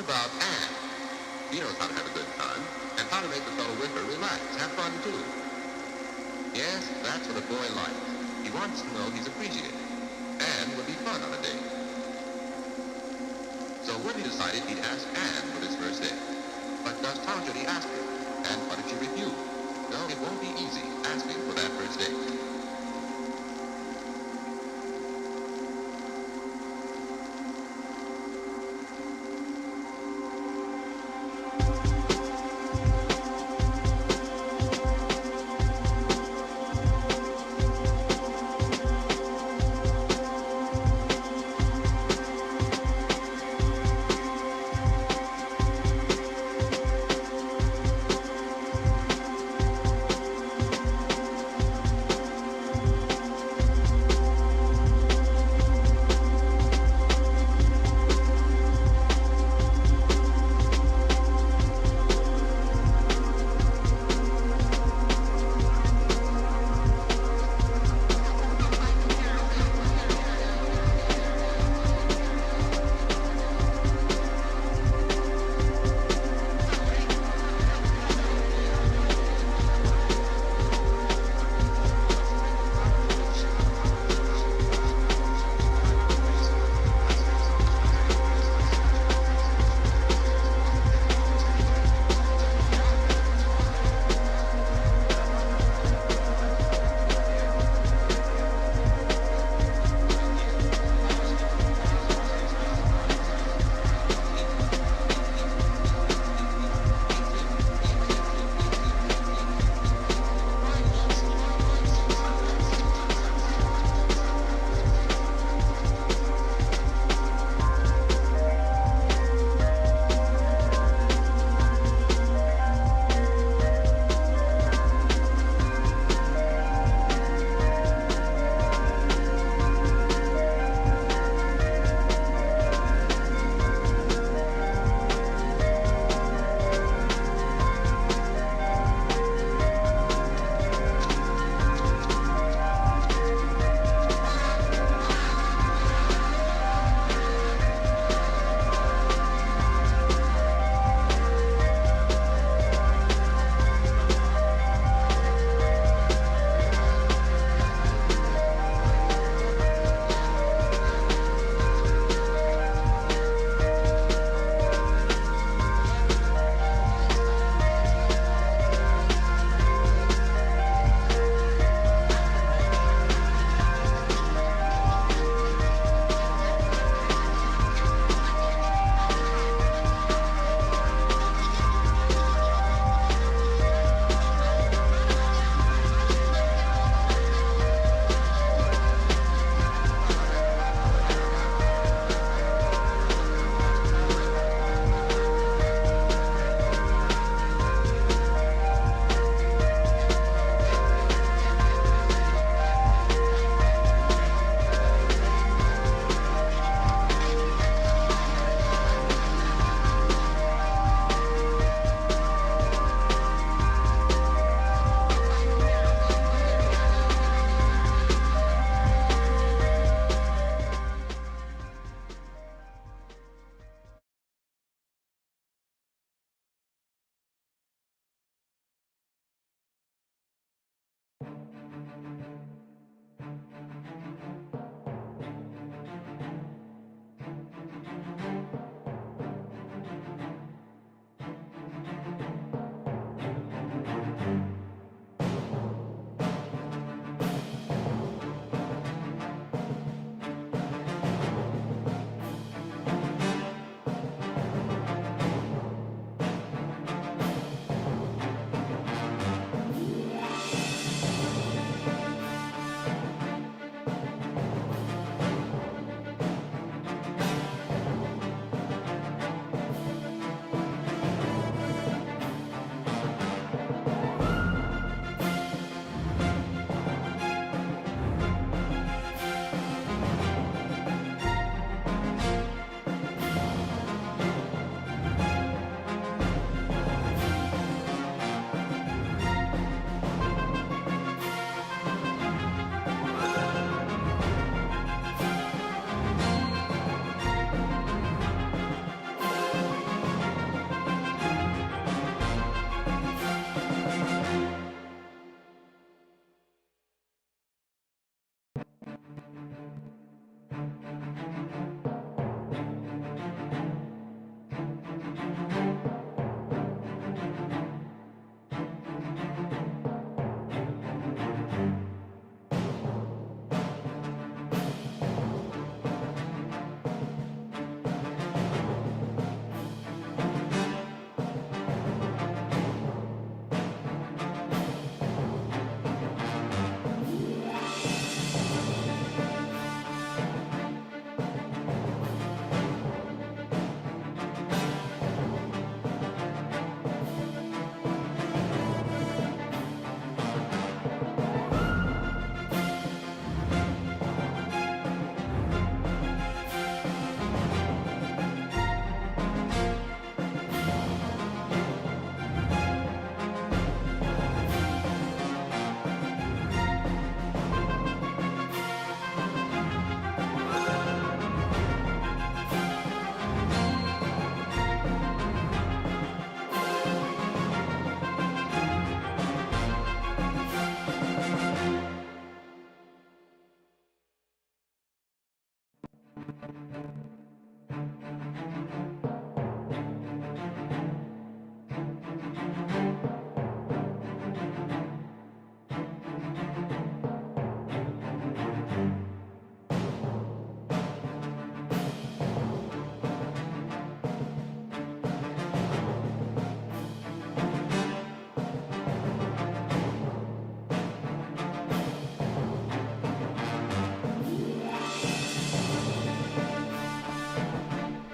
What about Anne? He knows how to have a good time, and how to make the fellow with her relax, have fun too. Yes, that's what a boy likes. He wants to know he's appreciated. Anne would be fun on a date. So Woody decided he'd ask Anne for his first date. But just how should he ask her? And what if she refused? No, it won't be easy asking for that first date.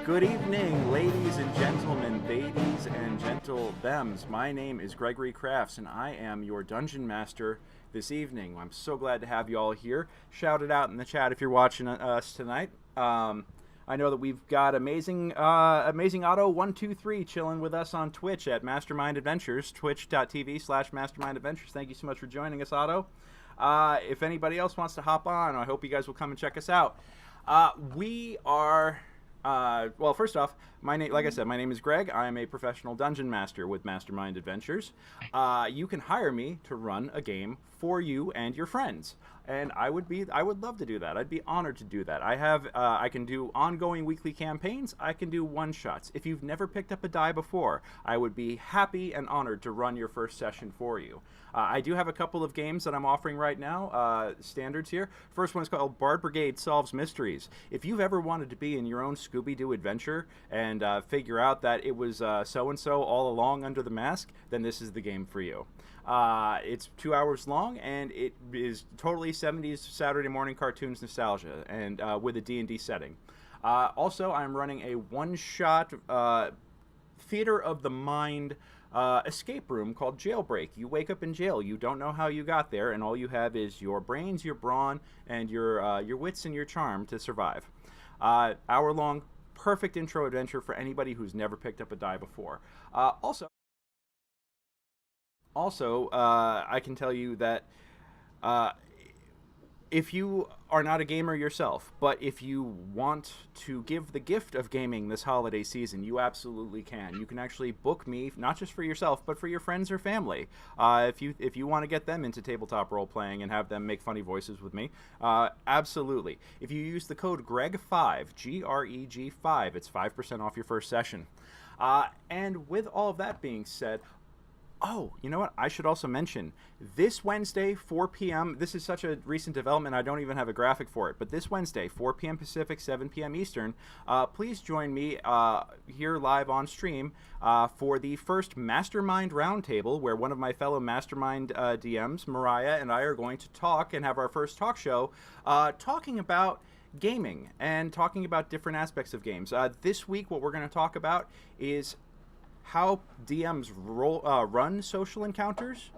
Good evening, ladies and gentlemen, ladies and gentle thems. My name is Gregory Crafts, and I am your Dungeon Master this evening. I'm so glad to have you all here. Shout it out in the chat if you're watching us tonight. I know that we've got amazing Otto123 chilling with us on Twitch at Mastermind Adventures, twitch.tv/Mastermind Adventures. Thank you so much for joining us, Otto. If anybody else wants to hop on, I hope you guys will come and check us out. We are... well, first off, like I said, my name is Greg. I am a professional dungeon master with Mastermind Adventures. You can hire me to run a game for you and your friends, and I would love to do that. I'd be honored to do that. I can do ongoing weekly campaigns. I can do one-shots. If you've never picked up a die before, I would be happy and honored to run your first session for you. I do have a couple of games that I'm offering right now, standards here. First one is called Bard Brigade Solves Mysteries. If you've ever wanted to be in your own Scooby-Doo adventure and figure out that it was so-and-so all along under the mask, then this is the game for you. It's 2 hours long, and it is totally 70s Saturday morning cartoons nostalgia, and with a D&D setting. Also, I'm running a one-shot theater of the mind escape room called Jailbreak. You wake up in jail. You don't know how you got there, and all you have is your brains, your brawn, and your wits and your charm to survive. Hour-long, perfect intro adventure for anybody who's never picked up a die before. Also, I can tell you that if you are not a gamer yourself, but if you want to give the gift of gaming this holiday season, you absolutely can. You can actually book me, not just for yourself, but for your friends or family. If you want to get them into tabletop role-playing and have them make funny voices with me, absolutely. If you use the code GREG5, G-R-E-G-5, it's 5% off your first session. And with all of that being said, oh, you know what? I should also mention, this Wednesday, 4 p.m., this is such a recent development, I don't even have a graphic for it, but this Wednesday, 4 p.m. Pacific, 7 p.m. Eastern, please join me here live on stream for the first Mastermind Roundtable, where one of my fellow Mastermind DMs, Mariah, and I are going to talk and have our first talk show talking about gaming and talking about different aspects of games. This week, what we're going to talk about is how DMs run social encounters,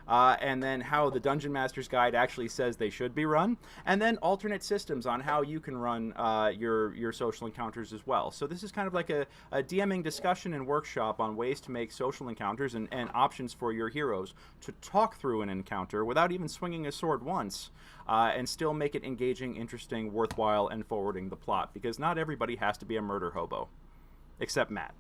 and then how the Dungeon Master's Guide actually says they should be run, and then alternate systems on how you can run your social encounters as well. So this is kind of like a DMing discussion and workshop on ways to make social encounters and options for your heroes to talk through an encounter without even swinging a sword once, and still make it engaging, interesting, worthwhile, and forwarding the plot, because not everybody has to be a murder hobo, except Matt.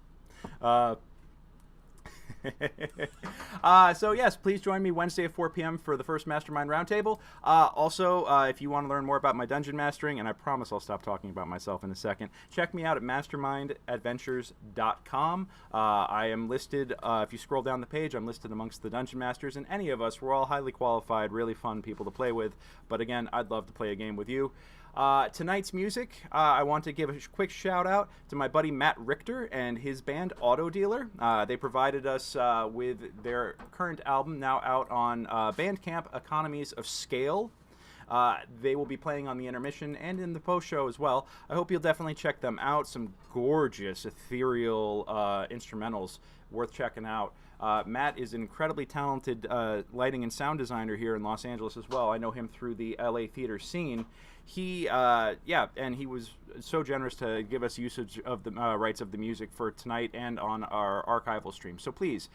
So yes, please join me Wednesday at 4 p.m. for the first Mastermind Roundtable. Also, if you want to learn more about my dungeon mastering, and I promise I'll stop talking about myself in a second, check me out at mastermindadventures.com. I am listed, if you scroll down the page, I'm listed amongst the dungeon masters, and any of us, we're all highly qualified, really fun people to play with. But again, I'd love to play a game with you. Tonight's music, I want to give a quick shout out to my buddy Matt Richter and his band Auto Dealer. They provided us with their current album, now out on Bandcamp, Economies of Scale. They will be playing on the intermission and in the post show as well. I hope you'll definitely check them out. Some gorgeous, ethereal instrumentals worth checking out. Matt is an incredibly talented lighting and sound designer here in Los Angeles as well. I know him through the LA theater scene. He, and he was so generous to give us usage of the rights of the music for tonight and on our archival stream. So please,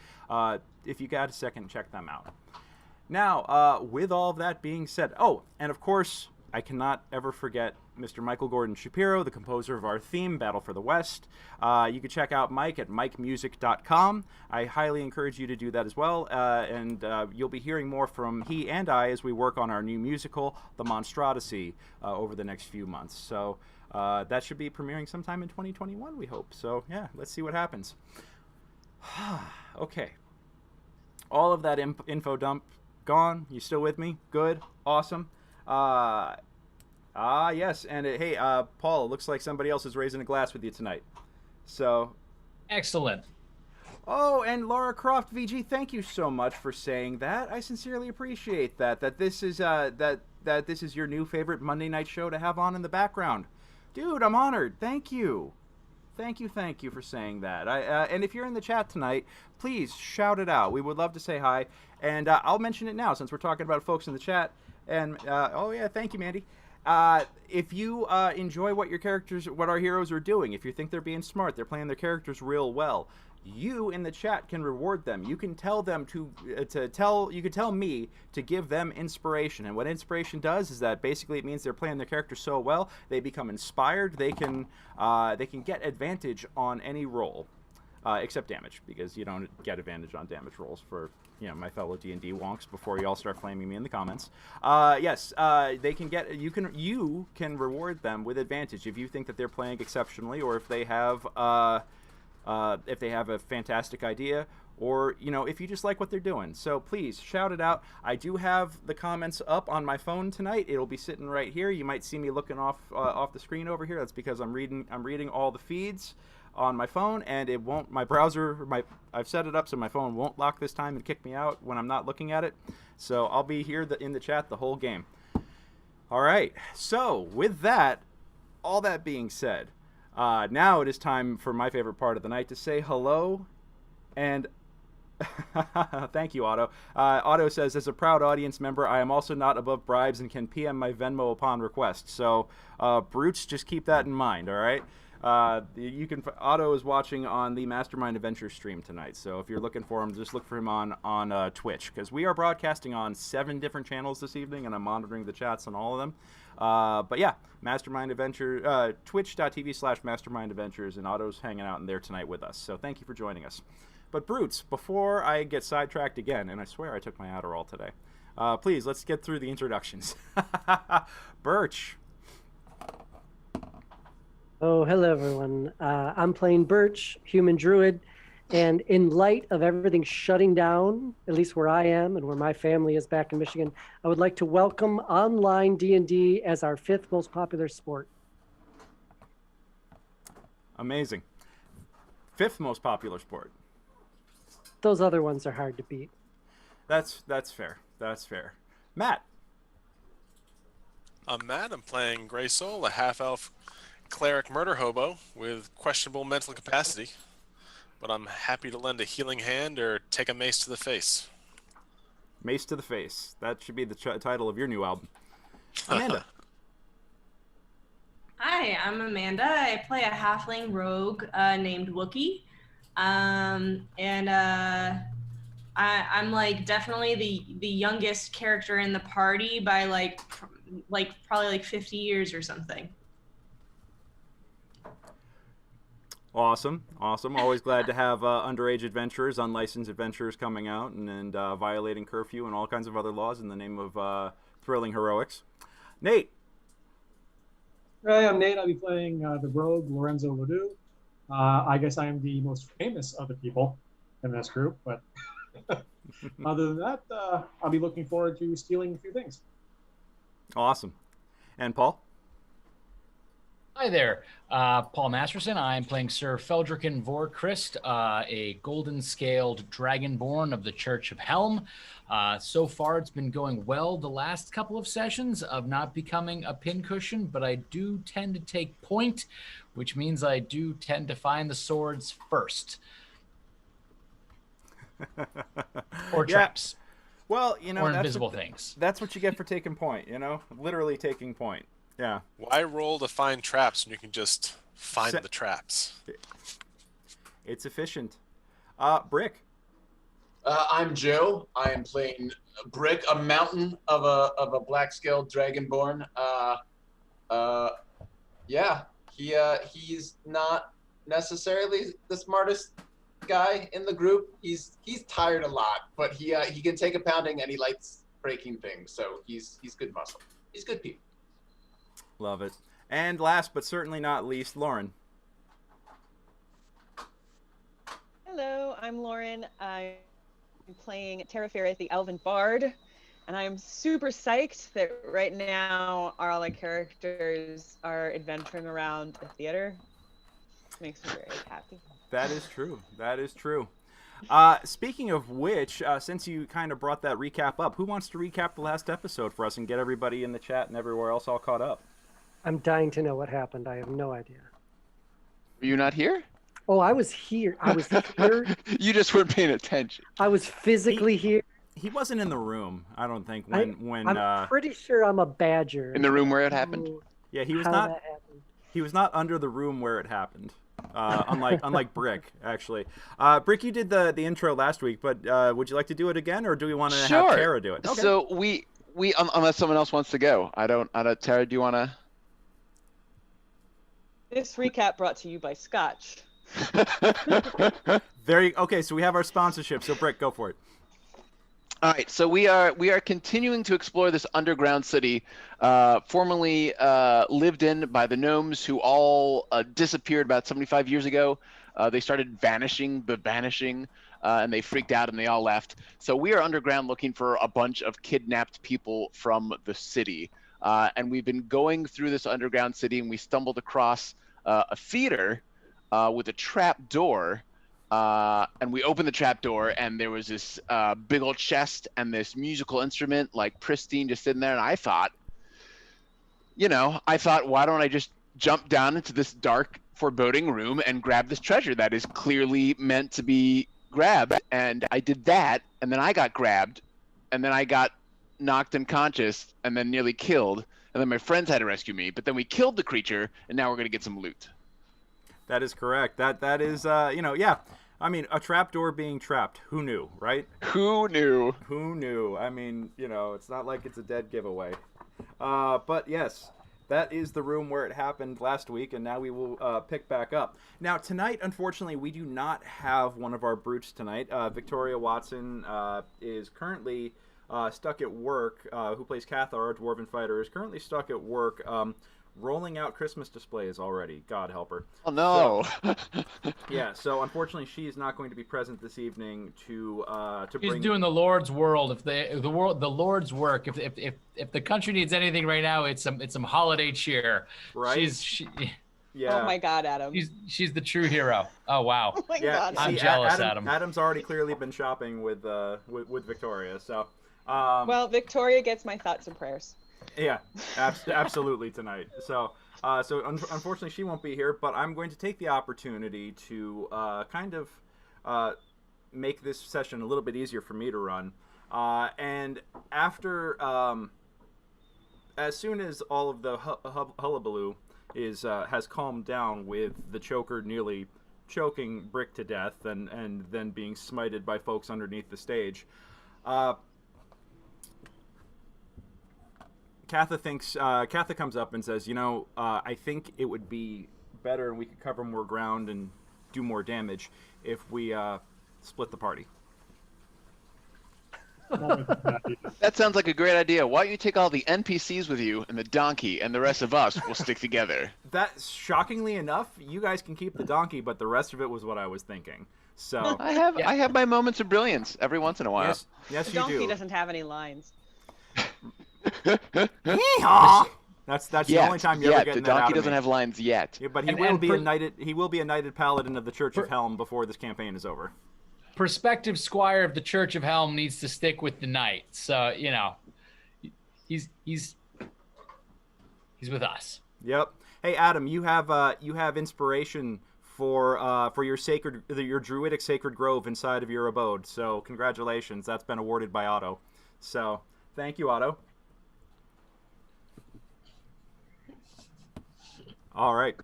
if you got a second, check them out. Now, with all of that being said, oh, and of course, I cannot ever forget Mr. Michael Gordon Shapiro, the composer of our theme, Battle for the West. You can check out Mike at mikemusic.com. I highly encourage you to do that as well, and you'll be hearing more from he and I as we work on our new musical, The Monstrosity, over the next few months. So that should be premiering sometime in 2021, we hope. So yeah, let's see what happens. Okay. All of that info dump gone. You still with me? Good. Awesome. Yes, and hey, Paul, it looks like somebody else is raising a glass with you tonight. So, excellent. Oh, and Laura Croft VG, thank you so much for saying that. I sincerely appreciate that. That this is that this is your new favorite Monday night show to have on in the background. Dude, I'm honored. Thank you. Thank you for saying that. And if you're in the chat tonight, please shout it out. We would love to say hi, and I'll mention it now since we're talking about folks in the chat. And oh yeah, thank you, Mandy. If you enjoy what our heroes are doing, if you think they're being smart, they're playing their characters real well, you in the chat can reward them. You can tell them you can tell me to give them inspiration. And what inspiration does is that basically it means they're playing their character so well, they become inspired. They can get advantage on any roll, except damage, because you don't get advantage on damage rolls for my fellow D&D wonks before you all start flaming me in the comments. Yes, they can get you can reward them with advantage if you think that they're playing exceptionally, or if they have a fantastic idea, or if you just like what they're doing. So please shout it out. I do have the comments up on my phone tonight. It'll be sitting right here. You might see me looking off the screen over here. That's because I'm reading all the feeds on my phone, and it won't. My browser, I've set it up so my phone won't lock this time and kick me out when I'm not looking at it. So I'll be here in the chat the whole game. All right. So with that, all that being said, now it is time for my favorite part of the night to say hello, and thank you, Otto. Otto says, as a proud audience member, I am also not above bribes and can PM my Venmo upon request. So, brutes, just keep that in mind, all right? Otto is watching on the Mastermind Adventure stream tonight, so if you're looking for him, just look for him on Twitch, because we are broadcasting on 7 different channels this evening, and I'm monitoring the chats on all of them. But yeah, Mastermind Adventure, twitch.tv/Mastermind Adventures, and Otto's hanging out in there tonight with us, so thank you for joining us. But brutes, before I get sidetracked again, and I swear I took my Adderall today, please, let's get through the introductions. Birch. Oh, hello, everyone. I'm playing Birch, human druid, and in light of everything shutting down, at least where I am and where my family is back in Michigan, I would like to welcome online D&D as our 5th most popular sport. Amazing. 5th most popular sport. Those other ones are hard to beat. That's fair. That's fair. Matt. I'm Matt. I'm playing Grey Soul, a half-elf cleric murder hobo with questionable mental capacity, but I'm happy to lend a healing hand or take a mace to the face. Mace to the face. That should be the title of your new album. Amanda. Hi, I'm Amanda. I play a halfling rogue named Wookie. I'm like definitely the youngest character in the party by like probably like 50 years or something. Awesome. Always glad to have underage adventurers, unlicensed adventurers coming out and violating curfew and all kinds of other laws in the name of thrilling heroics. Nate. Hi, I'm Nate. I'll be playing the rogue Lorenzo Ledoux. I guess I am the most famous of the people in this group, but other than that, I'll be looking forward to stealing a few things. Awesome. And Paul? Hi there, Paul Masterson. I'm playing Sir Feldricken Vorchrist, a golden-scaled dragonborn of the Church of Helm. So far, it's been going well the last couple of sessions of not becoming a pincushion, but I do tend to take point, which means I do tend to find the swords first. Or traps. Well, or invisible things. That's what you get for taking point, literally taking point. Yeah. Why roll to find traps when you can just find the traps? It's efficient. Brick. I'm Joe. I am playing Brick, a mountain of a black-scaled dragonborn. Yeah, he's not necessarily the smartest guy in the group. He's tired a lot, but he can take a pounding and he likes breaking things. So he's good muscle. He's good people. Love it. And last but certainly not least, Lauren. Hello, I'm Lauren. I'm playing Terra Ferris, the Elven Bard, and I'm super psyched that right now all our characters are adventuring around the theater. Makes me very happy. That is true. That is true. Speaking of which, since you kind of brought that recap up, who wants to recap the last episode for us and get everybody in the chat and everywhere else all caught up? I'm dying to know what happened. I have no idea. Were you not here? Oh, I was here. I was here. You just weren't paying attention. I was physically here. He wasn't in the room, I don't think. I'm pretty sure I'm a badger. In the room where it happened? Yeah, he was How not. that happened. He was not under the room where it happened. Unlike Brick, actually. Brick, you did the intro last week, but would you like to do it again, or do we want to have Tara do it? Okay. So we unless someone else wants to go, I don't. Tara, do you want to? This recap brought to you by Scotch. Okay, so we have our sponsorship. So Brick, go for it. All right, so we are continuing to explore this underground city, formerly lived in by the gnomes who all disappeared about 75 years ago. They started vanishing, and they freaked out and they all left. So we are underground looking for a bunch of kidnapped people from the city. And we've been going through this underground city, and we stumbled across a theater with a trap door. And we opened the trap door, and there was this big old chest and this musical instrument, like pristine, just sitting there. And I thought, why don't I just jump down into this dark, foreboding room and grab this treasure that is clearly meant to be grabbed? And I did that, and then I got grabbed, and then I got knocked unconscious, and then nearly killed. And then my friends had to rescue me, but then we killed the creature, and now we're gonna get some loot. That is correct. That is, yeah. I mean, a trapdoor being trapped. Who knew, right? Who knew? Who knew? I mean, it's not like it's a dead giveaway. But yes, that is the room where it happened last week, and now we will pick back up. Now, tonight, unfortunately, we do not have one of our brutes tonight. Victoria Watson is currently stuck at work, who plays Cathar, our dwarven fighter, is currently stuck at work rolling out Christmas displays already. God help her. Oh, no. So unfortunately, she is not going to be present this evening to She's bring... doing the Lord's world. The Lord's work. If the country needs anything right now, it's some holiday cheer. Right. Oh my God, Adam. She's the true hero. Oh wow. Oh my God. I'm jealous, Adam. Adam's already clearly been shopping with Victoria. So. Well, Victoria gets my thoughts and prayers. Yeah, absolutely tonight. So unfortunately she won't be here, but I'm going to take the opportunity to make this session a little bit easier for me to run. And after, as soon as all of the hullabaloo has calmed down with the choker nearly choking Brick to death and then being smited by folks underneath the stage, Katha comes up and says, I think it would be better and we could cover more ground and do more damage if we split the party. That sounds like a great idea. Why don't you take all the NPCs with you and the donkey, and the rest of us will stick together? That, shockingly enough, you guys can keep the donkey, but the rest of it was what I was thinking. So I have my moments of brilliance every once in a while. Yes, The you donkey do. doesn't have any lines. That's the only time you're ever getting the that out donkey of doesn't me. have lines yet. Yeah, but he will be a knighted paladin of the Church of Helm before this campaign is over. Prospective squire of the Church of Helm needs to stick with the knight. So he's with us. Yep. Hey Adam, you have inspiration for your druidic sacred grove inside of your abode. So congratulations, that's been awarded by Otto. So thank you, Otto. All right.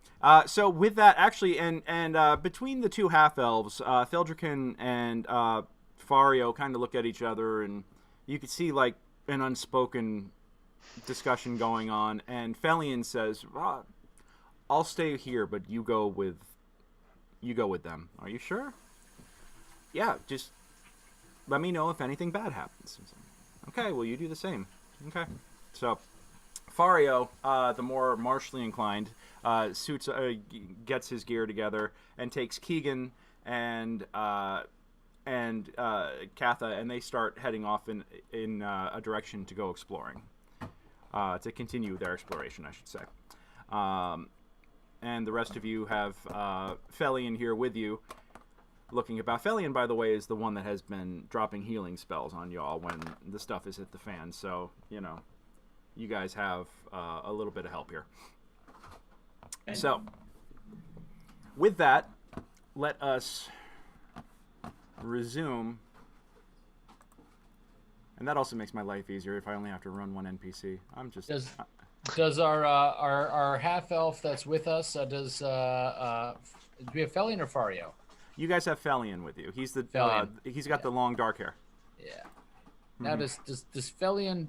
So with that, actually, and between the two half-elves, Feldrican and Fario kind of look at each other, and you can see like an unspoken discussion going on. And Felion says, "I'll stay here, but you go with them. Are you sure?" "Yeah, just let me know if anything bad happens." "Okay, well, you do the same." Okay. So Fario, the more martially inclined, gets his gear together and takes Keygan and Katha, and they start heading off in a direction to go exploring, to continue their exploration, I should say. And the rest of you have Felion here with you, looking about. Felion, by the way, is the one that has been dropping healing spells on y'all when the stuff is hit the fan. So you guys have a little bit of help here. So, with that, let us resume. And that also makes my life easier if I only have to run one NPC. I'm just. Does our half elf that's with us? Do we have Felian or Fario? You guys have Felian with you. He's the he's got the long dark hair. Yeah. Now does Felian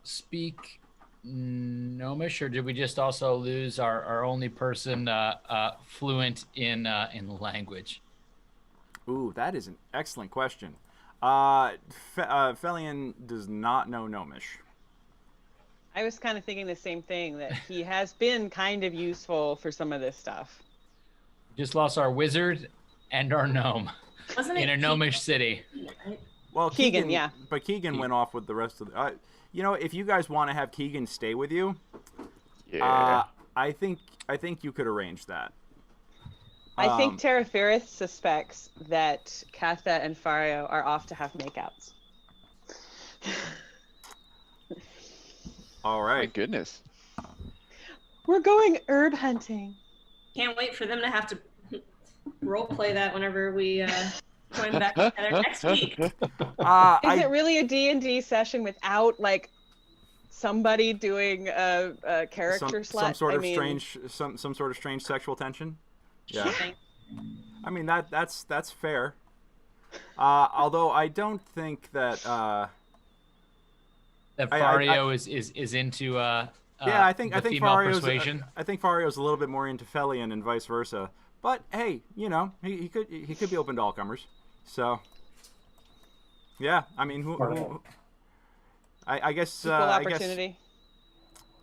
speak Gnomish, or did we just also lose our only person fluent in language? Ooh, that is an excellent question. Felian does not know Gnomish. I was kind of thinking the same thing, that he has been kind of useful for some of this stuff. Just lost our wizard and our gnome in a gnomish city. Well, Keygan, yeah. But Keygan went off with the rest of the... you know, if you guys want to have Keygan stay with you, Yeah. I think you could arrange that. I think Terraferis suspects that Katha and Fario are off to have makeouts. All My right. goodness. We're going herb hunting. Can't wait for them to have to role play that whenever we join back together next week. Is it really a D&D session without like somebody doing a character slut? some sort of strange sexual tension? Yeah. I mean that's fair. Although I don't think that that Fario is into yeah, I think persuasion. I think Fario's a little bit more into Felian and vice versa. But hey, you know, he could be open to all comers. So yeah, I mean, I guess equal opportunity.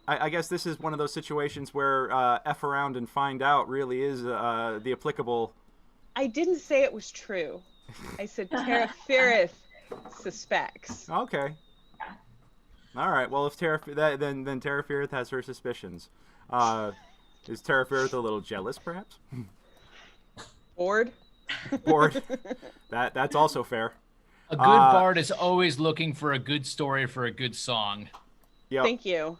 I guess this is one of those situations where F around and find out really is the applicable. I didn't say it was true. I said Terraferis suspects. Okay. All right. Well, if then Terraferis has her suspicions. Is Terraferis a little jealous, perhaps? Bored. Bored. That's also fair. A good bard is always looking for a good story for a good song. Yep. Thank you.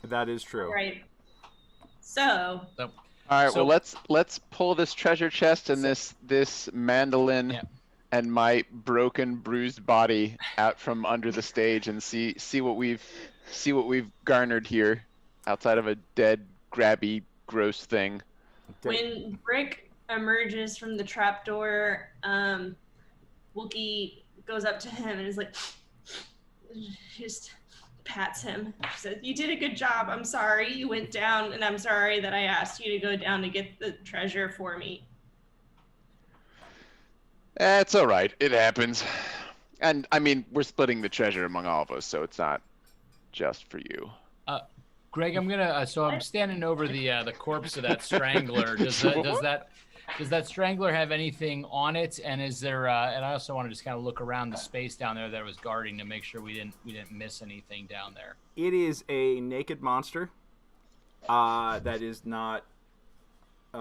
That is true. Right. So. All right. Well, let's pull this treasure chest and this mandolin and my broken, bruised body out from under the stage and see what we've garnered here, outside of a dead, grabby, gross thing. When Brick emerges from the trapdoor, Wookie goes up to him and is like, just pats him. She says, "You did a good job. I'm sorry you went down, and I'm sorry that I asked you to go down to get the treasure for me." That's all right. It happens. And I mean, we're splitting the treasure among all of us, so it's not just for you. Greg, I'm gonna. So I'm standing over the corpse of that strangler. Does that strangler have anything on it? And is there? And I also want to just kind of look around the space down there that it was guarding to make sure we didn't miss anything down there. It is a naked monster. That is not. It's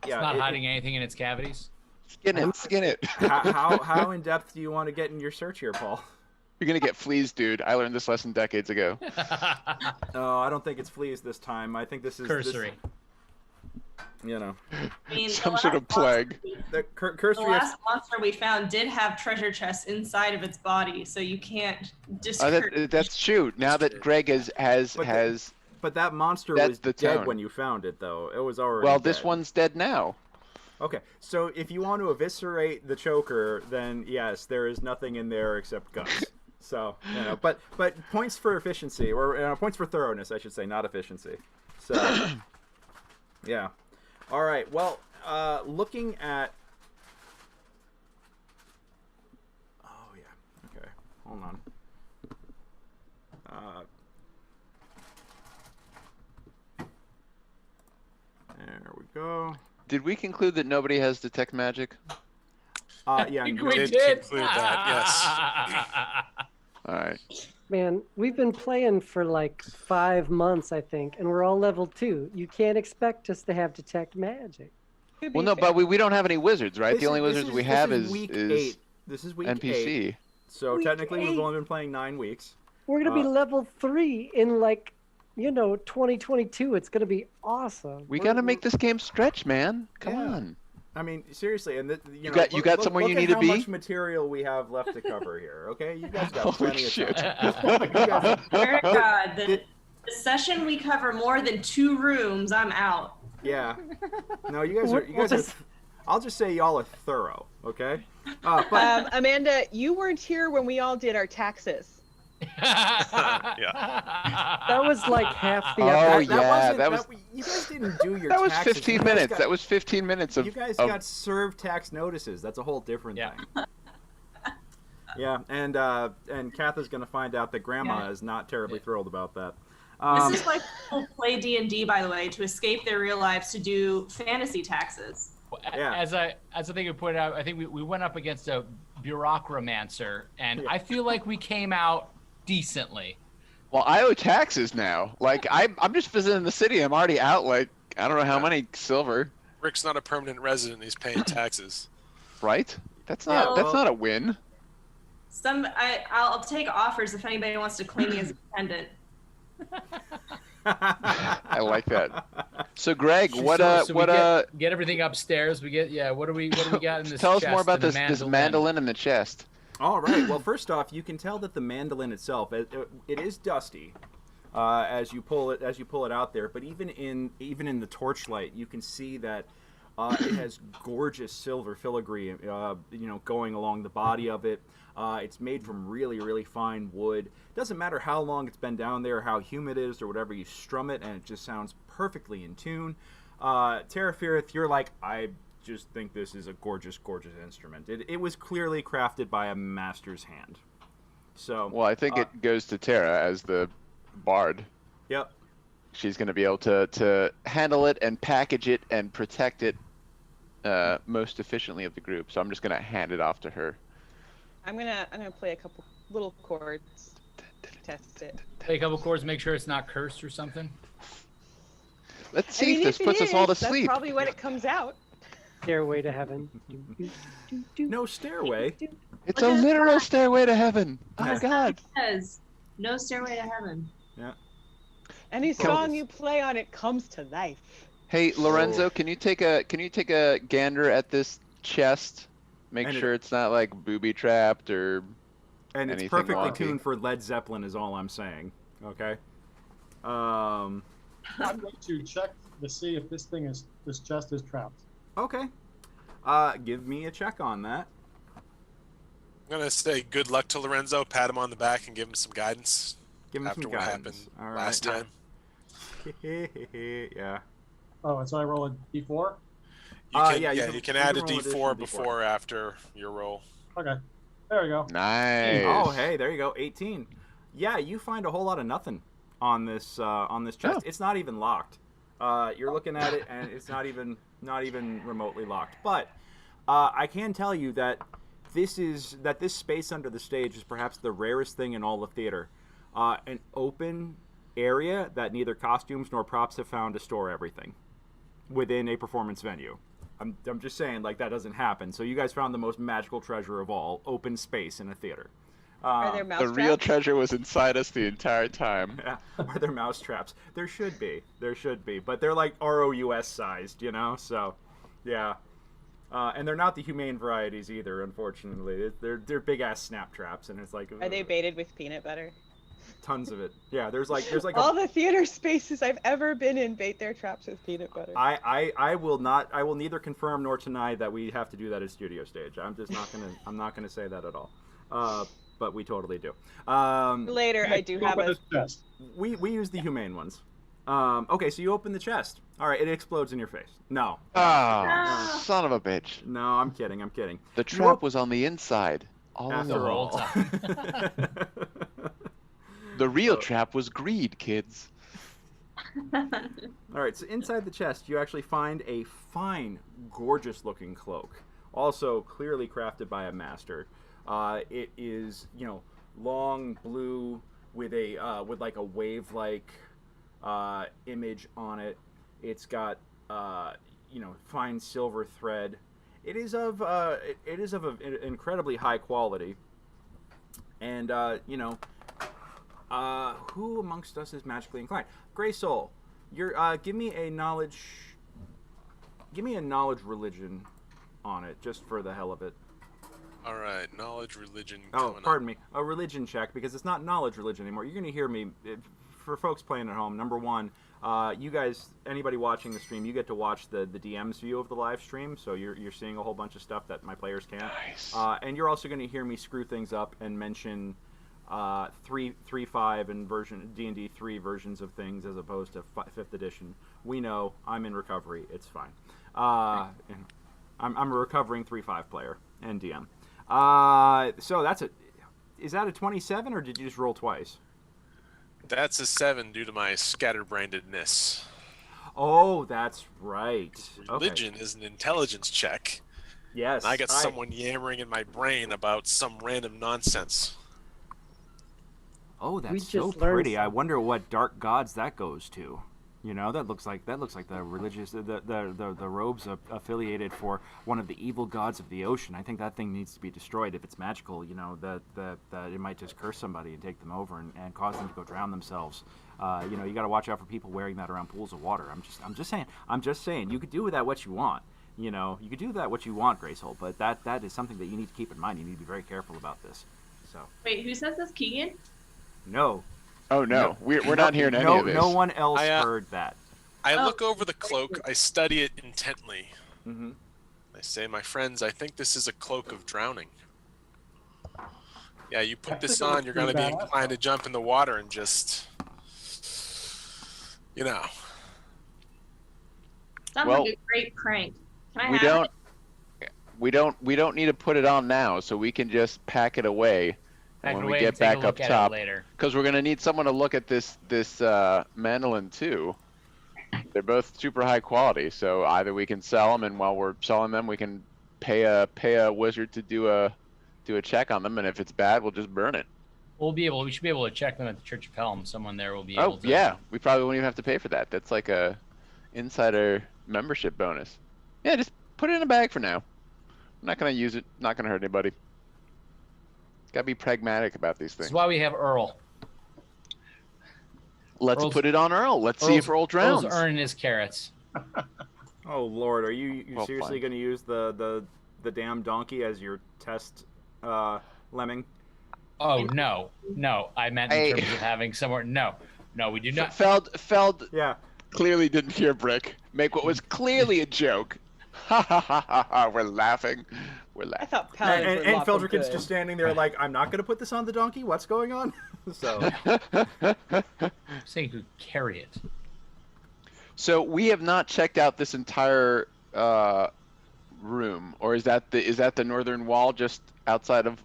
not hiding anything in its cavities. Skin it. How in depth do you want to get in your search here, Paul? You're gonna get fleas, dude. I learned this lesson decades ago. No, I don't think it's fleas this time. I think this is cursory. You know, I mean, some sort of plague. The cursory. The last monster we found did have treasure chests inside of its body, so you can't discourage. That's true. Now that Greg has. But that monster was dead when you found it, though. It was already. Well, dead. this one's dead now. Okay, so if you want to eviscerate the choker, then yes, there is nothing in there except guts. So, you know, but points for efficiency, or points for thoroughness, I should say, not efficiency. So, yeah. All right. Well, looking at. Oh yeah. Okay. Hold on. There we go. Did we conclude that nobody has detect magic? Yeah. We did did conclude that. Yes. All right. Man, we've been playing for like 5 months, I think, and we're all level 2. You can't expect us to have detect magic. Well, no, but we don't have any wizards, right? The only wizards we have is is week 8. This is week NPC. 8. So Week technically, 8. we've only been playing 9 weeks. We're gonna be level 3 in like you know, 2022. It's gonna be awesome. We got to make this game stretch, man. Come Yeah. on. I mean, seriously, and You got somewhere you need to be? Look at how much material we have left to cover here. Okay, you guys got Holy plenty shit. of time. Dear God, the session we cover more than 2 rooms, I'm out. Yeah. No, you guys are. I'll just say y'all are thorough. Okay. But Amanda, you weren't here when we all did our taxes. Yeah. That was like half the Oh, episode. yeah, you guys didn't do your That was taxes. 15 You guys minutes. got- That was 15 minutes of. You guys of- got served tax notices. That's a whole different Yeah. thing. Yeah, and Kath is going to find out that Grandma is not terribly thrilled about that. This is why people play D&D, by the way, to escape their real lives to do fantasy taxes. Yeah. As I think you pointed out, I think we went up against a bureaucramancer, and I feel like we came out decently. Well, I owe taxes now. Like I'm just visiting the city. I'm already out. Like I don't know how many silver. Rick's not a permanent resident. He's paying taxes. Right? That's not a win. I'll take offers if anybody wants to claim me as a dependent. I like that. So Greg, So what we get everything upstairs. We get what do we got in this? tell us chest more about and this mandolin in the chest. All right. Well, first off, you can tell that the mandolin itself it is dusty as you pull it out there. But even in the torchlight, you can see that it has gorgeous silver filigree, going along the body of it. It's made from really, really fine wood. Doesn't matter how long it's been down there, how humid it is, or whatever. You strum it, and it just sounds perfectly in tune. Terrafirith, you're like, I just think this is a gorgeous, gorgeous instrument. It was clearly crafted by a master's hand. So, Well, I think it goes to Tara as the bard. Yep. She's going to be able to handle it and package it and protect it most efficiently of the group. So I'm just going to hand it off to her. I'm gonna play a couple little chords. Test it. Play a couple chords, make sure it's not cursed or something. Let's see if this it puts us all to is, sleep. That's probably when it comes out. Stairway to Heaven. No stairway. It's a literal stairway to heaven. Oh my Yeah. god. It says, no stairway to heaven. Any song you play on it comes to life. Hey Lorenzo, can you take a gander at this chest? Make And sure it's not like booby trapped or And it's anything perfectly wonky. tuned for Led Zeppelin is all I'm saying. Okay? I'm going to check to see if this chest is trapped. Okay. Give me a check on that. I'm gonna say good luck to Lorenzo. Pat him on the back and give him some guidance Give him after some what guidance. happened All right. last time. Yeah. Oh, and so I roll a d4? You can add a roll additional D4 before or after your roll. Okay. There we go. Nice. Oh, hey, there you go. 18. Yeah, you find a whole lot of nothing on this chest. Oh. It's not even locked. You're looking at it, and it's not even remotely locked. But I can tell you that this space under the stage is perhaps the rarest thing in all of theater. An open area that neither costumes nor props have found to store everything within a performance venue. I'm just saying, like, that doesn't happen. So you guys found the most magical treasure of all, open space in a theater. Are there mouse The real traps? treasure was inside us the entire time. Yeah. Are there mouse traps? There should be. But they're like ROUS sized, So, yeah. And they're not the humane varieties either, unfortunately. They're big ass snap traps, and it's like. Are they baited with peanut butter? Tons of it. Yeah. There's like All the theater spaces I've ever been in bait their traps with peanut butter. I will neither confirm nor deny that we have to do that at studio stage. I'm not gonna say that at all. But we totally do. Later, I do have a. chest. We use the humane ones. Okay, so you open the chest. All right, it explodes in your face. No. Ah, son of a bitch. No, I'm kidding. The trap was on the inside. All After all. along. The real trap was greed, kids. All right, so inside the chest, you actually find a fine, gorgeous-looking cloak, also clearly crafted by a master. It is, long blue with like a wave-like image on it. It's got, fine silver thread. It is of an incredibly high quality, and Who amongst us is magically inclined? Gray Soul, you're give me a knowledge religion on it, just for the hell of it. All right, knowledge, religion. Oh, pardon me, a religion check, because it's not knowledge religion anymore. You're going to hear me. For folks playing at home, number one, you guys, anybody watching the stream, you get to watch the DM's view of the live stream, so you're seeing a whole bunch of stuff that my players can't. Nice. And you're also going to hear me screw things up and mention 3.5 and version D&D 3 versions of things as opposed to 5th edition. We know I'm in recovery. It's fine. And I'm a recovering 3.5 player and DM. So that's is that a 27 or did you just roll twice? That's a 7 due to my scatterbrainedness. Oh, that's right. Religion is an intelligence check. Yes. And I got someone yammering in my brain about some random nonsense. Oh, that's so pretty. I wonder what dark gods that goes to. You know, that looks like the religious the robes affiliated for one of the evil gods of the ocean. I think that thing needs to be destroyed. If it's magical, you know, that it might just curse somebody and take them over and cause them to go drown themselves. You know, you got to watch out for people wearing that around pools of water. I'm just saying. You could do with that what you want. You know, you could do with that what you want, Gracehole. But that is something that you need to keep in mind. You need to be very careful about this. So. Wait, who says this, Keygan? No. Oh no, we're not hearing any of this. No one else heard that. I look over the cloak. I study it intently. Mm-hmm. I say, my friends, I think this is a cloak of drowning. Yeah, you put this on, you're going to be inclined to jump in the water and just, you know. Sounds like a great prank. Can I we don't need to put it on now, so we can just pack it away. And when we get back up top, because we're gonna need someone to look at this mandolin too. They're both super high quality, so either we can sell them, and while we're selling them, we can pay a wizard to do a check on them, and if it's bad, we'll just burn it. We should be able to check them at the Church of Helm. Someone there will be able to. Oh yeah, we probably won't even have to pay for that. That's like a insider membership bonus. Yeah, just put it in a bag for now. I'm not gonna use it. Not gonna hurt anybody. Gotta be pragmatic about these things. That's why we have Earl. Let's put it on Earl. Let's see if Earl drowns. Earl's earning his carrots. Oh Lord, are you seriously going to use the damn donkey as your test lemming? Oh no, I meant in terms of having somewhere. No, we do not. Feld. Yeah. Clearly didn't hear Brick make what was clearly a joke. Ha ha ha ha ha! We're laughing. I thought paladins and Feldrick's just standing there like, I'm not going to put this on the donkey. What's going on? So, saying who carry it. So we have not checked out this entire room, or is that the northern wall just outside of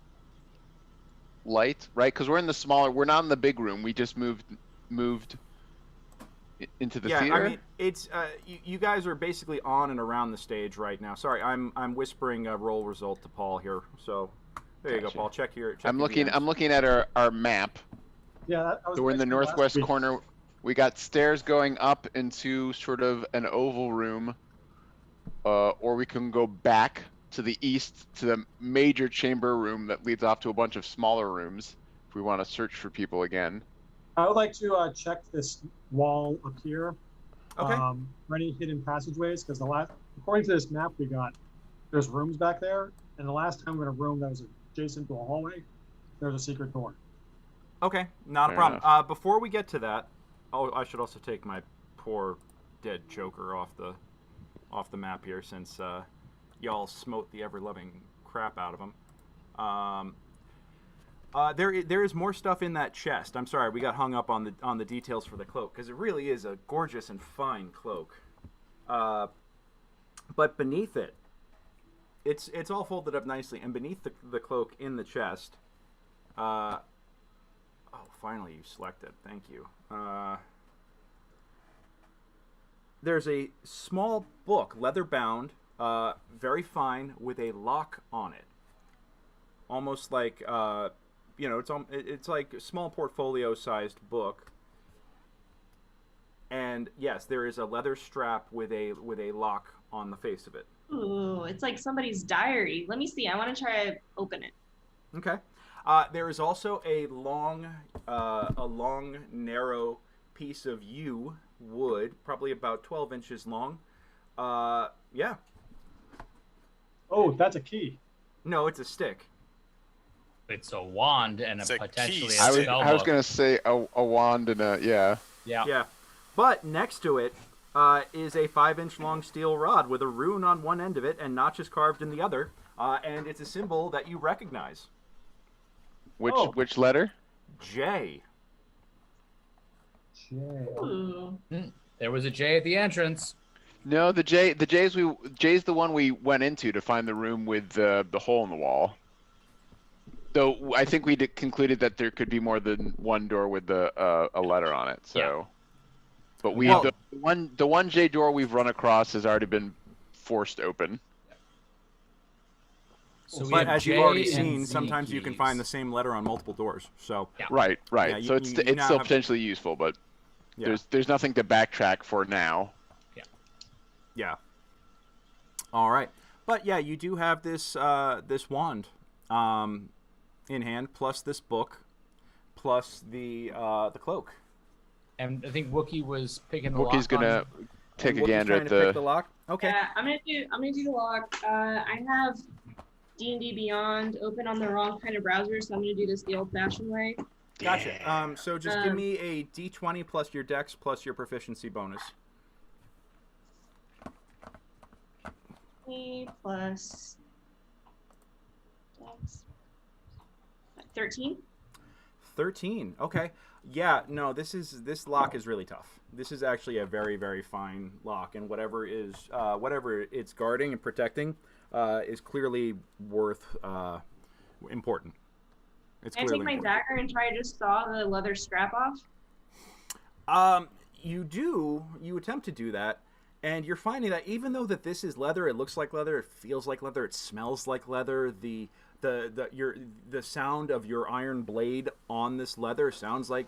light? Right? Because we're in the smaller. We're not in the big room. We just moved into the theater. Yeah, I mean, it's you guys are basically on and around the stage right now. Sorry, I'm whispering a roll result to Paul here. So there you go, Paul. Check your. I'm looking at our map. Yeah, so we're in the northwest corner. We got stairs going up into sort of an oval room, or we can go back to the east to the major chamber room that leads off to a bunch of smaller rooms if we want to search for people again. I would like to check this wall up here. Okay. For any hidden passageways, because according to this map we got, there's rooms back there, and the last time we were in a room that was adjacent to a hallway, there's a secret door. Okay, not a problem. Before we get to that, I should also take my poor dead Joker off the map here, since y'all smote the ever-loving crap out of him. There is more stuff in that chest. I'm sorry, we got hung up on the details for the cloak, because it really is a gorgeous and fine cloak. But beneath it, it's all folded up nicely, and beneath the cloak in the chest, oh, finally you selected. Thank you. There's a small book, leather bound, very fine, with a lock on it, almost like. It's like a small portfolio-sized book, and yes, there is a leather strap with a lock on the face of it. Ooh, it's like somebody's diary. Let me see. I want to try to open it. Okay. There is also a long, narrow piece of yew wood, probably about 12 inches long. Yeah. Oh, that's a key. No, it's a stick. It's a wand and It's a a potentially key a I was stick. spell I was book. gonna say a wand and a Yeah. Yeah. But next to it is a 5-inch long steel rod with a rune on one end of it and notches carved in the other. And it's a symbol that you recognize. which letter? J. Ooh. There was a J at the entrance. No, J's the one we went into to find the room with the hole in the wall. Though I think we concluded that there could be more than one door with a letter on it. So, Yeah. but Well- the one J door we've run across has already been forced open. So we But have as you've J already and seen, Z sometimes you can find the keys. same letter on multiple doors. So Yeah. Right. Yeah, you- so it's you it's now still have- potentially useful, but yeah. there's nothing to backtrack for now. Yeah. All right. But yeah, you do have this this wand in hand, plus this book, plus the cloak. And I think Wookie was picking the Wookie's lock gonna on. take a Wookiee's gander trying at to pick the the. lock. Okay. Yeah, I'm gonna do the lock. I have D&D Beyond open on the wrong kind of browser, so I'm gonna do this the old-fashioned way. Gotcha. So just give Um, me a D20 plus your dex plus your proficiency bonus. Plus Dex. 13. 13. Okay. Yeah, no, this lock is really tough. This is actually a very, very fine lock, and whatever it's guarding and protecting is clearly worth important. It's Can I clearly take my important. dagger and try to just saw the leather strap off? You attempt to do that, and you're finding that even though that this is leather, it looks like leather, it feels like leather, it smells like leather. The sound of your iron blade on this leather sounds like,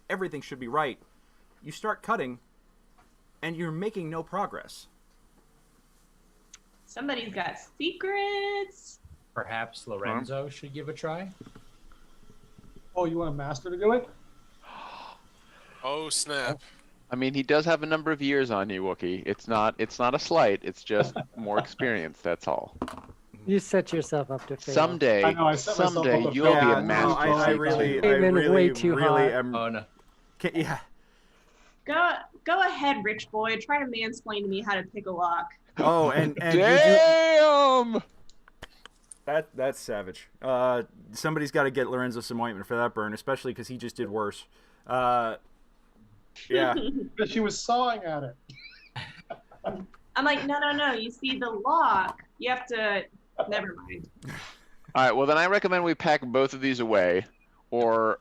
everything should be right. You start cutting, and you're making no progress. Somebody's got secrets. Perhaps Lorenzo should give a try. Oh, you want a master to do it? Oh snap! I mean, he does have a number of years on you, Wookie. It's not a slight. It's just more experience. That's all. You set yourself up to fail. Someday, I know, I set myself someday up to you'll fail. be Yeah, a no, master. I really Came in way too hot. am. Oh no. Yeah. Go ahead, rich boy. Try to mansplain to me how to pick a lock. Oh, and you do. Damn! That's savage. Somebody's got to get Lorenzo some ointment for that burn, especially because he just did worse. Yeah. But she was sawing at it. I'm like, no. You see the lock. You have to. Never mind. All right. Well, then I recommend we pack both of these away, or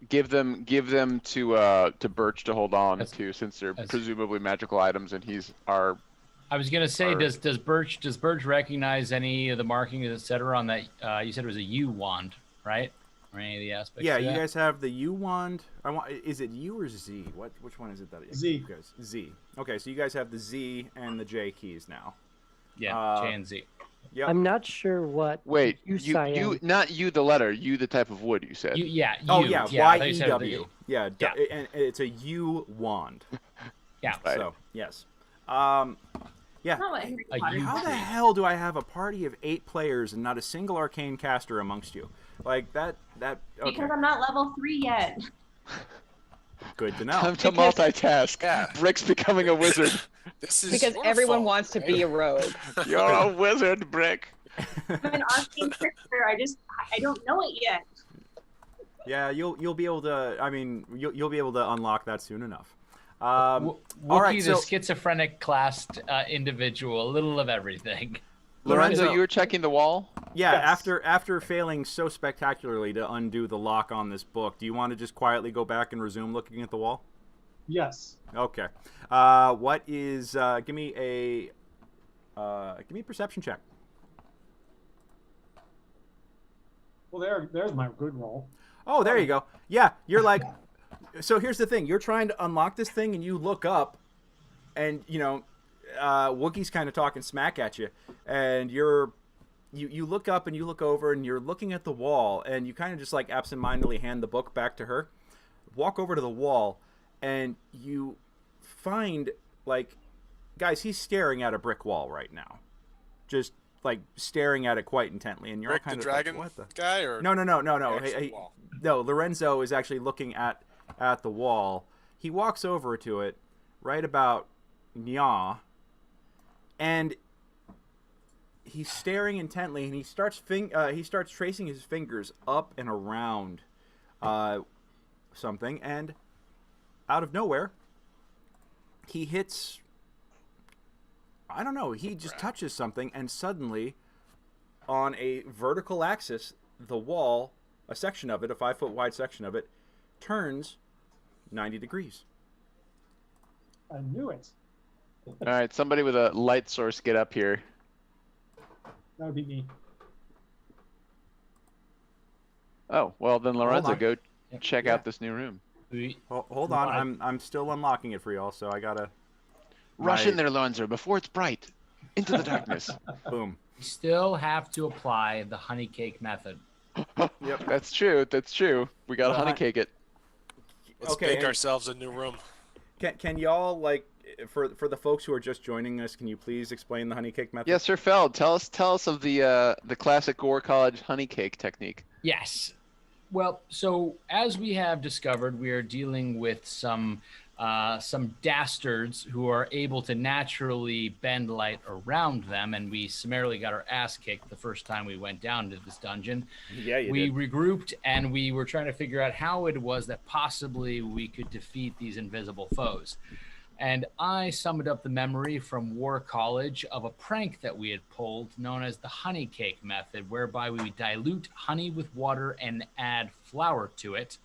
give them to Birch to hold on to, since they're presumably magical items, and he's our. I was gonna say, does Birch recognize any of the markings, etc. on that? You said it was a U wand, right? Or any of the aspects? Yeah, of you that? guys have the U wand. Is it U or Z? Which one is it that Z. you guys? Z. Okay, so you guys have the Z and the J keys now. Yeah, J and Z. Yep. I'm not sure what. Wait, you you not you the letter, you the type of wood you said. Yeah. Oh U. yeah, I thought Y you E said W. Yeah, Yeah. and it's a U wand. Yeah. Right. So yes. Yeah. Not what Harry A Potter U- How said. the hell do I have a party of 8 players and not a single arcane caster amongst you? Like that. Okay. Because I'm not level 3 yet. Good to Time know. to multitask. Yeah. Brick's becoming a wizard. This is Because your everyone fault, wants to right? be a rogue. You're a wizard, Brick. I'm an arcane trickster. I don't know it yet. Yeah, you'll be able to. I mean, you'll be able to unlock that soon enough. Wookie, all right, the so schizophrenic classed individual, a little of everything. Lorenzo, you were checking the wall? yeah, Yes. after failing so spectacularly to undo the lock on this book, do you want to just quietly go back and resume looking at the wall? Yes. Okay. What is? Give me a perception check. Well, there's my good roll. Oh, there you go. Yeah, you're like. So here's the thing: you're trying to unlock this thing, and you look up, and Wookie's kind of talking smack at you, and you're you look up and you look over and you're looking at the wall and you kind of just like absentmindedly hand the book back to her, walk over to the wall, and you find, like, guys, he's staring at a brick wall right now, just like staring at it quite intently, and you're Rick all kind the of dragon like, what the guy, or no. the Hey, actual wall? no, Lorenzo is actually looking at the wall. He walks over to it right about Nya, and he's staring intently, and he starts tracing his fingers up and around something, and out of nowhere he hits, I don't know, he just touches something, and suddenly on a vertical axis the wall, a section of it, a 5-foot wide section of it, turns 90 degrees. I knew it. All right, somebody with a light source, get up here. That would be me. Oh, well then, Lorenzo, on. go check out this new room. Hold on, I'm still unlocking it for y'all, so I gotta Rush in there, Lorenzo, before it's bright. Into the darkness. boom. You still have to apply the honey cake method. Yep, that's true. That's true. We gotta honey cake it. Let's Okay, make and- ourselves a new room. Can y'all, like, for the folks who are just joining us, can you please explain the honey cake method? Yes, Sir Feld, tell us of the classic Gore College honey cake technique. Yes. Well, so as we have discovered, we are dealing with some dastards who are able to naturally bend light around them, and we summarily got our ass kicked the first time we went down to this dungeon. Yeah, you We did. regrouped, and we were trying to figure out how it was that possibly we could defeat these invisible foes. And I summoned up the memory from War College of a prank that we had pulled known as the honey cake method, whereby we dilute honey with water and add flour to it.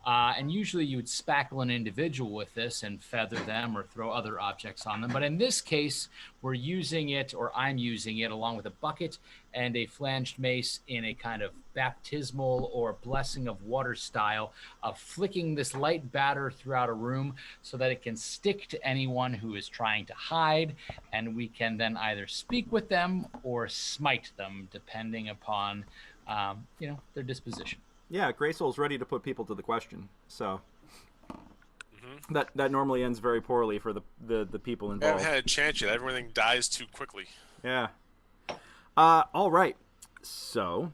And usually you would spackle an individual with this and feather them or throw other objects on them. But in this case, we're using it, or I'm using it, along with a bucket and a flanged mace in a kind of baptismal or blessing of water style of flicking this light batter throughout a room so that it can stick to anyone who is trying to hide. And we can then either speak with them or smite them, depending upon, their disposition. Yeah, Graysoul's ready to put people to the question, so that normally ends very poorly for the people I involved. haven't had a chance yet. Everything dies too quickly. Yeah. All right. So,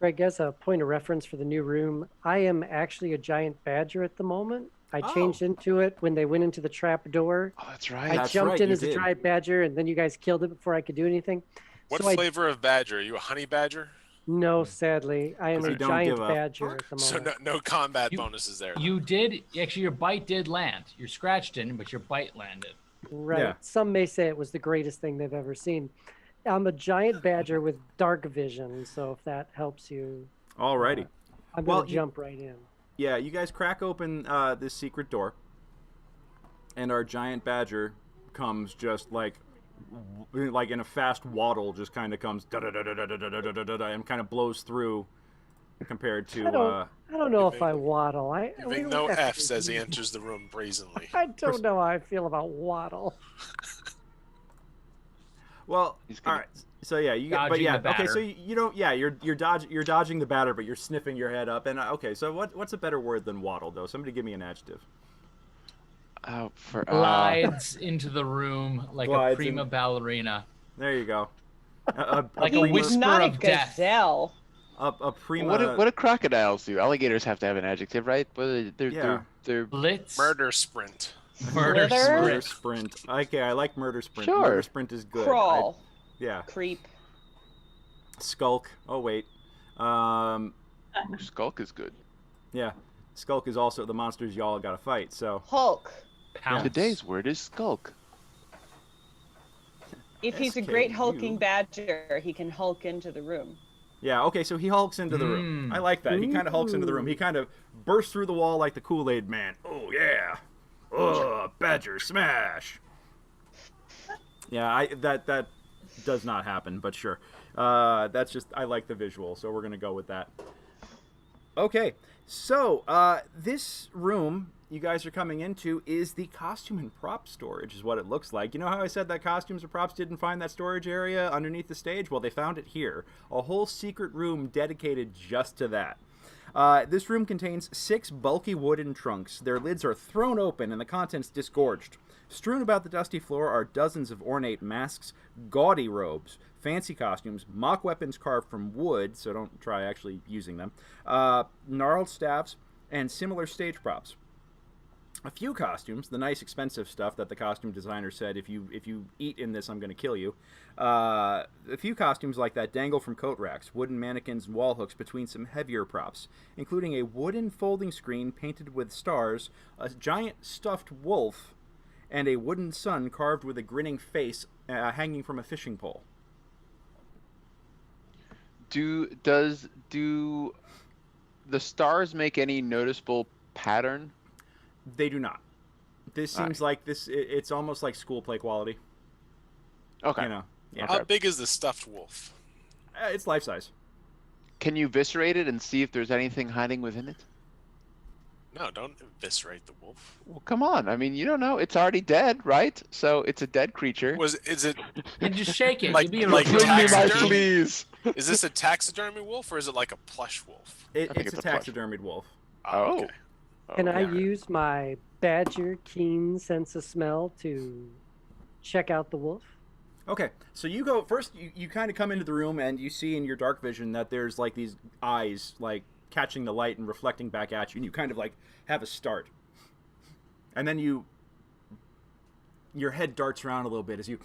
Greg, as a point of reference for the new room, I am actually a giant badger at the moment. I changed into it when they went into the trap door. Oh, that's right. I jumped in as a giant badger, and then you guys killed it before I could do anything. What So flavor of badger? Are you a honey badger? No, sadly, I am You a don't giant give a badger at the So moment. no combat bonuses there. You did, actually, your bite did land. Your scratch didn't, but your bite landed. Right. Yeah. Some may say it was the greatest thing they've ever seen. I'm a giant badger with dark vision, so if that helps you, all righty. I'm Well, going to jump right in. Yeah, you guys crack open this secret door, and our giant badger comes just like in a fast waddle, just kind of comes and kind of blows through. Compared to, I don't know if I waddle. Giving no F's as he enters the room brazenly. I don't know how I feel about waddle. well, all right. So yeah, you got, but Dodging yeah, the okay. So batter. you don't, yeah, you're dodging the batter, but you're sniffing your head up. And okay, so what's a better word than waddle though? Somebody give me an adjective. Glides into the room like a Glides prima in. ballerina. There you go. Like a whisper Not a of death. gazelle. A prima. What do crocodiles do? Alligators have to have an adjective, right? But they're Blitz. Murder sprint. Murder Slither. Murder sprint. sprint. Okay, I like murder sprint. Sure. Murder sprint is good. Crawl. Yeah. Creep. Skulk. Oh wait. Ooh, skulk is good. Yeah. Skulk is also the monsters y'all got to fight. So Hulk. Pounce. Today's word is skulk. If he's a great hulking badger, he can hulk into the room. yeah. Okay. So he hulks into the room. I like that. He kind of hulks into the room. He kind of bursts through the wall like the Kool-Aid Man. Oh yeah. Oh, badger smash. Yeah. That does not happen, but sure. That's just I like the visual, so we're gonna go with that. Okay. So this room, you guys are coming into is the costume and prop storage, is what it looks like. You know how I said that costumes and props didn't find that storage area underneath the stage? Well, they found it here. A whole secret room dedicated just to that. This room contains 6 bulky wooden trunks. Their lids are thrown open and the contents disgorged. Strewn about the dusty floor are dozens of ornate masks, gaudy robes, fancy costumes, mock weapons carved from wood, so don't try actually using them, gnarled staffs, and similar stage props. A few costumes, the nice expensive stuff that the costume designer said, if you eat in this, I'm going to kill you. A few costumes like that dangle from coat racks, wooden mannequins and wall hooks between some heavier props, including a wooden folding screen painted with stars, a giant stuffed wolf, and a wooden sun carved with a grinning face hanging from a fishing pole. Do the stars make any noticeable pattern? They do not. This seems like this. It's almost like school play quality. Okay. You know. Yeah. How big is the stuffed wolf? It's life size. Can you eviscerate it and see if there's anything hiding within it? No, don't eviscerate the wolf. Well, come on. I mean, you don't know. It's already dead, right? So it's a dead creature. Is it And just shake it. like, You'd be like Bring me my taxidermy? fleas. Is this a taxidermy wolf or is it like a plush wolf? think It's it's a a plush. taxidermied wolf. Oh. Okay. Can I yeah. use my badger keen sense of smell to check out the wolf? Okay, so you go first. You kind of come into the room and you see in your dark vision that there's like these eyes like catching the light and reflecting back at you, and you kind of like have a start, and then your head darts around a little bit as you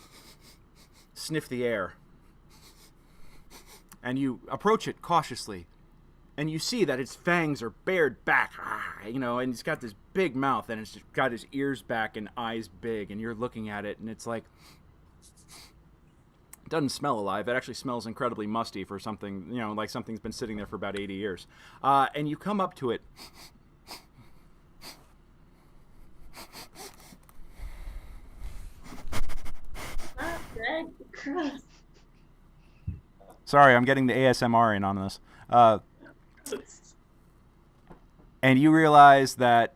sniff the air, and you approach it cautiously, and you see that its fangs are bared back, you know, and it's got this big mouth, and it's just got his ears back and eyes big, and you're looking at it, and it's like. It doesn't smell alive. It actually smells incredibly musty for something, you know, like something's been sitting there for about 80 years. And you come up to it. Stop, Greg. Gross. Sorry, I'm getting the ASMR in on this. And you realize that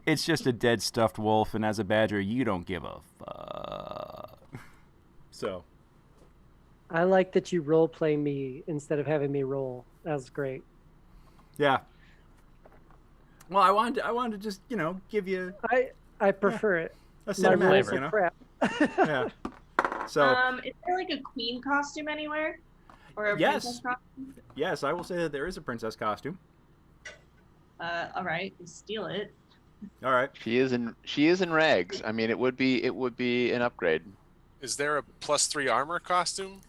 it's just a dead stuffed wolf, and as a badger, you don't give a fuck. So... I like that you role play me instead of having me roll. That was great. Yeah. Well, I wanted to just, you know, give you I prefer it. a My cinematic, rolls you are know. crap. Yeah. So Is there like a queen costume anywhere? Or a Yes. princess costume? yes, I will say that there is a princess costume. All right, we'll steal it. All right. She is in rags. I mean, it would be an upgrade. Is there a +3 armor costume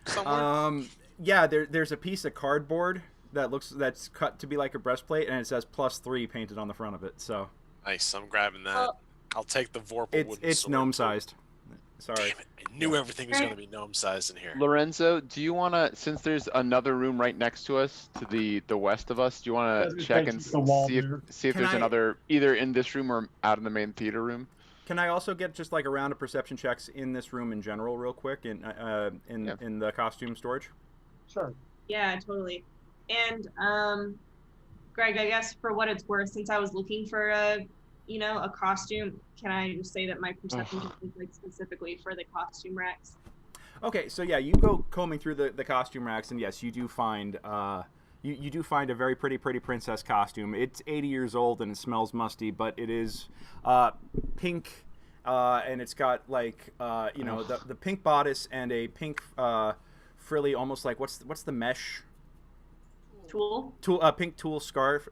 somewhere? Yeah, there's a piece of cardboard that's cut to be like a breastplate, and it says +3 painted on the front of it. So Nice, I'm grabbing that. Well, I'll take the Vorpal wooden it's sword. gnome sized. Sorry. Damn it, I knew everything was going to be gnome sized in here. Lorenzo, do you want to, since there's another room right next to us, to the west of us, do you I want was to gonna check say, and keep the wall see if there. Can there's I- another, either in this room or out in the main theater room? Can I also get just like a round of perception checks in this room in general, real quick, in the costume storage? Sure. Yeah, totally. And Greg, I guess for what it's worth, since I was looking for a costume, can I just say that my perception is like specifically for the costume racks? Okay, so yeah, you go combing through the costume racks, and yes, you do find you do find a very pretty princess costume. It's 80 years old and it smells musty, but it is pink, and it's got like the pink bodice and a pink frilly, almost like what's the mesh pink tulle scarf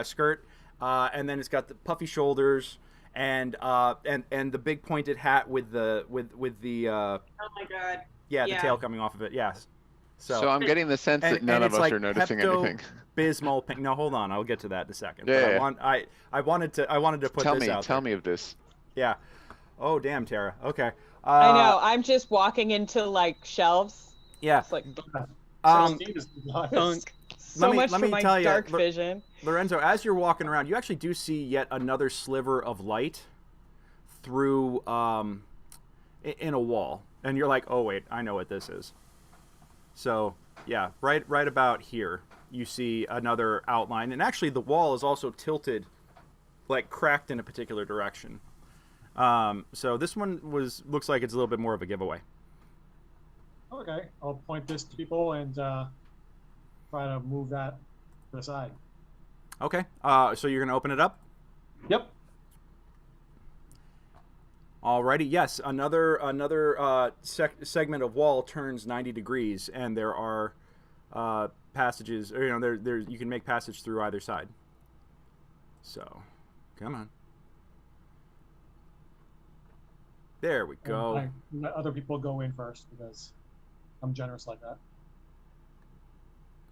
skirt, and then it's got the puffy shoulders and the big pointed hat with the Oh my god. the tail coming off of it. Yes. So I'm getting the sense that none of it's us like are noticing anything. Bismol pink. No, hold on. I'll get to that in a second. Yeah, But yeah. I wanted to put this out. Tell me of this. Yeah. Oh damn, Tara. Okay. I know. I'm just walking into like shelves. Yeah. It's like Steve is dunk. So much let for me my tell you, dark vision. Lorenzo, as you're walking around, you actually do see yet another sliver of light through in a wall, and you're like, oh wait, I know what this is. So yeah, right about here, you see another outline, and actually the wall is also tilted like cracked in a particular direction. So this one looks like it's a little bit more of a giveaway. Okay, I'll point this to people and try to move that to the side. Okay. So you're gonna open it up. Yep. Alrighty. Yes. Another segment of wall turns 90 degrees, and there are passages. Or, there you can make passage through either side. So, come on. There we go. I let other people go in first because I'm generous like that.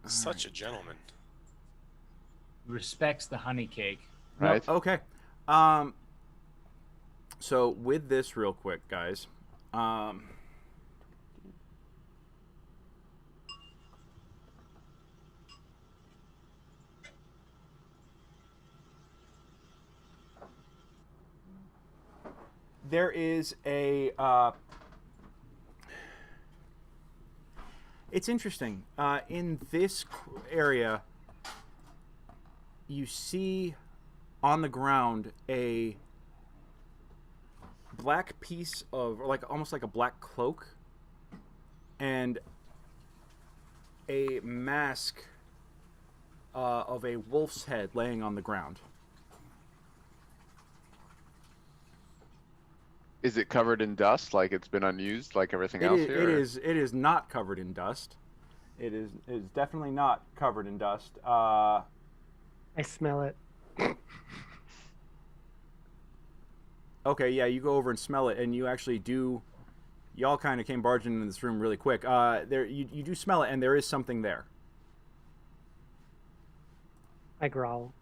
Such a gentleman. Respects the honey cake. Right. Okay. So with this real quick, guys, there is a it's interesting. In this area, you see on the ground a black piece of, almost like a black cloak, and a mask of a wolf's head laying on the ground. Is it covered in dust, like it's been unused, like everything else here? It is not covered in dust. It is definitely not covered in dust. I smell it. Okay, yeah, you go over and smell it, and you actually do. Y'all kind of came barging into this room really quick. You do smell it, and there is something there. I growl.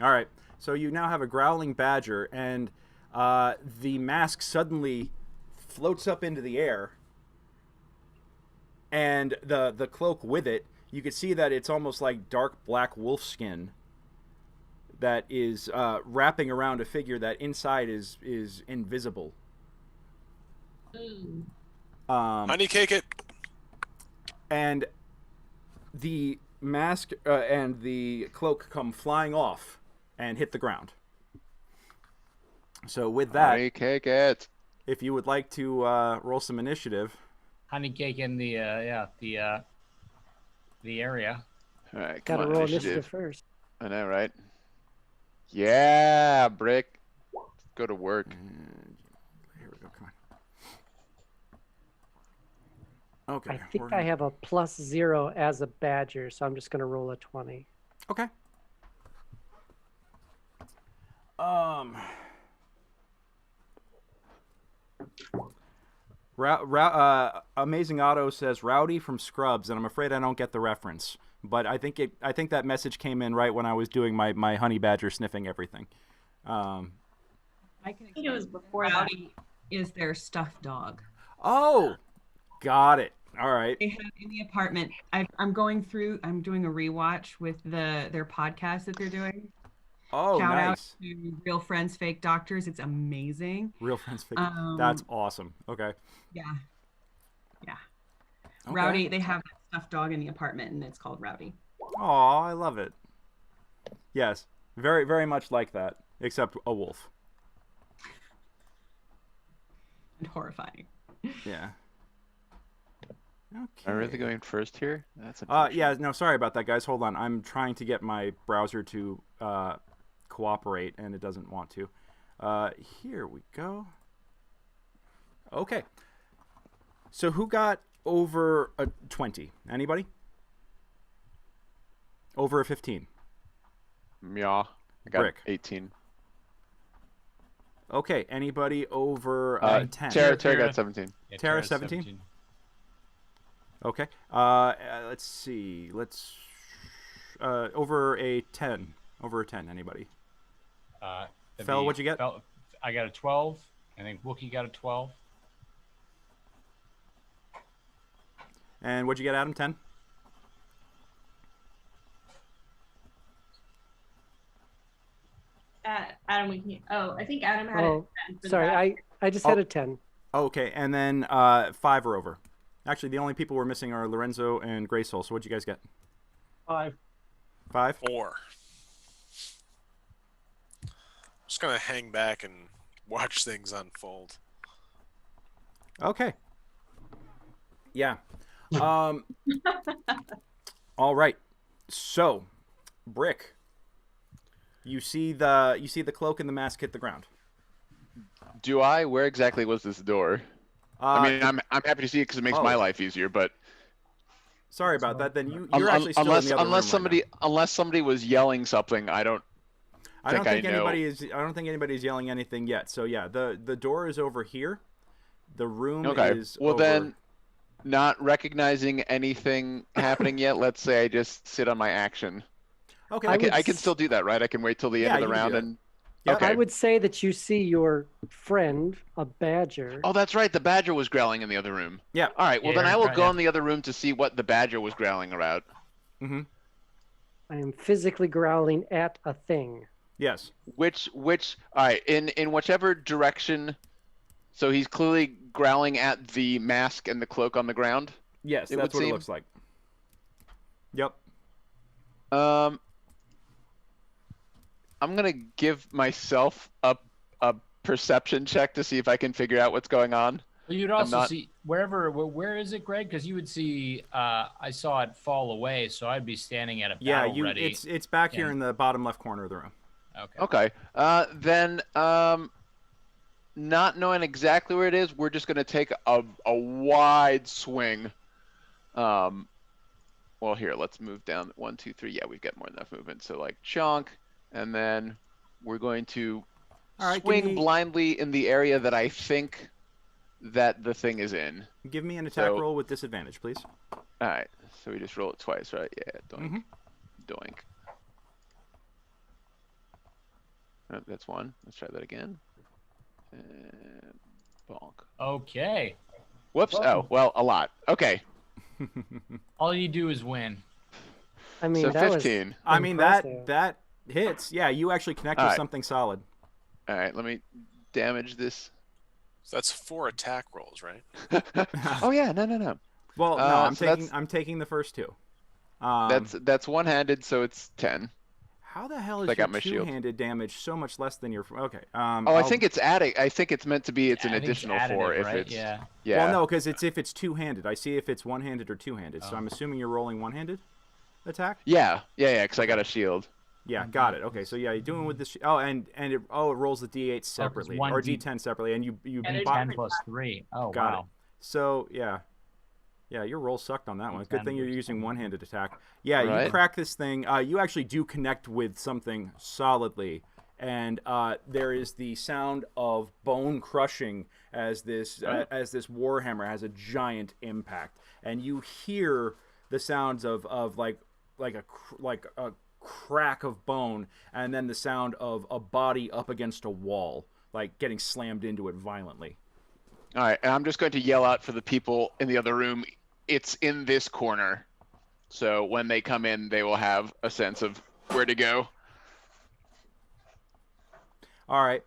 All right, so you now have a growling badger, and the mask suddenly floats up into the air, and the cloak with it. You can see that it's almost like dark black wolf skin that is wrapping around a figure that inside is invisible. Honey cake it. And the mask and the cloak come flying off and hit the ground. So with that, Honey cake it. if you would like to roll some initiative. Honey cake in the area. All right, come Gotta on, roll initiative. first. I know, right? Yeah, Brick. Go to work. Here we go. Come on. Okay. I think I have a +0 as a badger, so I'm just gonna roll a 20. Okay. Amazing Otto says Rowdy from Scrubs, and I'm afraid I don't get the reference. But I think that message came in right when I was doing my honey badger sniffing everything. I think it was before Rowdy is their stuffed dog. Oh, got it. All right. They have in the apartment. I'm doing a rewatch with their podcast that they're doing. Oh, Shout out nice. to Real Friends Fake Doctors. It's amazing. Real Friends Fake. That's awesome. Okay. Yeah. Okay. Rowdy, they have that stuffed dog in the apartment, and it's called Rowdy. Aw, I love it. Yes, very, very much like that, except a wolf. And horrifying. Yeah. Okay. Am I really going first here? That's yeah, no, sorry about that, guys. Hold on. I'm trying to get my browser to cooperate, and it doesn't want to. Here we go. Okay. So who got over a 20? Anybody? Over a 15? Yeah. I got Brick. 18. Okay. Anybody over 10? Tara got 17. Yeah, Tara, Tara's 17? Okay. Let's see. Let's over a 10. Over a 10. Anybody? Fel, what'd you get? I got a 12. I think Wookie got a 12. And what'd you get, Adam? 10? Adam, I think Adam had Oh, a 10 for the sorry, badger. I just had a 10. Okay, and then 5 are over. Actually, the only people we're missing are Lorenzo and Graysoul. So what'd you guys get? 5. 5? 4. Just gonna hang back and watch things unfold. Okay. Yeah. All right. So, Brick, you see the cloak and the mask hit the ground. Do I? Where exactly was this door? I mean, I'm happy to see it because it makes my life easier, but sorry about that. Then you're actually still in the other room unless somebody was yelling something, I don't think anybody is yelling anything yet. So yeah, the door is over here. The room is well over... then, not recognizing anything happening yet. Let's say I just sit on my action. Okay, I can still do that, right? I can wait till the end of the round and. Yep. Okay. I would say that you see your friend, a badger. Oh, that's right. The badger was growling in the other room. Yeah. All right. Well, then I will go in the other room to see what the badger was growling about. Mm-hmm. I am physically growling at a thing. Yes. Which? All right. In whichever direction. So he's clearly growling at the mask and the cloak on the ground. Yes, that's what it looks like. Yep. I'm gonna give myself a perception check to see if I can figure out what's going on. Well, you'd also see where is it, Greg? Because you would see I saw it fall away, so I'd be standing at a battle ready. It's back here in the bottom left corner of the room. Okay. Then not knowing exactly where it is, we're just gonna take a wide swing. Well, here, let's move down 1, 2, 3. Yeah, we've got more than enough movement. So like chunk. And then we're going to swing blindly in the area that I think that the thing is in. Give me an attack roll with disadvantage, please. All right. So we just roll it twice, right? Yeah. Doink. Doink. Oh, that's one. Let's try that again. And bonk. Okay. Whoops. Oh, well, a lot. Okay. All you do is win. I mean, so that 15. I mean, that hits. Yeah, you actually connect with something solid. All right, let me damage this. So that's 4 attack rolls, right? Oh yeah, no. Well, no, I'm taking the first 2. That's one-handed, so it's 10. How the hell is your two-handed damage so much less than your? Okay. I think it's adding. I think it's meant to be. It's an additional 4 if it's. Yeah. Well, no, because if it's two-handed. I see if it's one-handed or two-handed. So I'm assuming you're rolling one-handed attack. Yeah. Because I got a shield. Yeah, got it. Okay, so yeah, you're doing with this. Oh, and it rolls the D8 separately or D10 separately, and you 10 plus 3. Oh, got wow. it. So yeah, your roll sucked on that one. Good thing you're using one-handed attack. Yeah, right. You crack this thing. You actually do connect with something solidly, and there is the sound of bone crushing as this warhammer has a giant impact, and you hear the sounds of like a crack of bone, and then the sound of a body up against a wall, like getting slammed into it violently. All right, and I'm just going to yell out for the people in the other room. It's in this corner, so when they come in, they will have a sense of where to go. All right.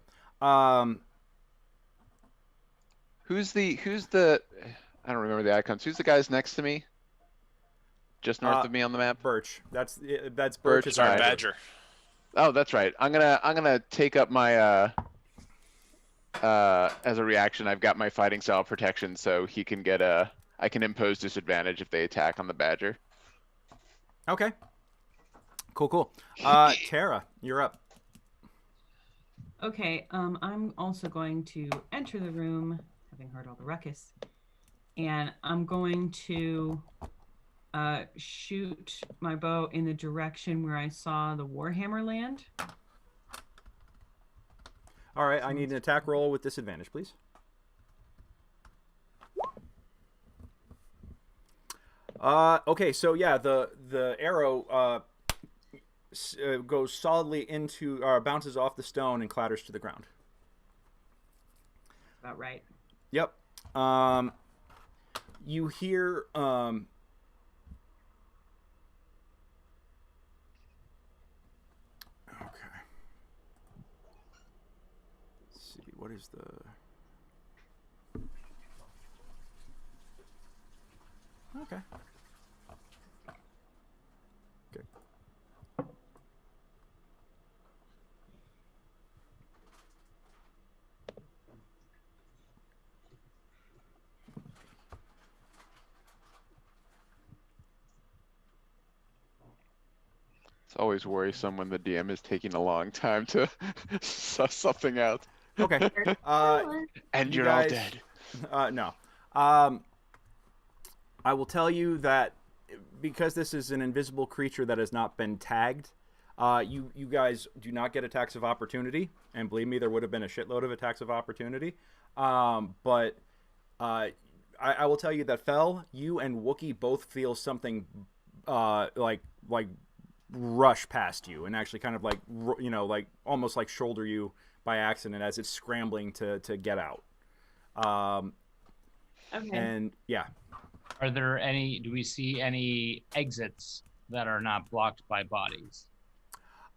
Who's the? I don't remember the icons. Who's the guys next to me? Just north of me on the map. Birch. That's Birch. Is our badger. Oh, that's right. I'm gonna take up my as a reaction. I've got my fighting style protection, so he can get I can impose disadvantage if they attack on the badger. Okay. Cool. Tara, you're up. Okay. I'm also going to enter the room, having heard all the ruckus, and I'm going to shoot my bow in the direction where I saw the warhammer land. All right, I need an attack roll with disadvantage, please. Okay, so yeah, the arrow goes solidly into, bounces off the stone and clatters to the ground. About right. Yep. You hear what is the... Okay. Good. It's always worrisome when the DM is taking a long time to suss something out. Okay. And You you're all guys- dead. No. I will tell you that because this is an invisible creature that has not been tagged, you guys do not get attacks of opportunity, and believe me, there would have been a shitload of attacks of opportunity. But I will tell you that Fel, you and Wookie both feel something like rush past you, and actually kind of like like almost like shoulder you by accident as it's scrambling to get out. Okay. And yeah. Are there any? Do we see any exits that are not blocked by bodies?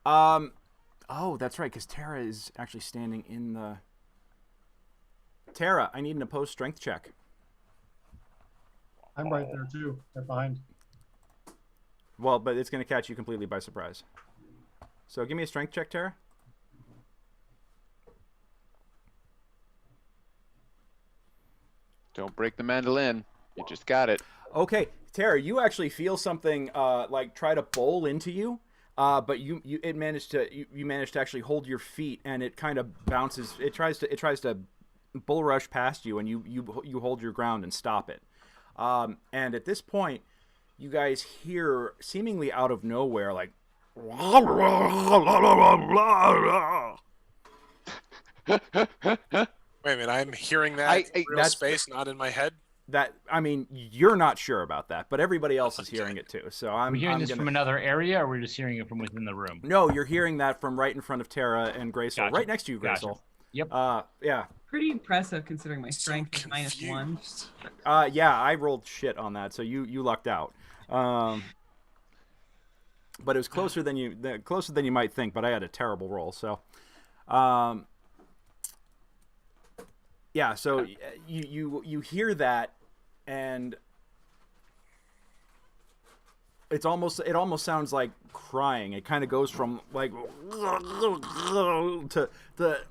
Oh, that's right, because Tara is actually standing in the... Tara, I need an opposed strength check. I'm right there too. Right behind. Well, but it's going to catch you completely by surprise. So give me a strength check, Tara. Don't break the mandolin. You just got it. Okay, Tara, you actually feel something like try to bowl into you, but you managed to actually hold your feet, and it kind of bounces. It tries to bull rush past you, and you hold your ground and stop it. And at this point, you guys hear seemingly out of nowhere like. Wait a minute, I'm hearing that in real that's- space, not in my head. That, I mean, you're not sure about that, but everybody else is hearing it too. So Are we hearing this from another area, or we're just hearing it from within the room? No, you're hearing that from right in front of Tara and Graysoul, Gotcha. right next to you, Gotcha. Graysoul. Yep. Yeah. Pretty impressive considering my strength is -1. Yeah, I rolled shit on that, so you lucked out. But it was closer than you might think. But I had a terrible roll, so. Yeah, so you hear that, and it almost sounds like crying. It kind of goes from like to the.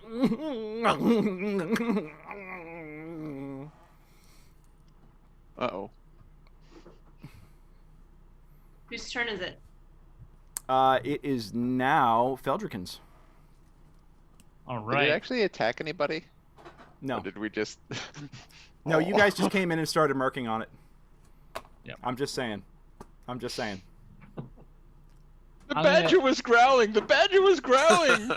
Uh-oh. Whose turn is it? It is now Feldrick's. All Did right. it actually attack anybody? No. Or did we just... No, you guys just came in and started murking on it. Yep. I'm just saying. The I'm badger gonna- was growling! The badger was growling!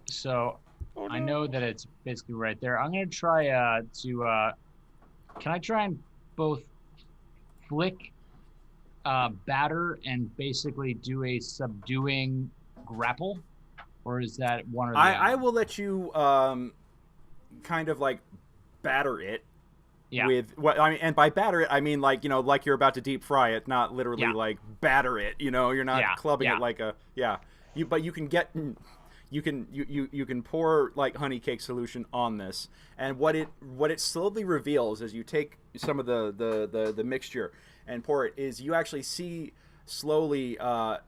So Oh, I no. know that it's basically right there. I'm gonna try to. Can I try and both flick, batter, and basically do a subduing grapple, or is that one or the other? I will let you kind of like batter it. Yeah. With what I mean, and by batter it, I mean like like you're about to deep fry it, not literally Yeah. like batter it. You're not Yeah, clubbing yeah. it like a But you can get. You can pour like honey cake solution on this, and what it slowly reveals as you take some of the mixture and pour it is you actually see slowly as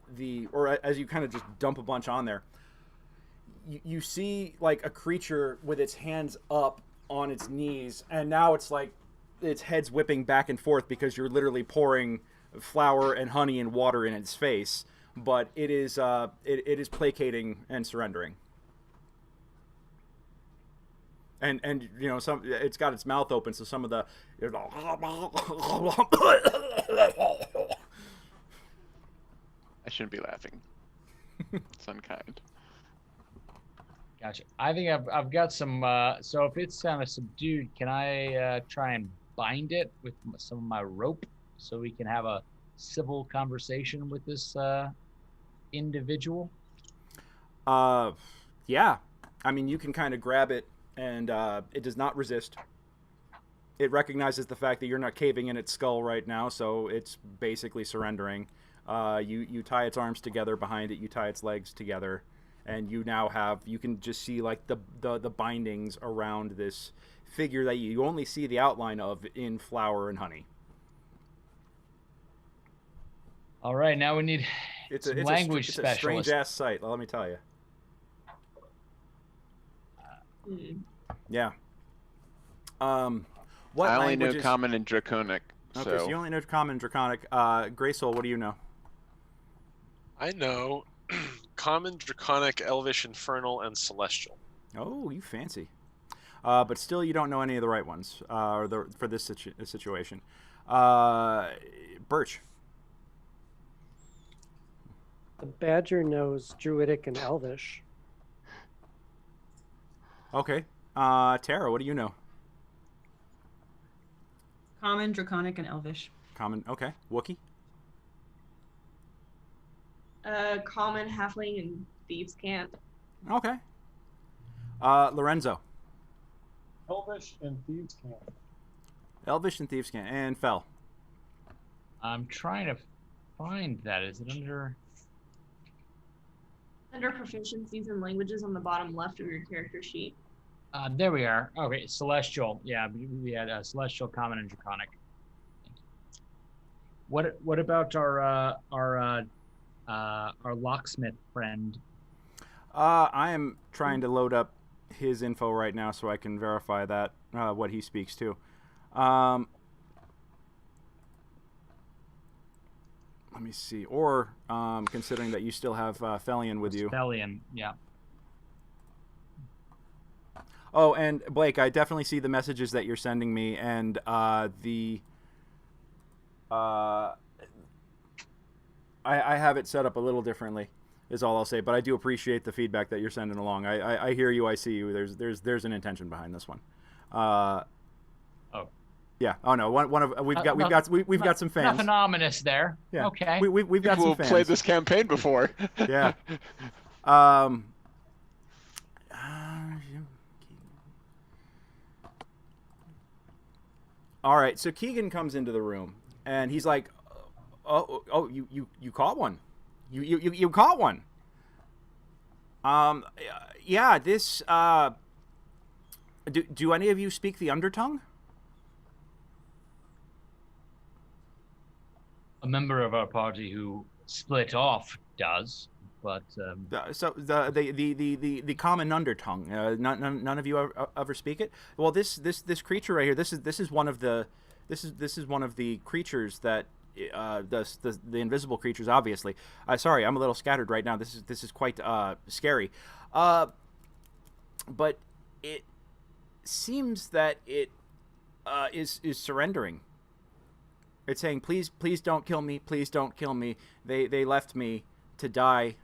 you kind of just dump a bunch on there, you see like a creature with its hands up on its knees, and now it's like its head's whipping back and forth because you're literally pouring flour and honey and water in its face. But it is placating and surrendering, and some it's got its mouth open, so some of the I shouldn't be laughing. It's unkind. Gotcha. I think I've got some. So if it's kind of subdued, can I try and bind it with some of my rope so we can have a civil conversation with this individual? Yeah, I mean you can kind of grab it, and it does not resist. It recognizes the fact that you're not caving in its skull right now, so it's basically surrendering. You tie its arms together behind it, you tie its legs together, and you can just see like the bindings around this figure that you only see the outline of in flour and honey. All right, now we need some language it's a specialist. strange ass sight, let me tell you. Yeah. What I only know languages... Common and Draconic. Okay, so you only know Common and Draconic. Graysoul, what do you know? I know Common, Draconic, Elvish, Infernal, and Celestial. Oh, you fancy. But still, you don't know any of the right ones for this situation. Birch. The Badger knows Druidic and Elvish. Okay. Tara, what do you know? Common, Draconic, and Elvish. Common. Okay. Wookie. Common, Halfling, and Thieves' Camp. Okay. Lorenzo. Elvish and Thieves' Camp. Elvish and Thieves' Camp. And Fel. I'm trying to find that. Is it under... Under proficiencies in languages on the bottom left of your character sheet. There we are. Okay, Celestial. Yeah, we had Celestial, Common, and Draconic. What about our locksmith friend? I am trying to load up his info right now so I can verify that what he speaks to. Let me see. Or considering that you still have Felion with you. Felion, yeah. Oh, and Blake, I definitely see the messages that you're sending me, and I have it set up a little differently, is all I'll say. But I do appreciate the feedback that you're sending along. I hear you. I see you. There's an intention behind this one. Oh. Yeah. Oh no. We've got some fans. Nothing ominous there. Yeah. Okay. We've got some fans. Played this campaign before. Yeah. All right. So Keygan comes into the room and he's like, "Oh, you caught one. You caught one." Yeah. This. Do any of you speak the Undertongue? A member of our party who split off does, but so the common Undertongue. None of you ever speak it. Well, this creature right here. This is one of the creatures that the invisible creatures. Obviously, sorry, I'm a little scattered right now. This is quite scary. But it seems that it is surrendering. It's saying, please don't kill me. Please don't kill me. They left me to die.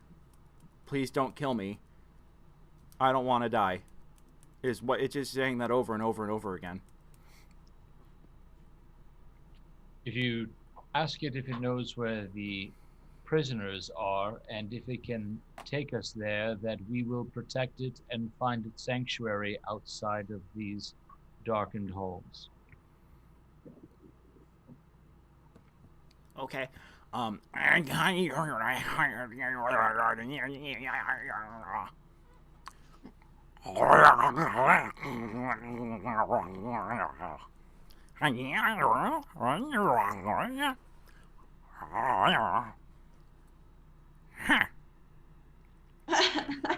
Please don't kill me. I don't want to die. Is what it's just saying that over and over and over again. If you ask it if it knows where the prisoners are and if it can take us there, that we will protect it and find its sanctuary outside of these darkened halls. Okay. We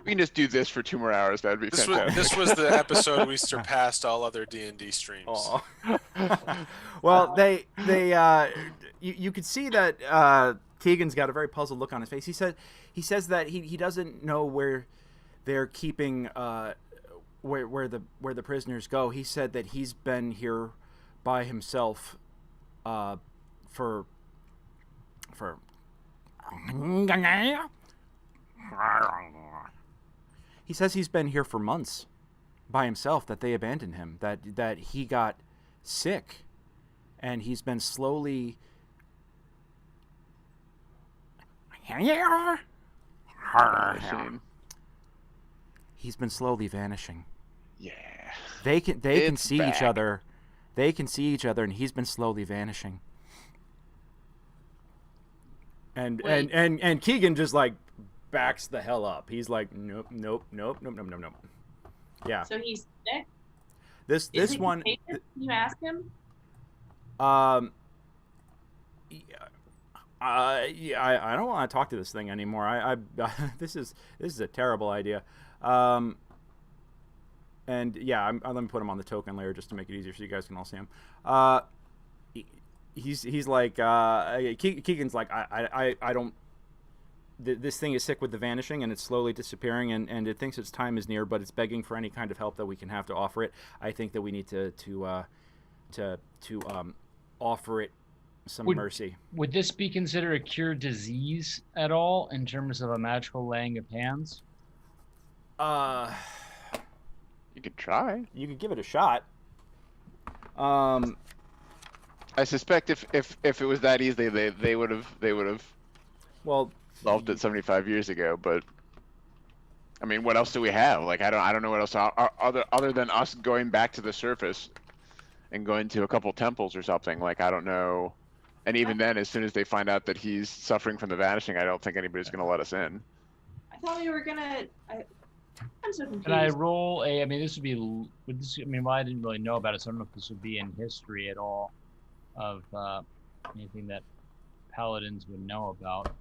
can just do this for 2 more hours. That'd be fantastic. This was the episode we surpassed all other D&D streams. Well, you could see that Keygan's got a very puzzled look on his face. He says that he doesn't know where they're keeping where the prisoners go. He said that he's been here by himself for he says he's been here for months by himself, that they abandoned him, that he got sick and he's been slowly vanishing. Yeah. They can see back. each other. They can see each other, and he's been slowly vanishing. And Keygan just like backs the hell up. He's like, nope. Yeah. So he's sick? This one. Can you ask him? Yeah, I don't want to talk to this thing anymore. This is a terrible idea. And yeah, let me put him on the token layer just to make it easier so you guys can all see him. he's like Keegan's like I don't. This thing is sick with the vanishing, and it's slowly disappearing, and it thinks its time is near, but it's begging for any kind of help that we can have to offer it. I think that we need to offer it some mercy. Would this be considered a cure disease at all in terms of a magical laying of hands? You could try. You could give it a shot. I suspect if it was that easy, they would have well solved it 75 years ago. But I mean, what else do we have? Like, I don't know what else other than us going back to the surface and going to a couple temples or something. Like, I don't know. And even then, as soon as they find out that he's suffering from the vanishing, I don't think anybody's going to let us in. I thought we were gonna. I'm so confused. Can I roll a? I mean, this would be. Would this? I mean, well, I didn't really know about it, so I don't know if this would be in history at all, of anything that paladins would know about,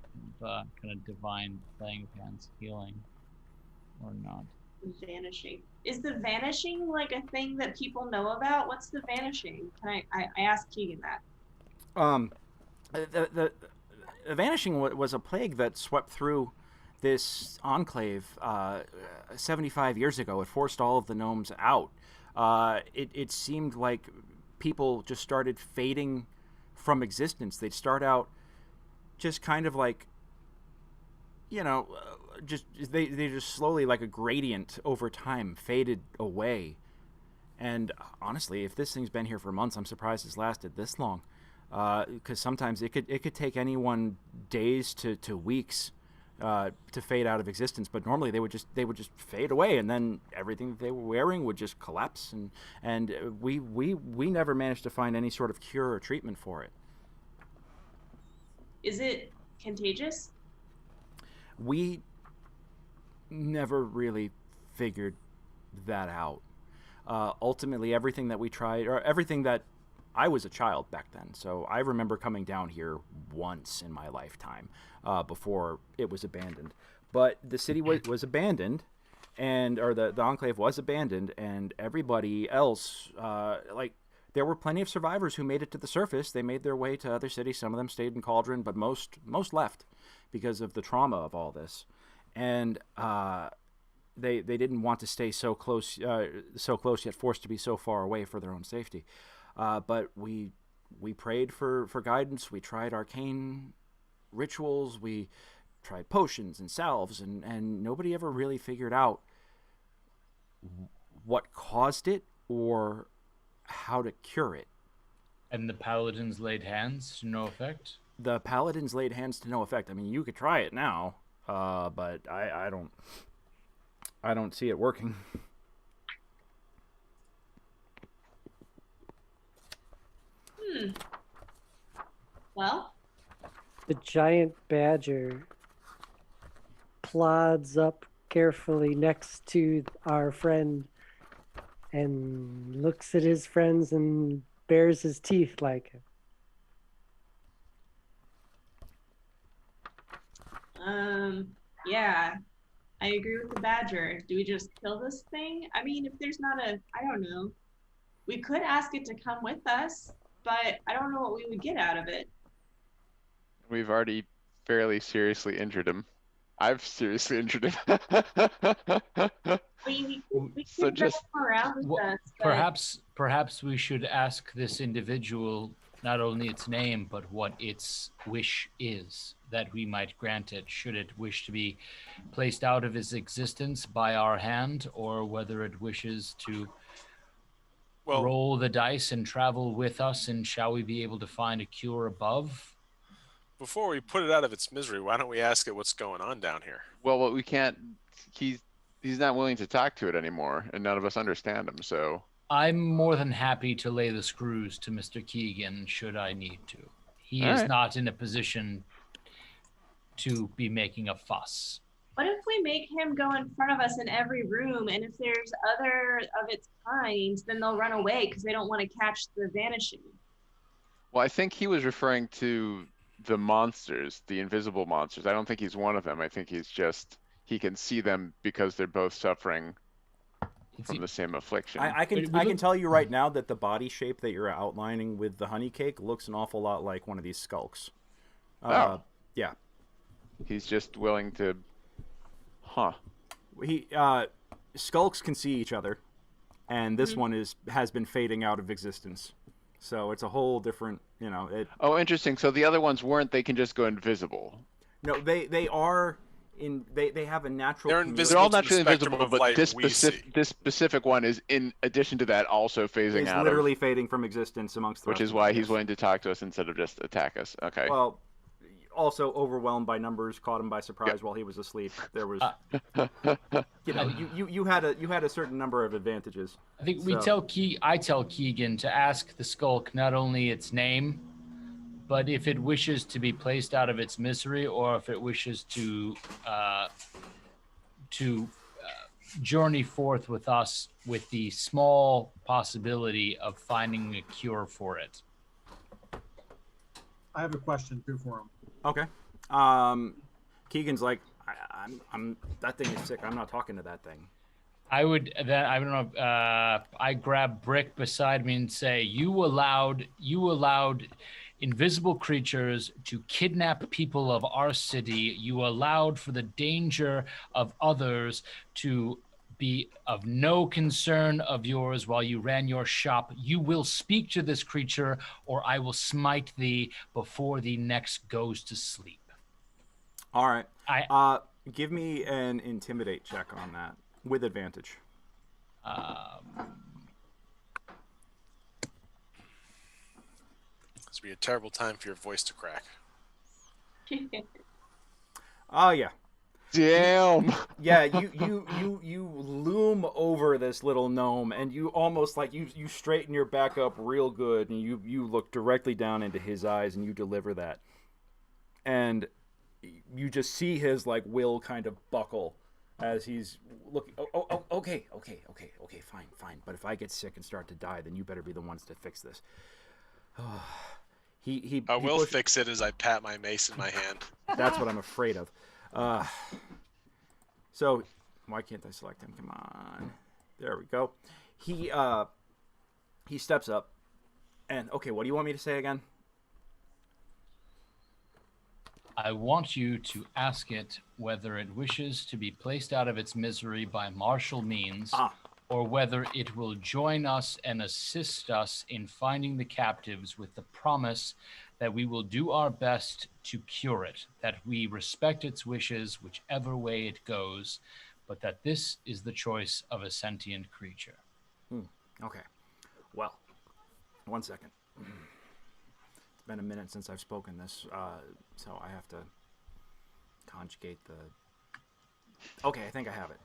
kind of divine laying of hands healing, or not. Vanishing. Is the vanishing like a thing that people know about? What's the vanishing? Can I asked Keegan that. The vanishing was a plague that swept through this enclave 75 years ago. It forced all of the gnomes out. It seemed like people just started fading from existence. They'd start out just kind of like, just they just slowly, like a gradient over time, faded away. And honestly, if this thing's been here for months, I'm surprised it's lasted this long. Because sometimes it could take anyone days to weeks to fade out of existence. But normally they would just fade away, and then everything that they were wearing would just collapse. And we never managed to find any sort of cure or treatment for it. Is it contagious? We never really figured that out. Ultimately, everything that we tried, or everything that I was a child back then, so I remember coming down here once in my lifetime before it was abandoned. But the city was abandoned, or the enclave was abandoned, and everybody else, there were plenty of survivors who made it to the surface. They made their way to other cities. Some of them stayed in Cauldron, but most left because of the trauma of all this. And they didn't want to stay so close yet forced to be so far away for their own safety. But we prayed for guidance. We tried arcane rituals. We tried potions and salves, and nobody ever really figured out what caused it or how to cure it. And the paladins laid hands to no effect? The paladins laid hands to no effect. I mean, you could try it now, but I don't see it working. Well, the giant badger plods up carefully next to our friend and looks at his friends and bares his teeth like, yeah, I agree with the badger. Do we just kill this thing? I mean, if there's not I don't know. We could ask it to come with us, but I don't know what we would get out of it. We've already fairly seriously injured him. I've seriously injured him. We So could just him around with us. But Perhaps we should ask this individual not only its name, but what its wish is, that we might grant it, should it wish to be placed out of its existence by our hand, or whether it wishes to roll the dice and travel with us, and shall we be able to find a cure above? Before we put it out of its misery, why don't we ask it what's going on down here? Well, we can't. He's not willing to talk to it anymore, and none of us understand him. So I'm more than happy to lay the screws to Mr. Keygan should I need to. He All is right. not in a position to be making a fuss. what if we make him go in front of us in every room, and if there's other of its kind, then they'll run away because they don't want to catch the vanishing? Well, I think he was referring to the monsters, the invisible monsters. I don't think he's one of them. I think he can see them because they're both suffering from the same affliction. I can tell you right now that the body shape that you're outlining with the honey cake looks an awful lot like one of these skulks. Yeah. He's just willing to... Huh. Skulks can see each other, and this one has been fading out of existence. So it's a whole different, Oh, interesting. So the other ones weren't. They can just go invisible. No, they are in. They have a natural. They're They're all naturally invisible, but light this we see. specific one is, in addition to that, also phasing It's out. literally fading from existence amongst the which rest is of why them, he's yes. willing to talk to us instead of just attack us. Okay. Well, also overwhelmed by numbers, caught him by surprise while he was asleep. There was, you had a certain number of advantages. I think I tell Keygan to ask the skulk not only its name, but if it wishes to be placed out of its misery, or if it wishes to journey forth with us with the small possibility of finding a cure for it. I have a question too for him. Okay. Keegan's like, I'm that thing is sick. I'm not talking to that thing. I don't know. I grab Brick beside me and say, you allowed invisible creatures to kidnap people of our city. You allowed for the danger of others to be of no concern of yours while you ran your shop. You will speak to this creature, or I will smite thee before the next goes to sleep. All right. Give me an intimidate check on that with advantage. This would be a terrible time for your voice to crack. Oh yeah. Damn. Yeah, you loom over this little gnome, and you almost like you straighten your back up real good, and you look directly down into his eyes, and you deliver that, and you just see his like will kind of buckle as he's looking. Okay, fine. But if I get sick and start to die, then you better be the ones to fix this. I will fix it as I pat my mace in my hand. That's what I'm afraid of. So why can't I select him? Come on. There we go. He steps up and okay, what do you want me to say again? I want you to ask it whether it wishes to be placed out of its misery by martial means, or whether it will join us and assist us in finding the captives with the promise that we will do our best to cure it, that we respect its wishes whichever way it goes, but that this is the choice of a sentient creature. Okay. Well, 1 second. It's been a minute since I've spoken this, so I have to conjugate the... Okay, I think I have it.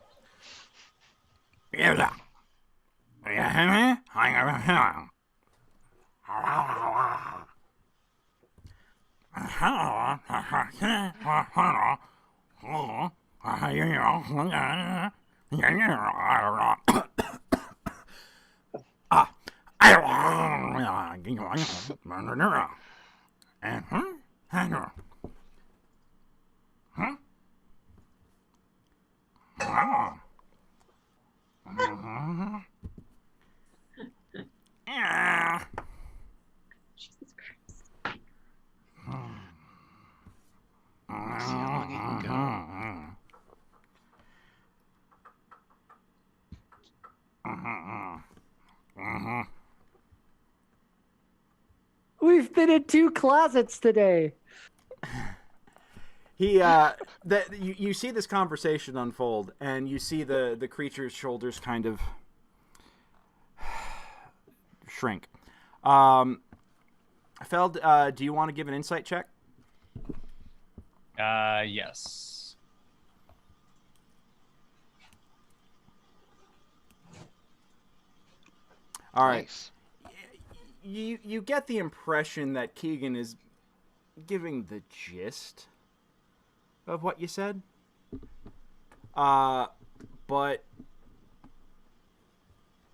Jesus Christ. See how long he can go. We've been in 2 closets today. You see this conversation unfold, and you see the creature's shoulders kind of shrink. Feld, do you want to give an insight check? Yes. All right. Nice. You get the impression that Keygan is giving the gist of what you said. But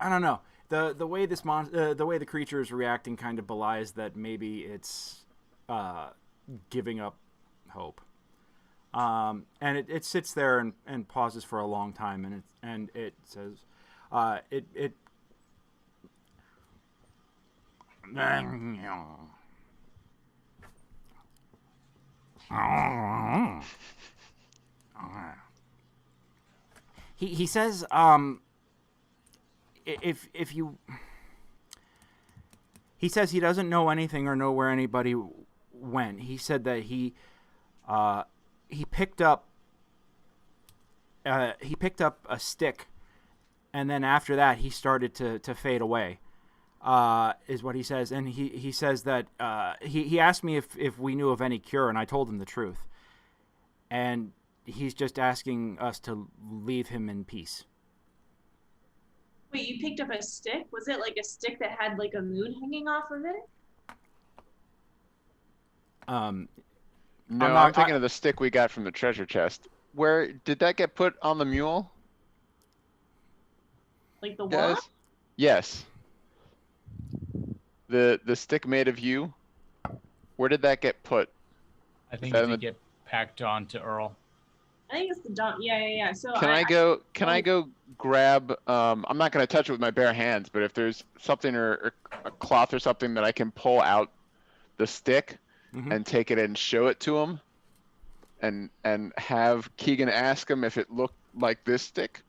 I don't know. The way the way the creature is reacting kind of belies that maybe it's giving up hope. And it sits there and pauses for a long time, and it says, It he says if you he says he doesn't know anything or know where anybody went. He said that he picked up a stick, and then after that he started to fade away. Is what he says, and he says that he asked me if we knew of any cure, and I told him the truth, and he's just asking us to leave him in peace. Wait, you picked up a stick? Was it like a stick that had like a moon hanging off of it? No, I'm thinking of the stick we got from the treasure chest. Where did that get put on the mule? Like the Guys? what? Yes. The stick made of you. Where did that get put? I think it did get packed on to Earl. I think it's the dump. Yeah. So Can I go grab? I'm not going to touch it with my bare hands, but if there's something or a cloth or something that I can pull out the stick and take it and show it to him, and have Keygan ask him if it looked like this stick.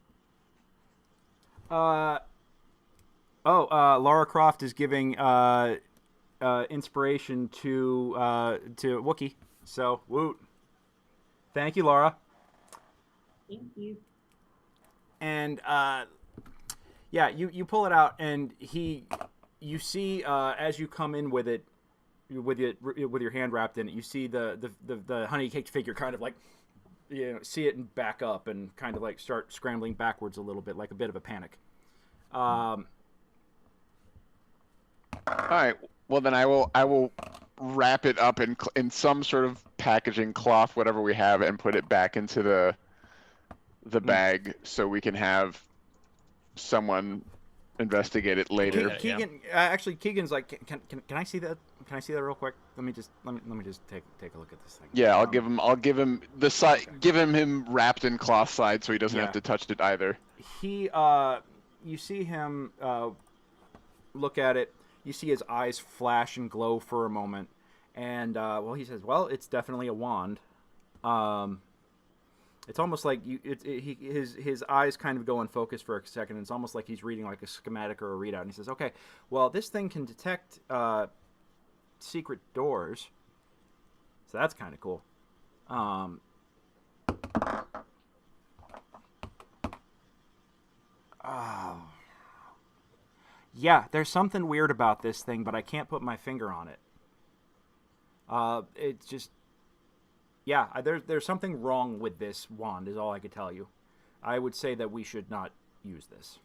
Lara Croft is giving inspiration to Wookiee. So woot. Thank you, Laura. Thank you. And yeah, you pull it out, and you see as you come in with it, with your hand wrapped in it, you see the honey caked figure kind of like, see it and back up and kind of like start scrambling backwards a little bit, like a bit of a panic. All right. Well, then I will wrap it up in some sort of packaging cloth, whatever we have, and put it back into the bag so we can have someone investigate it later. Keygan, actually, Keegan's like, can I see that? Can I see that real quick? Let me just take a look at this thing. Yeah, I'll give him the side, him wrapped in cloth side so he doesn't have to touch it either. You see him look at it. You see his eyes flash and glow for a moment, and he says, "Well, it's definitely a wand." It's almost like his eyes kind of go in focus for a second. It's almost like he's reading like a schematic or a readout, and he says, "Okay, well, this thing can detect secret doors, so that's kind of cool." Yeah, there's something weird about this thing, but I can't put my finger on it. It's just, there's something wrong with this wand, is all I could tell you. I would say that we should not use this.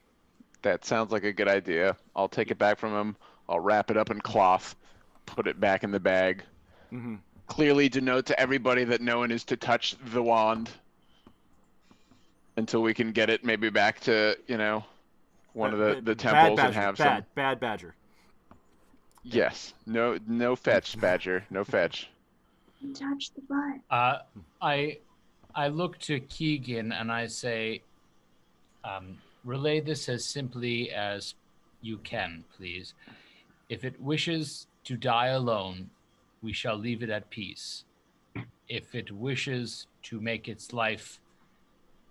That sounds like a good idea. I'll take it back from him. I'll wrap it up in cloth, put it back in the bag. Mm-hmm. Clearly denote to everybody that no one is to touch the wand until we can get it maybe back to, one of the temples and have some. Bad Badger. Yes. No fetch, Badger. No fetch. You touched the butt. I look to Keygan and I say, relay this as simply as you can, please. If it wishes to die alone, we shall leave it at peace. If it wishes to make its life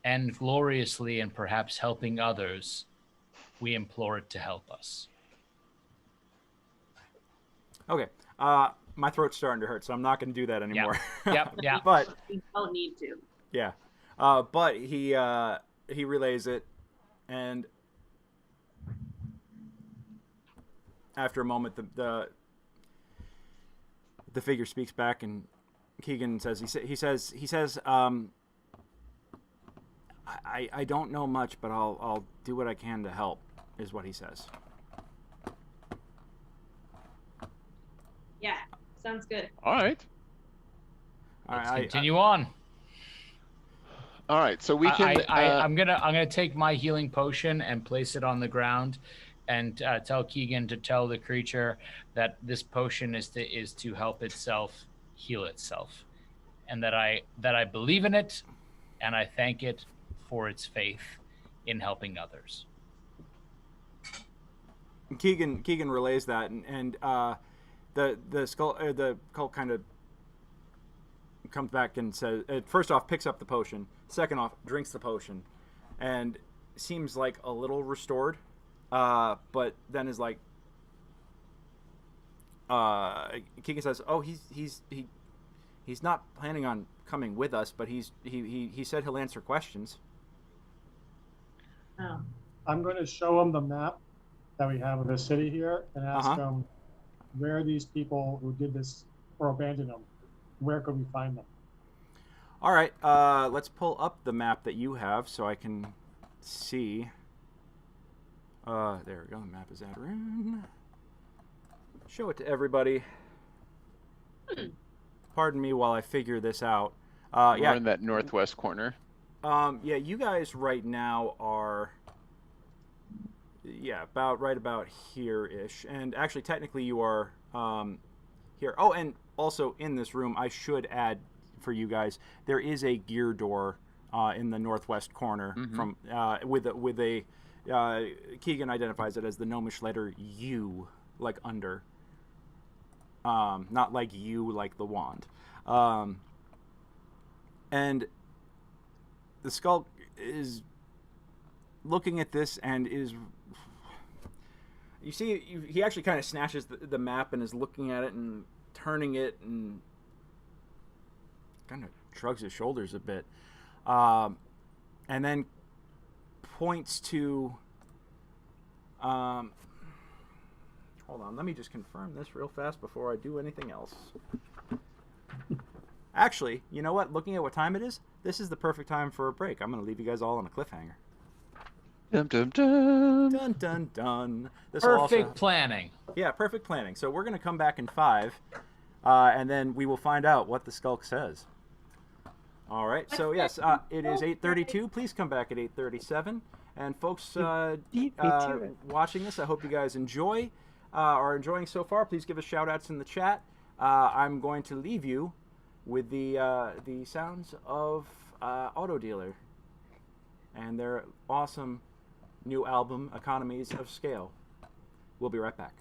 end gloriously and perhaps helping others, we implore it to help us. Okay. My throat's starting to hurt, so I'm not going to do that anymore. Yep. But you don't need to. Yeah. But he relays it, and after a moment, the figure speaks back, and Keygan says, he says, I don't know much, but I'll do what I can to help, is what he says. Yeah, sounds good. All right. Let's continue on. All right, so we can. I'm gonna take my healing potion and place it on the ground, and tell Keygan to tell the creature that this potion is to help itself heal itself, and that I believe in it, and I thank it for its faith in helping others. Keygan relays that, and the cult kind of comes back and says, first off, picks up the potion. Second off, drinks the potion, and seems like a little restored, but then is like, Keygan says, "Oh, he's not planning on coming with us, but he said he'll answer questions." Oh. I'm going to show him the map that we have of the city here and ask him where these people who did this or abandoned them, where could we find them? All right, let's pull up the map that you have so I can see. There we go. The map is Jzadirune. Show it to everybody. Pardon me while I figure this out. We're in that northwest corner. Yeah, you guys right now are, about here-ish. And actually, technically, you are here. Oh, and also in this room, I should add for you guys, there is a gear door in the northwest corner from with a Keygan identifies it as the gnomish letter U, like under. Not like you, like the wand. And the skull is looking at this and is... You see, he actually kind of snatches the map and is looking at it and turning it and kind of shrugs his shoulders a bit. And then points to... hold on, let me just confirm this real fast before I do anything else. Actually, you know what? Looking at what time it is, this is the perfect time for a break. I'm going to leave you guys all on a cliffhanger. Dun, dun, dun. Dun, dun, dun. Perfect planning. Yeah, perfect planning. So we're going to come back in 5, and then we will find out what the skulk says. All right. So, yes, it is 8:32. Please come back at 8:37. And folks watching this, I hope you guys are enjoying so far. Please give us shout-outs in the chat. I'm going to leave you with the sounds of Auto Dealer and their awesome new album, Economies of Scale. We'll be right back.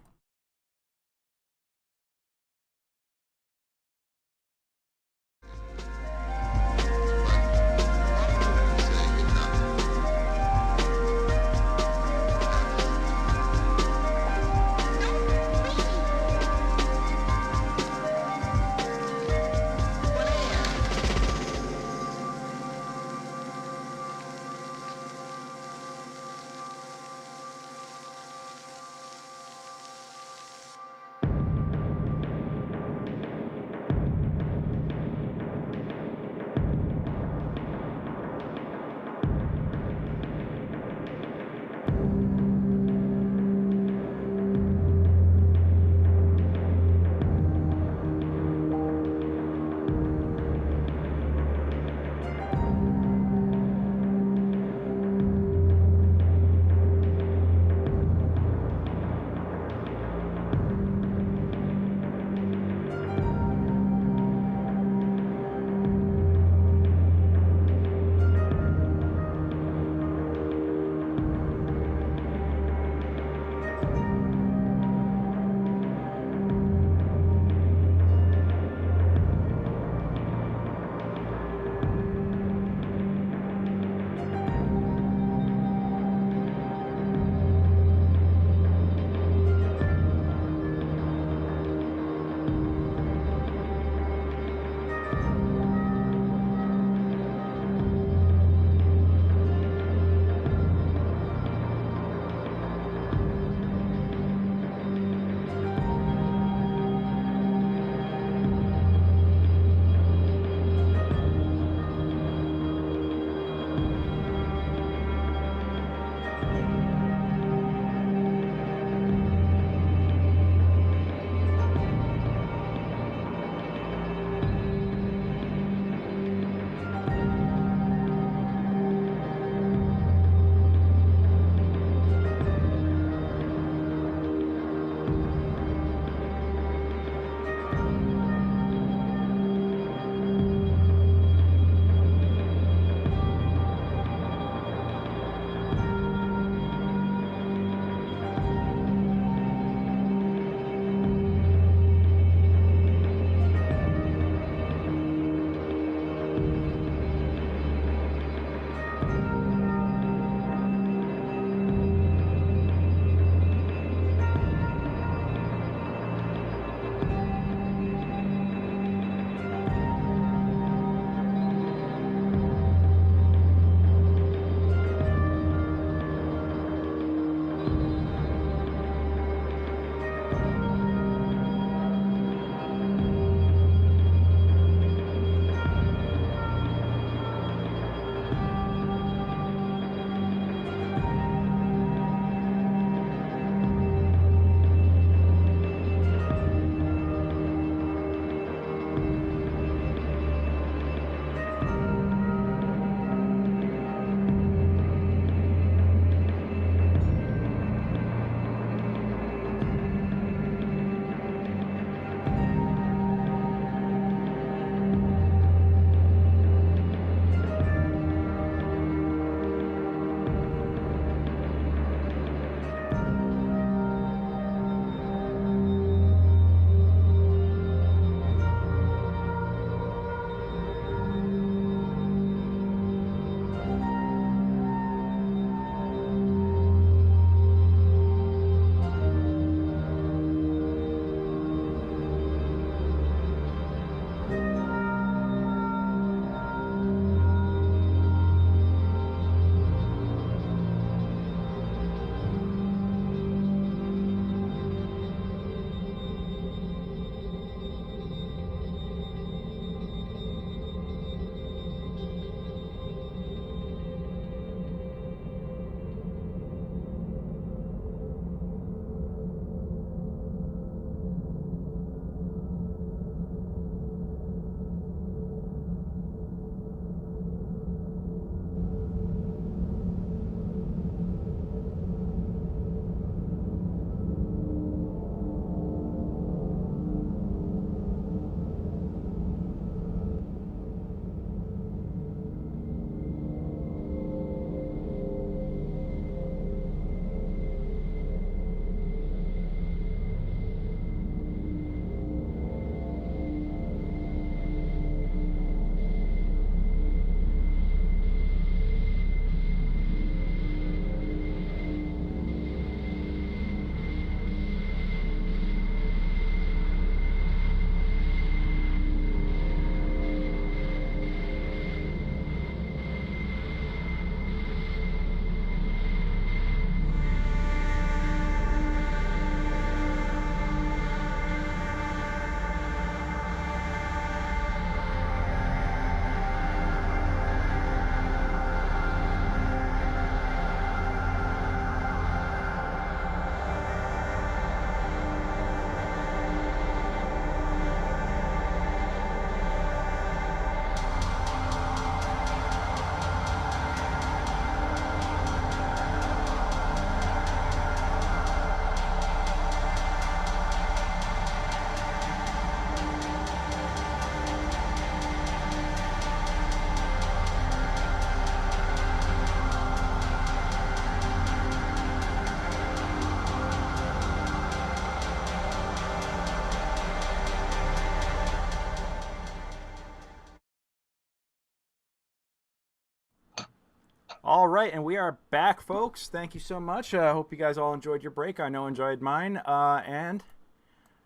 All right, and we are back, folks. Thank you so much. I hope you guys all enjoyed your break. I know I enjoyed mine. And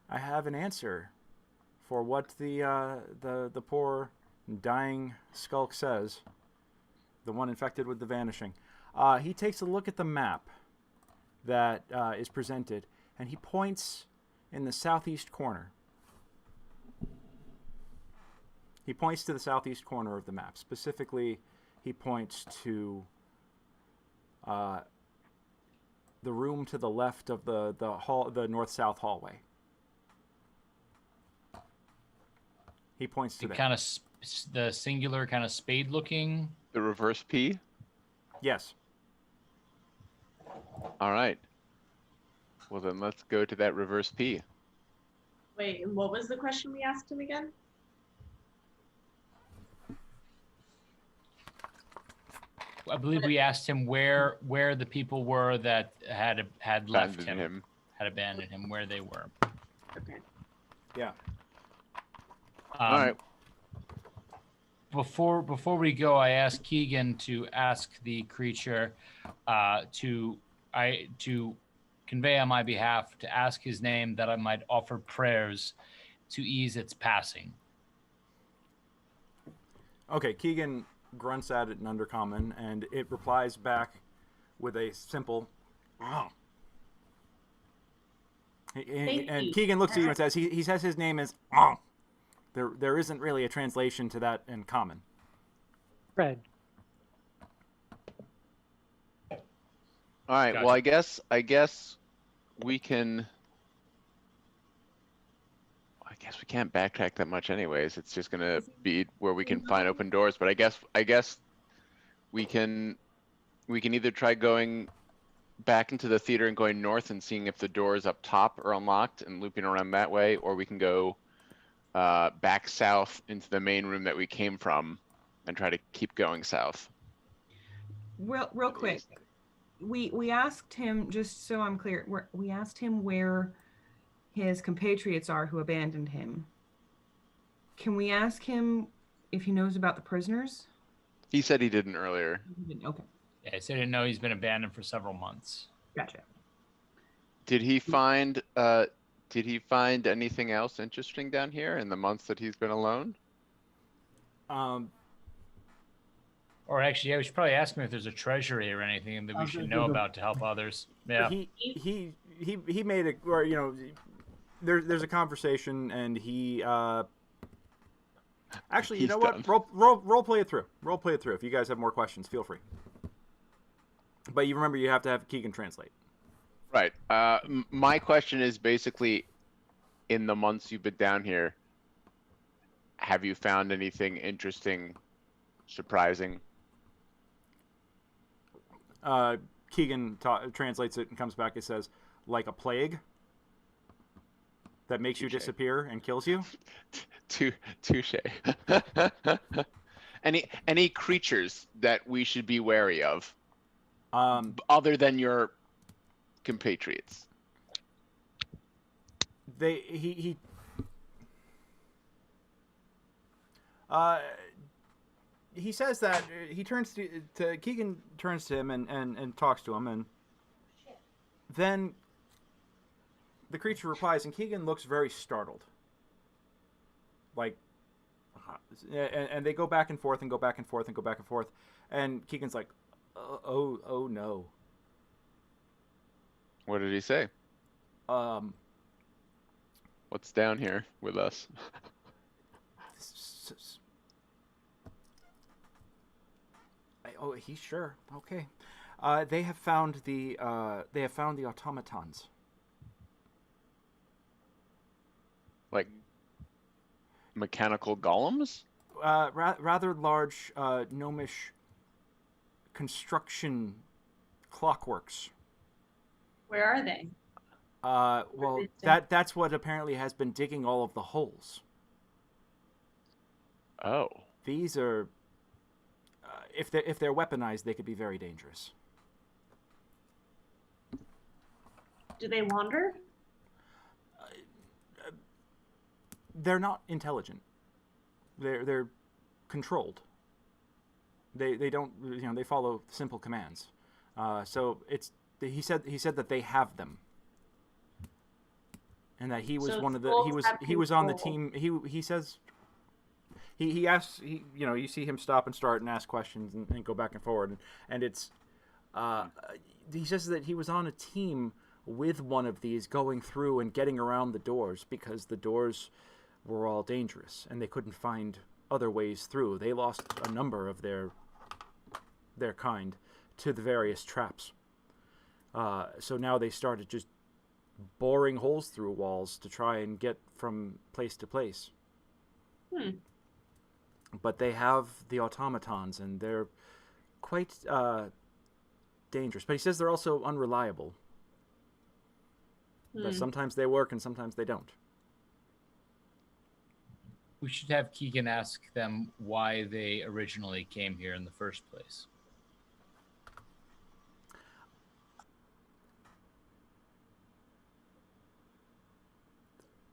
I have an answer for what the poor dying skulk says. The one infected with the vanishing. He takes a look at the map that is presented, and he points in the southeast corner. He points to the southeast corner of the map. Specifically, he points to the room to the left of the north-south hallway. He points to that. Kind of the singular, kind of spade-looking. The reverse P? Yes. All right. Well, then let's go to that reverse P. Wait, what was the question we asked him again? I believe we asked him where the people were that had left him, had abandoned him, where they were. Okay. Yeah. All right. Before we go, I asked Keygan to ask the creature to convey on my behalf, to ask his name, that I might offer prayers to ease its passing. Okay, Keygan grunts at it in Undercommon, and it replies back with a simple "oh." And Keygan looks at you and says, he says his name is "oh." There isn't really a translation to that in common. Fred. All right. Gotcha. Well, I guess we can. I guess we can't backtrack that much, anyways. It's just gonna be where we can find open doors. But I guess we can either try going back into the theater and going north and seeing if the doors up top are unlocked and looping around that way, or we can go back south into the main room that we came from and try to keep going south. Real quick, we asked him, just so I'm clear, we asked him where his compatriots are who abandoned him. Can we ask him if he knows about the prisoners? He said he didn't earlier. Okay. Yeah, he said he didn't know he's been abandoned for several months. Gotcha. Did he find anything else interesting down here in the months that he's been alone? Or actually, yeah, we should probably ask him if there's a treasury or anything that we should know about to help others. Yeah. He made it, or there's a conversation, and he actually, you know what? Role play it through. Role play it through. If you guys have more questions, feel free. But you remember, you have to have Keygan translate. Right. My question is basically, in the months you've been down here, have you found anything interesting, surprising? Keygan translates it and comes back and says, like a plague that makes you disappear and kills you. Touche. Any creatures that we should be wary of, other than your compatriots? He says that he turns to Keygan, turns to him and talks to him, and then the creature replies, and Keygan looks very startled. Like, and they go back and forth and go back and forth and go back and forth, and Keegan's like, oh no. What did he say? What's down here with us? Oh, he's sure. Okay. They have found the automatons. Like mechanical golems? Rather large gnomish construction clockworks. Where are they? Well, that's what apparently has been digging all of the holes. Oh. These are, if they're weaponized, they could be very dangerous. Do they wander? They're not intelligent. They're controlled. They don't, they follow simple commands. So he said that they have them, and that he was So one of the souls have he was on the control. team. He says he asks, you see him stop and start and ask questions and go back and forward, and it's he says that he was on a team with one of these going through and getting around the doors because the doors were all dangerous and they couldn't find other ways through. They lost a number of their kind to the various traps. So now they started just boring holes through walls to try and get from place to place. But they have the automatons, and they're quite dangerous. But he says they're also unreliable. That sometimes they work and sometimes they don't. We should have Keygan ask them why they originally came here in the first place.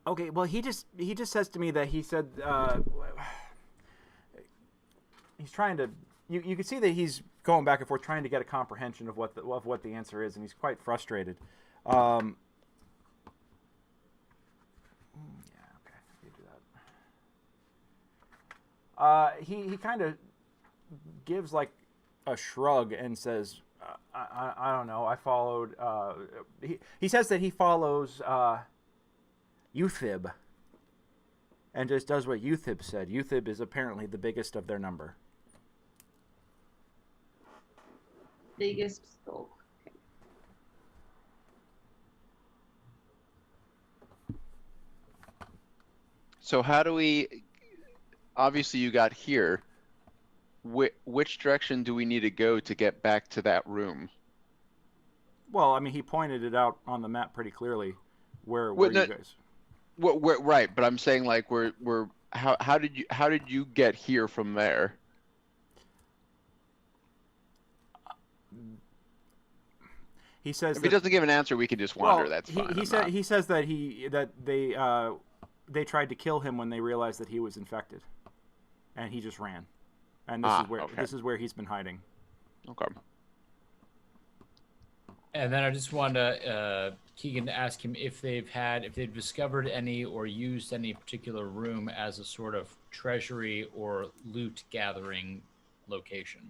Okay, well, he just says to me that he said he's trying to. You can see that he's going back and forth trying to get a comprehension of what the answer is, and he's quite frustrated. Yeah, okay, you do that. He kind of gives like a shrug and says, I don't know. I followed. He says that he follows. Euthib, and just does what Euthib said. Euthib is apparently the biggest of their number. Biggest soul. Okay. So how do we? Obviously, you got here. Which direction do we need to go to get back to that room? Well, I mean, he pointed it out on the map pretty clearly. Where you guys? Right, but I'm saying like how did you get here from there? He says if he doesn't give an answer, we can just wander. Well, that's fine. He says that they tried to kill him when they realized that he was infected, and he just ran, and this is where he's been hiding. Okay. And then I just wanted to Keygan to ask him if they've discovered any or used any particular room as a sort of treasury or loot gathering location.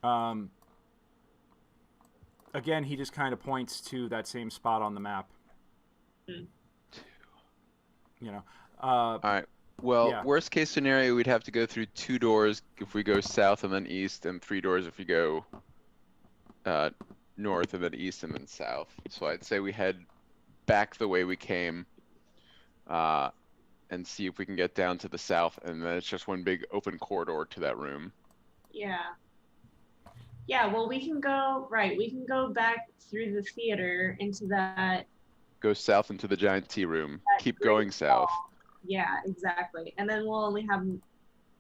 1, 2, 3. Again, he just kind of points to that same spot on the map. 2. All right. Well, yeah. Worst case scenario, we'd have to go through 2 doors if we go south and then east, and 3 doors if we go north and then east and then south. So I'd say we head back the way we came and see if we can get down to the south, and then it's just one big open corridor to that room. Yeah, well, we can go back through the theater into that. Go south into the giant tea room. Keep going south. Yeah, exactly. And then we'll only have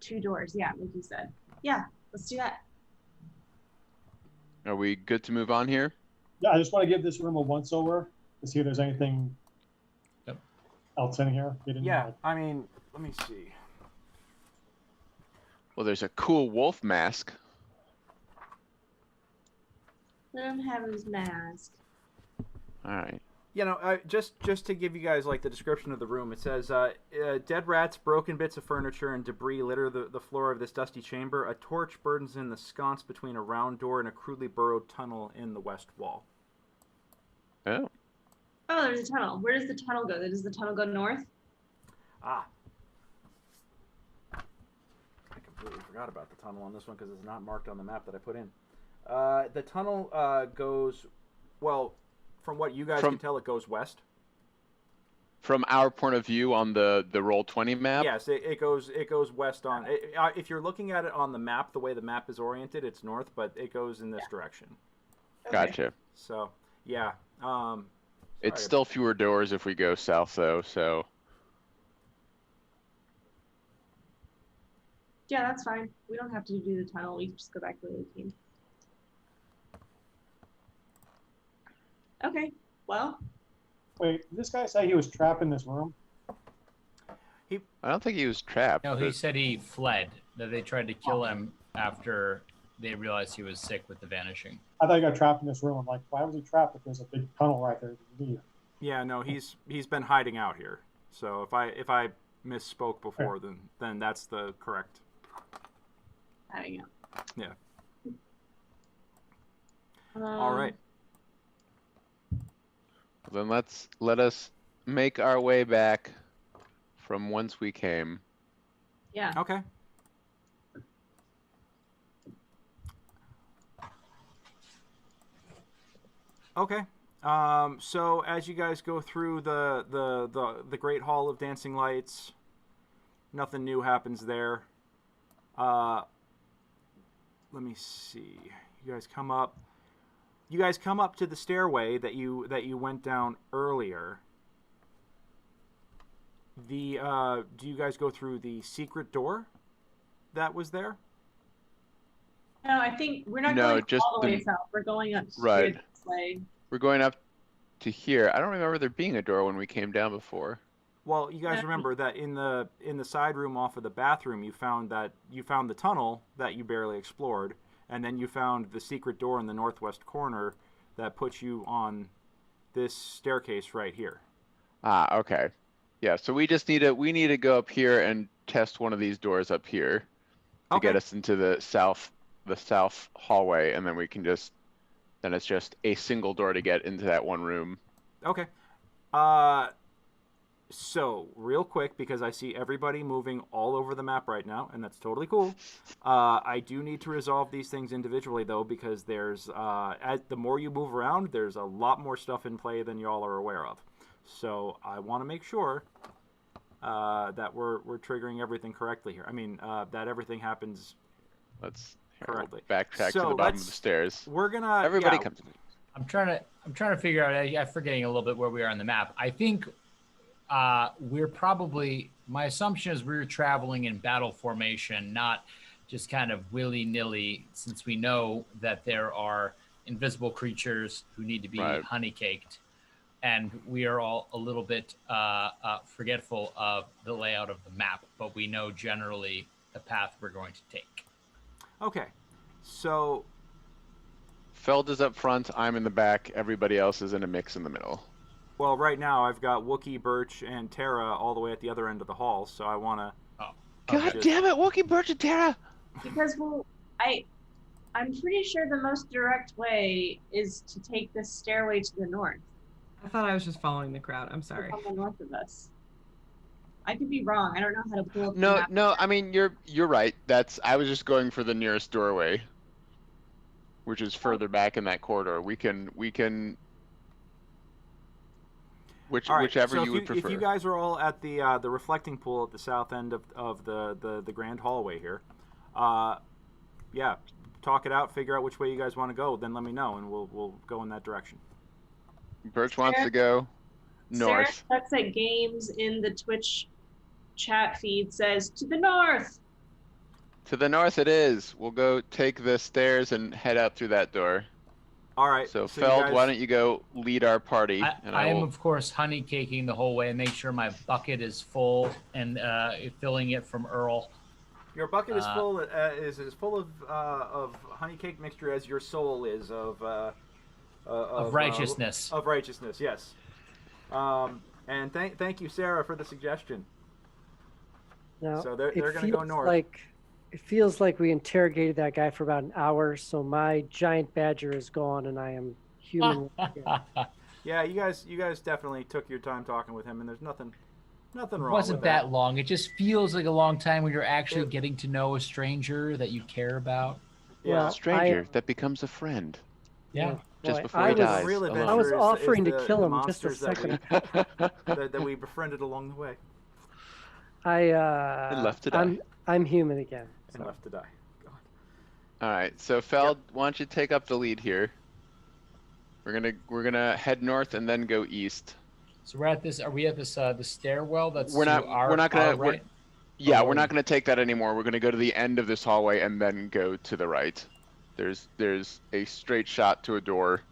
2 doors. Yeah, like you said. Yeah, let's do that. Are we good to move on here? Yeah, I just want to give this room a once over to see if there's anything else in here. Yeah, I mean, let me see. Well, there's a cool wolf mask. Let him have his mask. All right. Just to give you guys like the description of the room, it says dead rats, broken bits of furniture, and debris litter the floor of this dusty chamber. A torch burdens in the sconce between a round door and a crudely burrowed tunnel in the west wall. Oh, there's a tunnel. Where does the tunnel go? Does the tunnel go north? I completely forgot about the tunnel on this one because it's not marked on the map that I put in. The tunnel goes, well, from what you guys can tell, it goes west. From our point of view on the Roll20 map? Yes, it goes west on. If you're looking at it on the map, the way the map is oriented, it's north, but it goes in this direction. Gotcha. So, yeah. It's still fewer doors if we go south, though, so... Yeah, that's fine. We don't have to do the tunnel. We can just go back the way we came. Okay, well. Wait, did this guy say he was trapped in this room? I don't think he was trapped. No, he said he fled. that they tried to kill him after they realized he was sick with the vanishing. I thought he got trapped in this room. I'm like, why was he trapped if there's a big tunnel right there to leave? Yeah, no, he's been hiding out here. So if I misspoke before, then that's the correct. Hiding out. Yeah. All right. Then let us make our way back from whence we came. Yeah. Okay. Okay. So as you guys go through the Great Hall of Dancing Lights, nothing new happens there. Let me see. You guys come up. You guys come up to the stairway that you went down earlier. Do you guys go through the secret door that was there? No, I think we're not No, going just all the way the- south. We're going up Right. this way. We're going up to here. I don't remember there being a door when we came down before. Well, you guys remember that in the side room off of the bathroom, you found the tunnel that you barely explored, and then you found the secret door in the northwest corner that puts you on this staircase right here. Ah, okay. Yeah, so we need to go up here and test one of these doors up here to get us into the south hallway, and then it's just a single door to get into that one room. Okay. So, real quick, because I see everybody moving all over the map right now, and that's totally cool. I do need to resolve these things individually, though, because there's the more you move around, there's a lot more stuff in play than y'all are aware of. So, I want to make sure that we're triggering everything correctly here. I mean, that everything happens correctly. Backtrack to the bottom of the stairs. We're gonna Everybody comes. I'm trying to figure out. I'm forgetting a little bit where we are on the map. I think we're probably. My assumption is we're traveling in battle formation, not just kind of willy-nilly. Since we know that there are invisible creatures who need to be honey-caked, and we are all a little bit forgetful of the layout of the map, but we know generally the path we're going to take. Okay, so Feld is up front, I'm in the back, everybody else is in a mix in the middle. well, right now I've got Wookie, Birch, and Tara all the way at the other end of the hall, so I want to... God damn it, Wookie, Birch, and Tara! Because, well, I'm pretty sure the most direct way is to take this stairway to the north. I thought I was just following the crowd. I'm sorry. On the north of us. I could be wrong. I don't know how to pull up the No, map. no, I mean, you're right. I was just going for the nearest doorway, which is further back in that corridor. We can All right, whichever so you would prefer. If you guys are all at the reflecting pool at the south end of the grand hallway here, yeah, talk it out, figure out which way you guys want to go, then let me know, and we'll go in that direction. Birch wants to go north. Sarah Tucks at Games in the Twitch chat feed says, to the north! To the north it is. We'll go take the stairs and head out through that door. All right. So Feld, why don't you go lead our party? I am, of course, honey caking the whole way and make sure my bucket is full and filling it from Earl. Your bucket is full is as full of honey cake mixture as your soul is of righteousness. Of righteousness, yes. And thank you, Sarah, for the suggestion. Now, so they're going to go north. It feels like we interrogated that guy for about an hour, so my giant badger is gone and I am human. Yeah, you guys definitely took your time talking with him, and there's nothing wrong with that. It wasn't that long. It just feels like a long time when you're actually getting to know a stranger that you care about. Yeah, a stranger that becomes a friend. Yeah. Just before he dies. I was offering to kill him just a second. That we befriended along the way. And left to die. I'm human again. So. And left to die. God. All right, so Feld, why don't you take up the lead here? We're gonna head north and then go east. So we're at this. Are we at this the stairwell? That's we're not gonna. Right? We're not gonna take that anymore. We're gonna go to the end of this hallway and then go to the right. There's a straight shot to a door.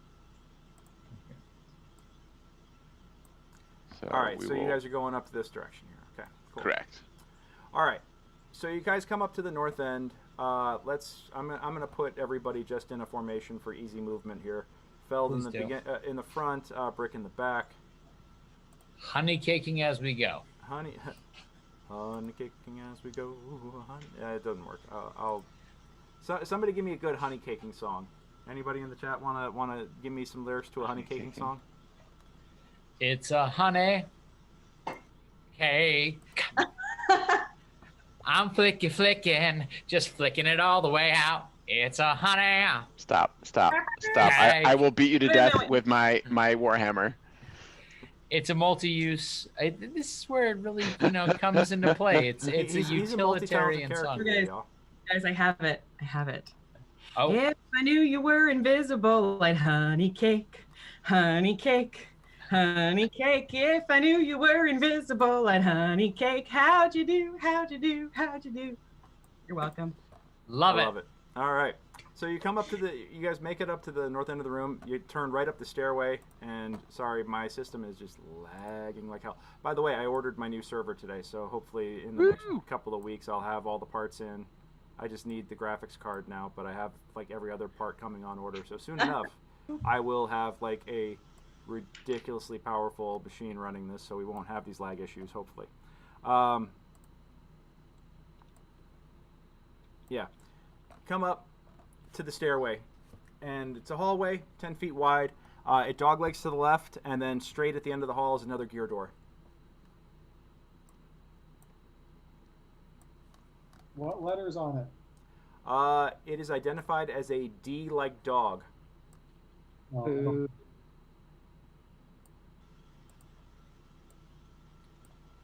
So all right, so you guys are going up this direction here. Okay, cool. Correct. All right. So you guys come up to the north end. I'm gonna put everybody just in a formation for easy movement here. Feld in the in the front, Brick in the back. Honey caking as we go. Honey caking as we go. Honey. It doesn't work. Somebody give me a good honey caking song. Anybody in the chat wanna give me some lyrics to a honey caking song? It's a honey cake. I'm flicking, just flicking it all the way out. It's a honey. Stop. I will beat you to death with my Warhammer. It's a multi-use. This is where it really, comes into play. It's a utilitarian song. Guys, I have it. Oh. If I knew you were invisible, like honey cake, honey cake. Honey cake, if I knew you were invisible at honey cake, how'd you do? You're welcome. Love it. All right. So you come up to you guys make it up to the north end of the room. You turn right up the stairway, and sorry, my system is just lagging like hell. By the way, I ordered my new server today, so hopefully in the next couple of weeks I'll have all the parts in. I just need the graphics card now, but I have like every other part coming on order. So soon enough, I will have like a ridiculously powerful machine running this, so we won't have these lag issues, hopefully. Yeah. Come up to the stairway, and it's a hallway 10 feet wide. It doglegs to the left, and then straight at the end of the hall is another gear door. What letter's on it? It is identified as a D like dog. Oh,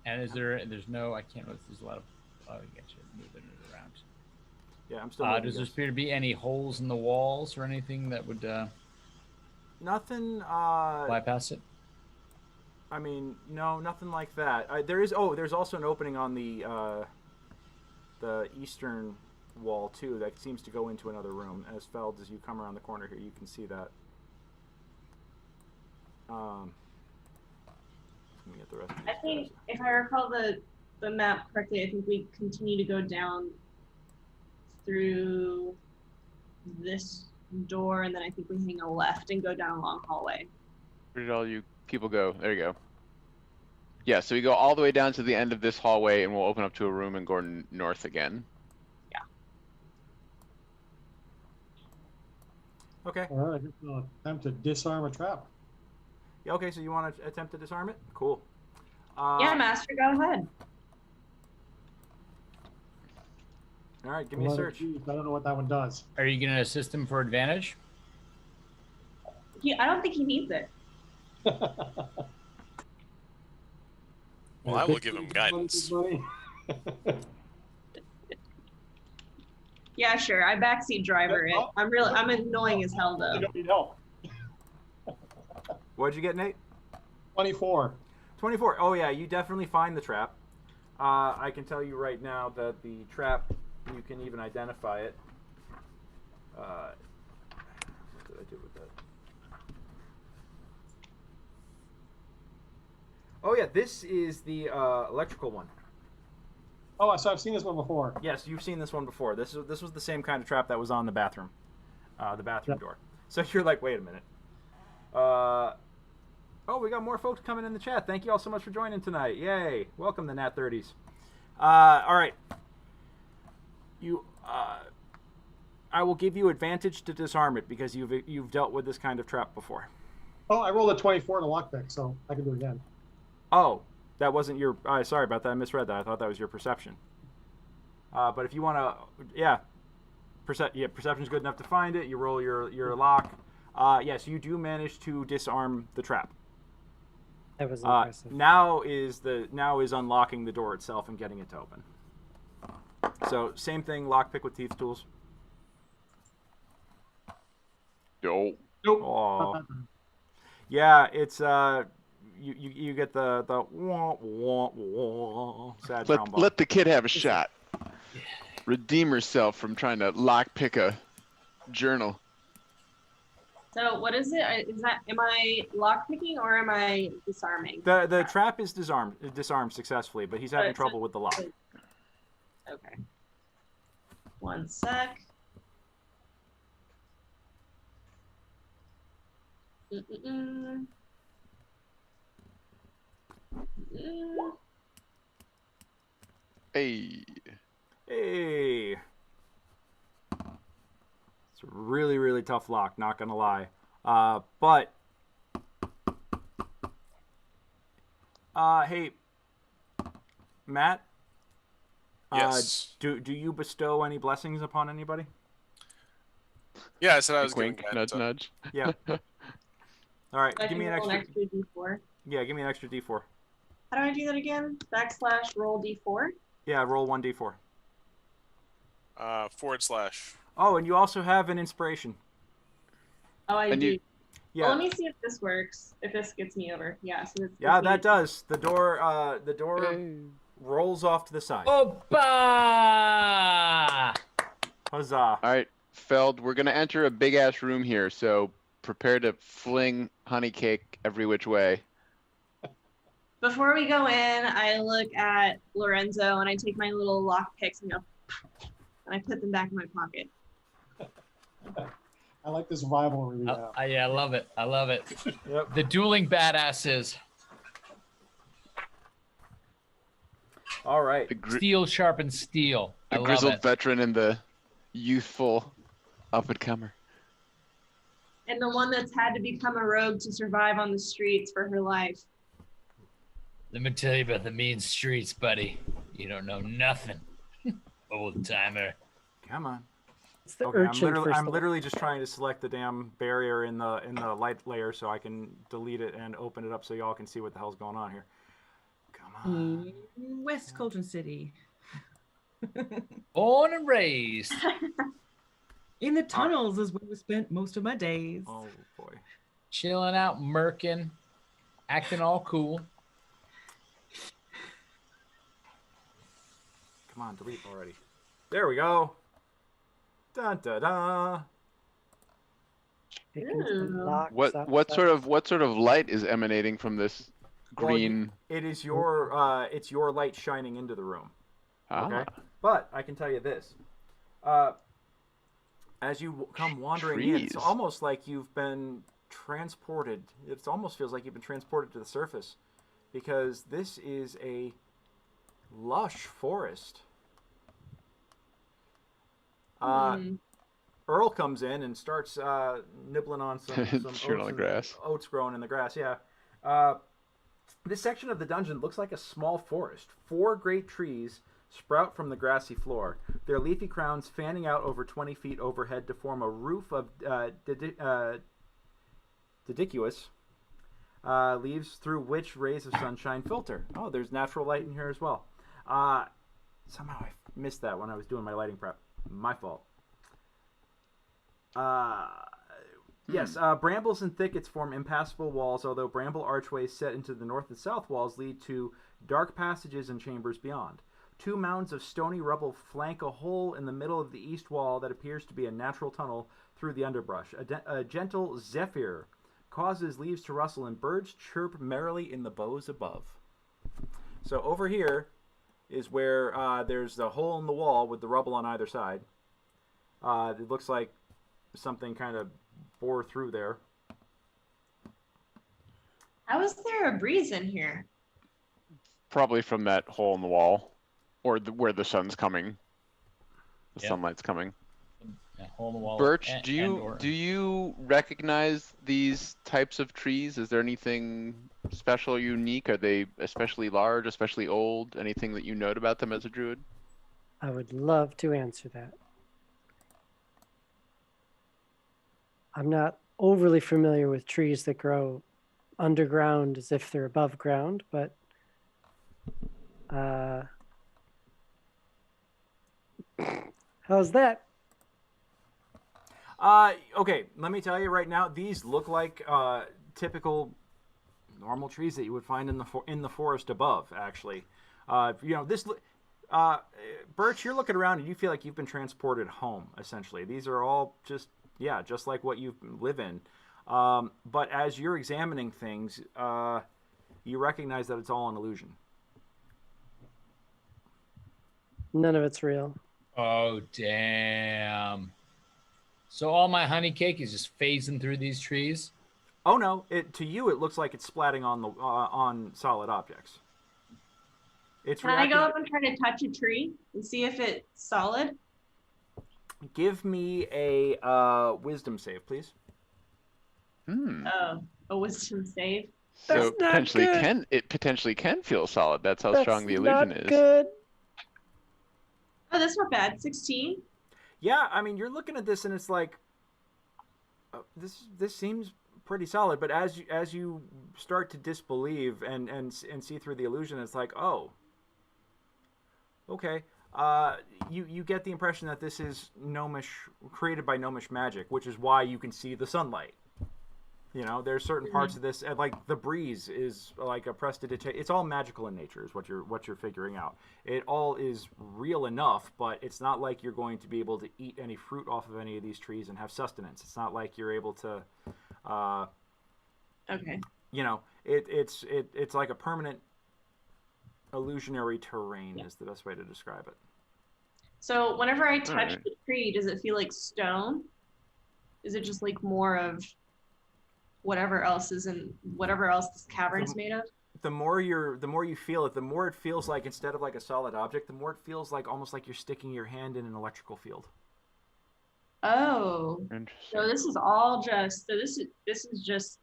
And there's no, I can't notice, there's a lot of, I get you moving it around. Yeah, I'm still does there appear to be any holes in the walls or anything that would nothing bypass it? I mean, no, nothing like that. There's also an opening on the eastern wall too that seems to go into another room. As you come around the corner here, you can see that. Let me get the rest of I think, if I recall the map correctly, I think we continue to go down through this door, and then I think we hang a left and go down a long hallway. Where did all you people go? There you go. Yeah, so we go all the way down to the end of this hallway, and we'll open up to a room and go north again. Yeah. Okay. all right. I guess I'll attempt to disarm a trap. Yeah, okay, so you want to attempt to disarm it? Cool. Yeah, Master, go ahead. All right, give me a search. I don't know what that one does. Are you going to assist him for advantage? I don't think he needs it. Well, I will give him guidance. Yeah, sure. I backseat driver it. I'm annoying as hell though. You don't need help. What'd you get, Nate? 24. 24. Oh yeah, you definitely find the trap. I can tell you right now that the trap, you can even identify it. What did I do with that? Oh yeah, this is the electrical one. Oh, so I've seen this one before. Yes, you've seen this one before. This was the same kind of trap that was on the bathroom door. So you're like, wait a minute. Oh, we got more folks coming in the chat. Thank you all so much for joining tonight. Yay! Welcome to Nat 30s. All right. I will give you advantage to disarm it because you've dealt with this kind of trap before. Oh, I rolled a 24 in a lockpick, so I can do it again. Oh, that wasn't your. Sorry about that. I misread that. I thought that was your perception. But if you want to, perception's good enough to find it. You roll your lock. Yes, you do manage to disarm the trap. That was impressive. Now is unlocking the door itself and getting it to open. So same thing, lockpick with teeth tools. Nope. Oh. Yeah, it's you get the wah, wah, wah, sad trombone. Let the kid have a shot. Redeem herself from trying to lockpick a journal. So what is it? Am I lockpicking or am I disarming? The trap is disarmed successfully, but he's having trouble with the lock. Okay. One sec. Mm-mm-mm. Mm. Hey. Hey. It's a really, really tough lock, not gonna lie. But hey, Matt. Yes. Do you bestow any blessings upon anybody? Yeah, I said I was Wink, giving that. nudge, nudge. Yeah. All right, So I give can me an roll extra. D4. Yeah, give me an extra D4. How do I do that again? Backslash roll D4? Yeah, roll 1d4. /. Oh, and you also have an inspiration. Oh, I And do. you- Yeah. Well, let me see if this works. If this gets me over. Yeah. So this Yeah, gets me- that does. The door Hey. rolls off to the side. Opa! Huzzah. All right, Feld, we're going to enter a big ass room here, so prepare to fling honey cake every which way. Before we go in, I look at Lorenzo and I take my little lock picks and go, and I put them back in my pocket. I like this rivalry we have. Yeah, I love it. I love it. Yep. The dueling badasses. All right. Steel sharpens steel. I The love grizzled it. veteran and the youthful up-and-comer. And the one that's had to become a rogue to survive on the streets for her life. Let me tell you about the mean streets, buddy. You don't know nothing. Old timer. Come on. It's the Okay, urchin first I'm of all. literally just trying to select the damn barrier in the light layer so I can delete it and open it up so y'all can see what the hell's going on here. Come on. West Cauldron City. Born and raised. In the tunnels is where we spent most of my days. Oh boy. Chilling out, murking, acting all cool. Come on, delete already. There we go. Dun da da. Chickens and locks What outside. sort of light is emanating from this green? It is your it's your light shining into the room. Okay. Ah, But I can tell you this. As you come wandering in, it's Trees. almost like you've been transported. It almost feels like you've been transported to the surface, because this is a lush forest. Earl comes in and starts nibbling on some Chewing on the grass. oats growing in the grass. Yeah. This section of the dungeon looks like a small forest. 4 great trees sprout from the grassy floor, their leafy crowns fanning out over 20 feet overhead to form a roof of deciduous leaves through which rays of sunshine filter. Oh, there's natural light in here as well. Somehow I missed that when I was doing my lighting prep. My fault. Yes, brambles and thickets form impassable walls, although bramble archways set into the north and south walls lead to dark passages and chambers beyond. 2 mounds of stony rubble flank a hole in the middle of the east wall that appears to be a natural tunnel through the underbrush. A gentle zephyr causes leaves to rustle and birds chirp merrily in the boughs above. So over here is where there's the hole in the wall with the rubble on either side. It looks like something kind of bore through there. How is there a breeze in here? probably from that hole in the wall, or where the sun's coming. The Yep. sunlight's coming. Yeah, hole in the wall. Birch, and- do you and/or- do you recognize these types of trees? Is there anything special or unique? Are they especially large, especially old? Anything that you note about them as a druid? I would love to answer that. I'm not overly familiar with trees that grow underground as if they're above ground, but how's that? Okay, let me tell you right now, these look like typical normal trees that you would find in the forest above. Actually, Birch, you're looking around and you feel like you've been transported home. Essentially, these are all just like what you live in. But as you're examining things, you recognize that it's all an illusion. None of it's real. Oh, damn. So all my honey cake is just phasing through these trees? Oh no! To you, it looks like it's splatting on the on solid objects. It's Can I go up and try to touch a tree and see if it's solid? Give me a wisdom save, please. Oh, a wisdom save. So That's not good. it potentially can feel solid. That's how That's strong the illusion not is. good. Oh, that's not bad. 16. Yeah, I mean, you're looking at this and it's like, this seems pretty solid. But as you start to disbelieve and see through the illusion, it's like, oh, okay. You get the impression that this is gnomish, created by gnomish magic, which is why you can see the sunlight. You know, there's certain parts of this, and like the breeze is like a prestidigitation. It's all magical in nature, is what you're figuring out. It all is real enough, but it's not like you're going to be able to eat any fruit off of any of these trees and have sustenance. It's not like you're able to. Okay. You know, it's like a permanent illusionary terrain is the best way to describe it. So whenever I touch the tree, does it feel like stone? Is it just like more of whatever else this cavern is made of? The more you feel it, the more it feels like, instead of like a solid object, the more it feels like almost like you're sticking your hand in an electrical field. Oh. So this is all just this is just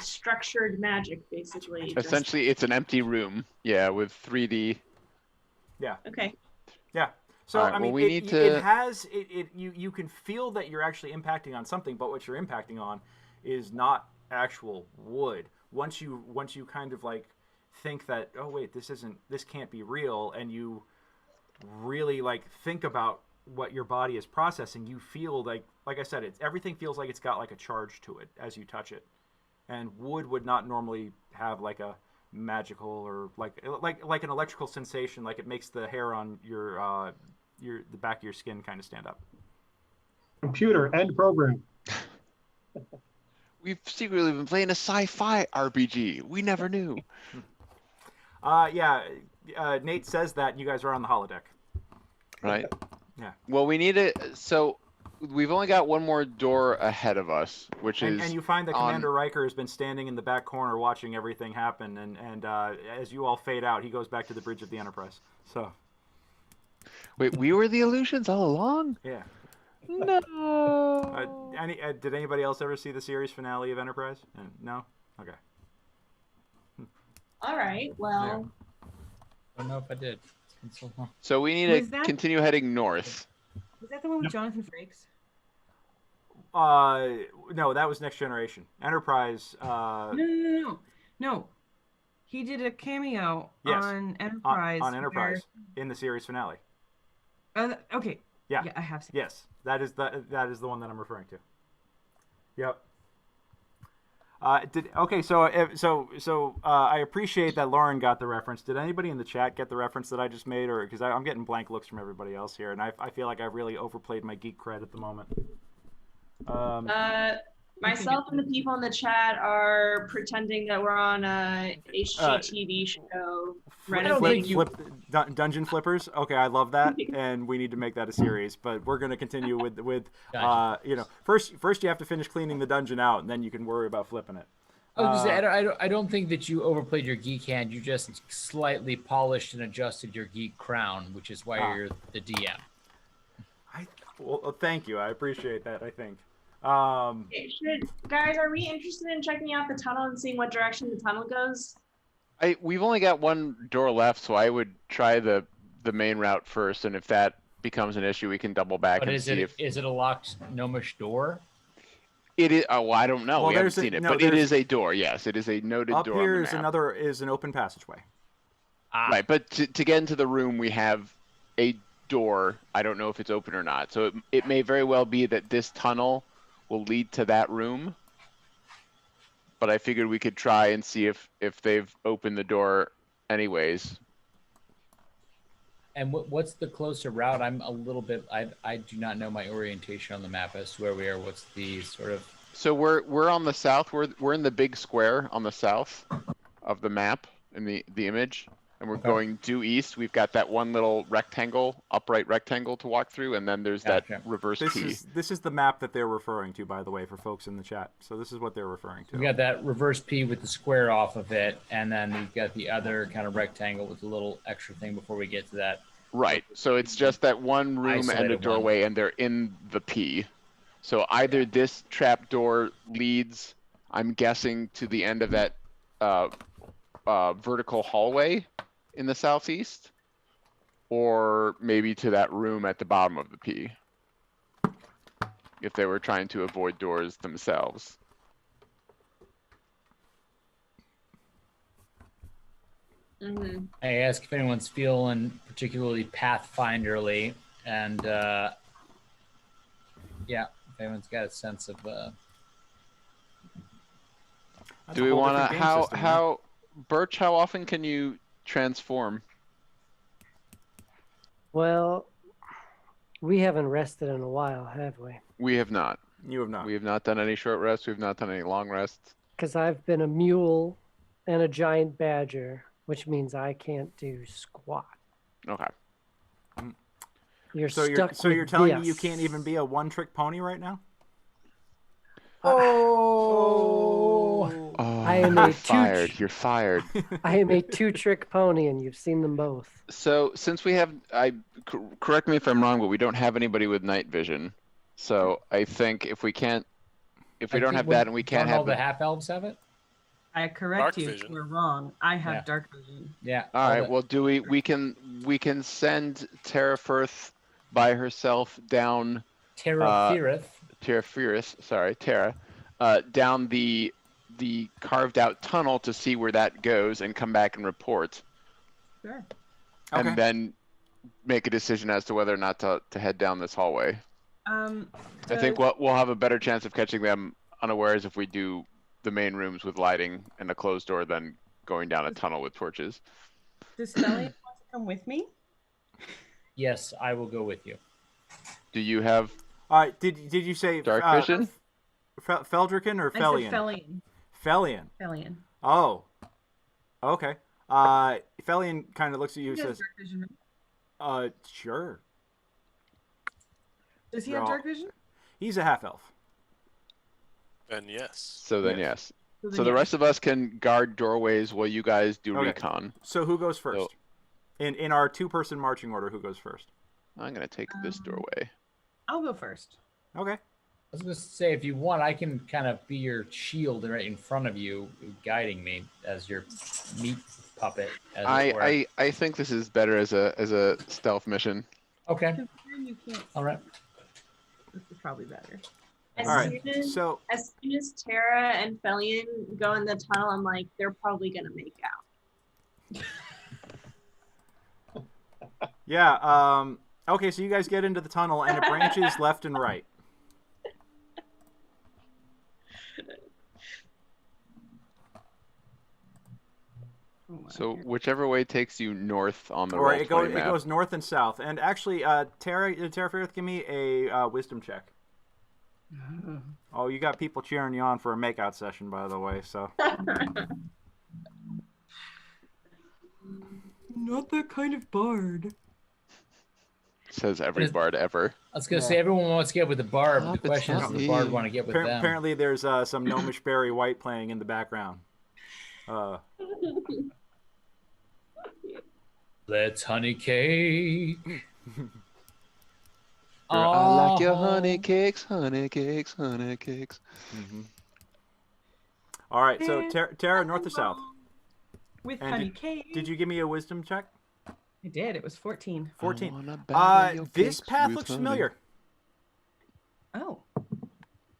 structured magic, basically. Essentially, it's an empty room, with 3D. Yeah. Okay. Yeah. So right, I mean, well, you can feel that you're actually impacting on something, but what you're impacting on is not actual wood. Once you kind of like think that, oh wait, this can't be real, and you really like think about what your body is processing, you feel like I said, everything feels like it's got like a charge to it as you touch it, and wood would not normally have like a magical or like an electrical sensation, like it makes the hair on the back of your skin kind of stand up. Computer, end program. We've secretly been playing a sci-fi RPG. We never knew. Nate says that you guys are on the holodeck. Right. Yeah. Well, we need it. So we've only got one more door ahead of us, which is. And you find that Commander Riker has been standing in the back corner watching everything happen, and as you all fade out, he goes back to the bridge of the Enterprise. So. Wait, we were the illusions all along? Yeah. No. Did anybody else ever see the series finale of Enterprise? No? Okay. All right. Well. I don't know if I did. So we need to continue heading north. Was that the one with Jonathan Frakes? No, that was Next Generation. Enterprise. No. He did a cameo on Enterprise. On Enterprise in the series finale. Okay. Yeah, I have seen. Yes, that is the one that I'm referring to. Yep. I appreciate that Lauren got the reference. Did anybody in the chat get the reference that I just made, or because I'm getting blank looks from everybody else here, and I feel like I've really overplayed my geek cred at the moment. Myself and the people in the chat are pretending that we're on a HGTV show. Dungeon Flippers. Okay, I love that, and we need to make that a series. But we're going to continue with first you have to finish cleaning the dungeon out, and then you can worry about flipping it. I don't think that you overplayed your geek hand. You just slightly polished and adjusted your geek crown, which is why you're the DM. Well, thank you. I appreciate that. I think. Guys, are we interested in checking out the tunnel and seeing what direction the tunnel goes? We've only got one door left, so I would try the main route first, and if that becomes an issue, we can double back and see if. Is it a locked gnomish door? It is. Oh, I don't know. Well, we haven't seen it, but it is a door. Yes, it is a noted door. Up here is an open passageway. Right, but to get into the room, we have a door. I don't know if it's open or not, so it may very well be that this tunnel will lead to that room, but I figured we could try and see if they've opened the door anyways. And what's the closer route? I'm a little bit, I do not know my orientation on the map as to where we are. What's the sort of... So we're on the south. We're in the big square on the south of the map in the image. and we're Okay. going due east, we've got that one little rectangle, upright rectangle to walk through, and then there's Gotcha. that reverse This P. is the map that they're referring to, by the way, for folks in the chat. So this is what they're referring to. We got that reverse P with the square off of it, and then we've got the other kind of rectangle with a little extra thing before we get to that. Right. So it's just that one room and a Isolated one. doorway, and they're in the P. So either this trap door leads, I'm guessing, to the end of that vertical hallway in the southeast, or maybe to that room at the bottom of the P, if they were trying to avoid doors themselves. I ask if anyone's feeling particularly pathfinderly, and yeah, if anyone's got a sense of. That's Do a we whole want to different game system, man. how Birch? How often can you transform? Well, we haven't rested in a while, have we? We have not. You have not. We have not done any short rests. We have not done any long rests. Because I've been a mule and a giant badger, which means I can't do squat. Okay. You're So stuck you're with telling me this. you can't even be a one-trick pony right now? Oh, I am you're a fired. You're fired. I am a two-trick pony, and you've seen them both. So since we have, correct me if I'm wrong, but we don't have anybody with night vision. So I think if we can't, if we don't have that and we can't all have the half elves have it. I correct Dark you. vision. We're wrong. I have Yeah. dark vision. Yeah. All right. Well, do we can send Tara Firth by herself down Terra Firith. Tara, down the carved out tunnel to see where that goes and come back and report, Sure. Okay. and then make a decision as to whether or not to head down this hallway. I think we'll have a better chance of catching them unawares if we do the main rooms with lighting and a closed door than going down a tunnel with torches. Does Felly want to come with me? Yes, I will go with you. Do you have All right. Did you say dark vision? Feldricken or I Felian? said Fellian. Felian. Fellian. Oh. Okay. Felian kind of looks at you and He has says, dark vision, right? Sure. Does he They're have all- dark vision? He's a half-elf. Then yes. So then Yes. yes. So the rest of us can guard doorways while you guys do Okay. recon. So who goes first? So- In our two-person marching order, who goes first? I'm gonna take this doorway. I'll go first. Okay. I was going to say, if you want, I can kind of be your shield right in front of you, guiding me as your meat puppet. As it were. I think this is better as a stealth mission. Okay. You can't. All right. This is probably better. As, All right. soon as, So as soon as Tara and Felian go in the tunnel, I'm like, they're probably gonna make out. yeah. Okay. So you guys get into the tunnel, and it branches left and right. Oh my So God. whichever way takes you north on the Or roll it 20 goes map. it goes north and south. And actually, Tara Firth, give me a wisdom check. Oh, you got people cheering you on for a makeout session, by the way. So Not that kind of bard. Says every Is- bard ever. I was going to say, everyone wants to get with the bard. Oh, The but question is, not does the bard me. want to get with them? apparently, there's some gnomish Barry White playing in the background. Let's honey cake. I like your Oh. honey cakes, honey cakes, honey cakes. Mm-hmm. All right. So Tara, north or south? With And honey cake. Did you give me a wisdom check? I did. It was 14. 14. wanna batter your This cakes path with looks honey. familiar. Oh.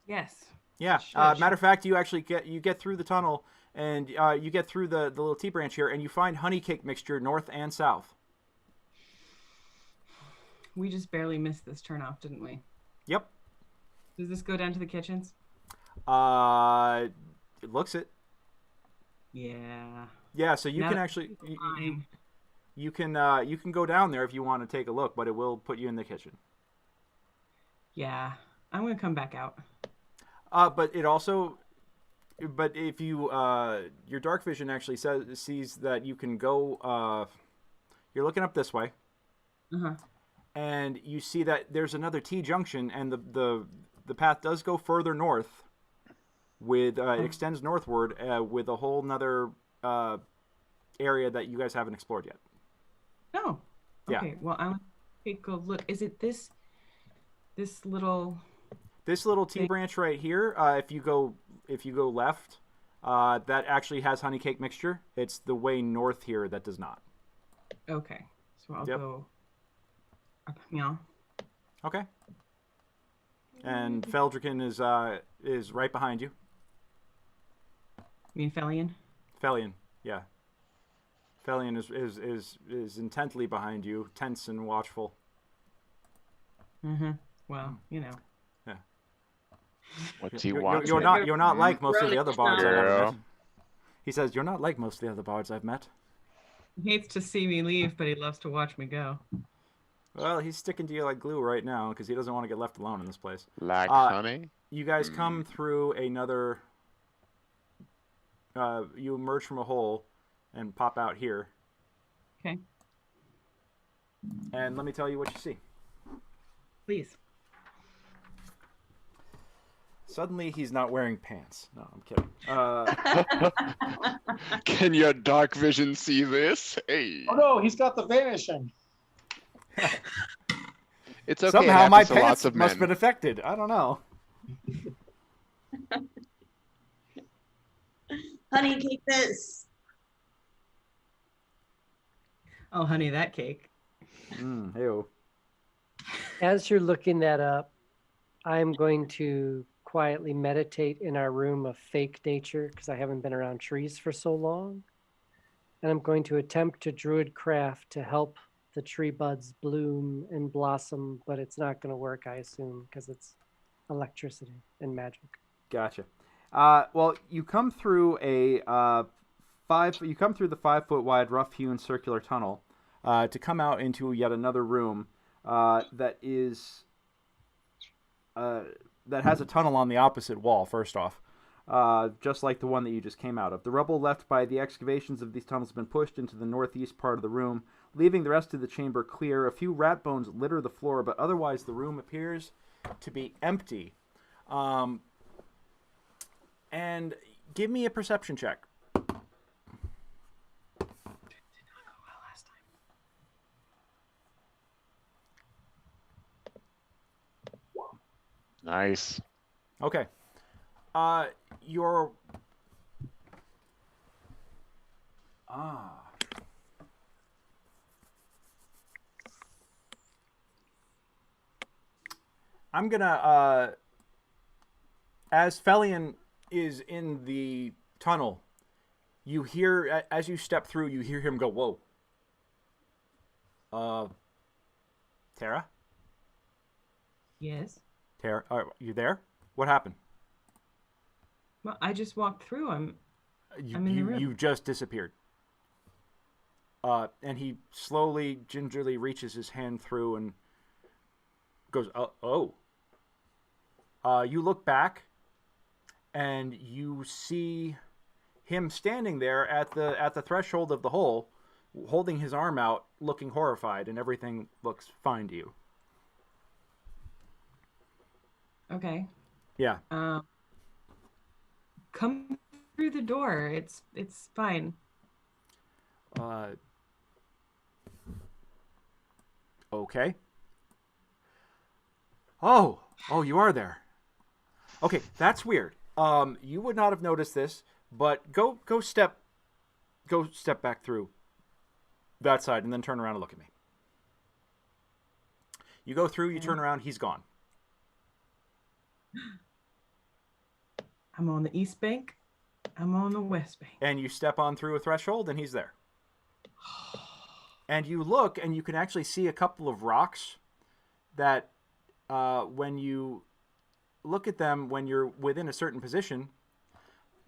Yes. Yeah. Should. Matter of fact, you actually get through the tunnel, and you get through the little T branch here, and you find honey cake mixture north and south. We just barely missed this turnoff, didn't we? Yep. Does this go down to the kitchens? It looks it. Yeah. Yeah. So you Now can that actually I'm- you can go down there if you want to take a look, but it will put you in the kitchen. Yeah. I'm going to come back out. But it also but if you your dark vision actually sees that you can go. You're looking up this way, and you see that there's another T junction, and the path does go further north. With it extends northward with a whole nother area that you guys haven't explored yet. Oh, okay. Yeah. Well, I'm gonna take a look. Is it this little T branch right here? If you go left, that actually has honey cake mixture. It's the way north here that does not. Okay, so I'll go up. Yeah. Okay. And Feldrican is right behind you. You mean Felian? Felian, yeah. Felian is intently behind you, tense and watchful. Well, you know. Yeah. What's he watching? You're not like most of the other bards I've Girl. met. He says you're not like most of the other bards I've met. He hates to see me leave, but he loves to watch me go. Well, he's sticking to you like glue right now because he doesn't want to get left alone in this place. Like honey? You guys come through another. You emerge from a hole and pop out here. Okay. And let me tell you what you see. Please. Suddenly, he's not wearing pants. No, I'm kidding. Can your dark vision see this? Hey. Oh no, he's got the vanishing. It's okay. Somehow my to lots pants of must have men. been affected. I don't know. Honey cake this. Oh, honey, that cake. Ew. As you're looking that up, I'm going to quietly meditate in our room of fake nature because I haven't been around trees for so long. And I'm going to attempt to druid craft to help the tree buds bloom and blossom, but it's not going to work, I assume, because it's electricity and magic. Gotcha. Well, you come through the 5-foot wide, rough-hewn circular tunnel to come out into yet another room that has a tunnel on the opposite wall. First off, just like the one that you just came out of. The rubble left by the excavations of these tunnels has been pushed into the northeast part of the room, leaving the rest of the chamber clear. A few rat bones litter the floor, but otherwise the room appears to be empty. And give me a perception check. Nice. Okay. I'm gonna as Felian is in the tunnel, you hear as you step through, you hear him go, "Whoa." Tara? Yes. Tara, are you there? What happened? Well, I just walked through. I'm in the room. You just disappeared. And he slowly, gingerly reaches his hand through and goes, "Oh." You look back, and you see him standing there at the threshold of the hole, holding his arm out, looking horrified, and everything looks fine to you. Okay. Yeah. Come through the door. It's fine. Okay. Oh, you are there. Okay, that's weird. You would not have noticed this, but go step back through that side and then turn around and look at me. You go through, you turn around, he's gone. I'm on the east bank. I'm on the west bank. And you step on through a threshold and he's there. And you look and you can actually see a couple of rocks that when you look at them, when you're within a certain position,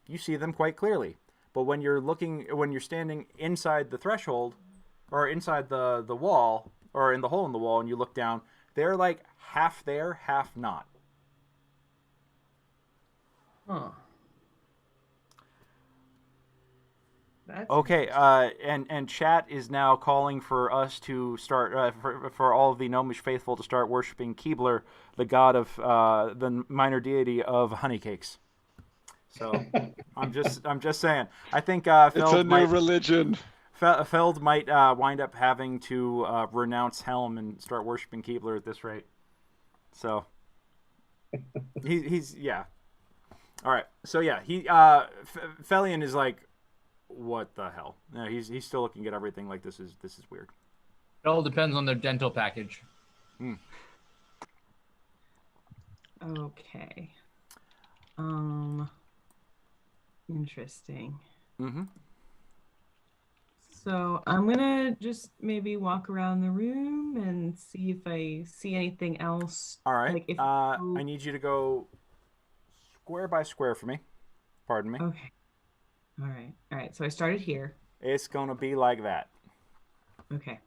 you see them quite clearly. But when you're standing inside the threshold or inside the wall or in the hole in the wall and you look down, they're like half there, half not. Huh. That's Okay, and chat is now calling for us to start for all of the gnomish faithful to start worshiping Keebler, the god of the minor deity of honeycakes. So I'm just saying. I think It's a new religion. Feld might wind up having to renounce Helm and start worshiping Keebler at this rate. So he's yeah. All right. So yeah, Felian is like, what the hell? No, he's still looking at everything like this is weird. It all depends on their dental package. Okay. Interesting. Mm-hmm. So I'm gonna just maybe walk around the room and see if I see anything else. All right. Like if I need you to go square by square for me. Pardon me. Okay. All right. So I started here. It's gonna be like that. Okay.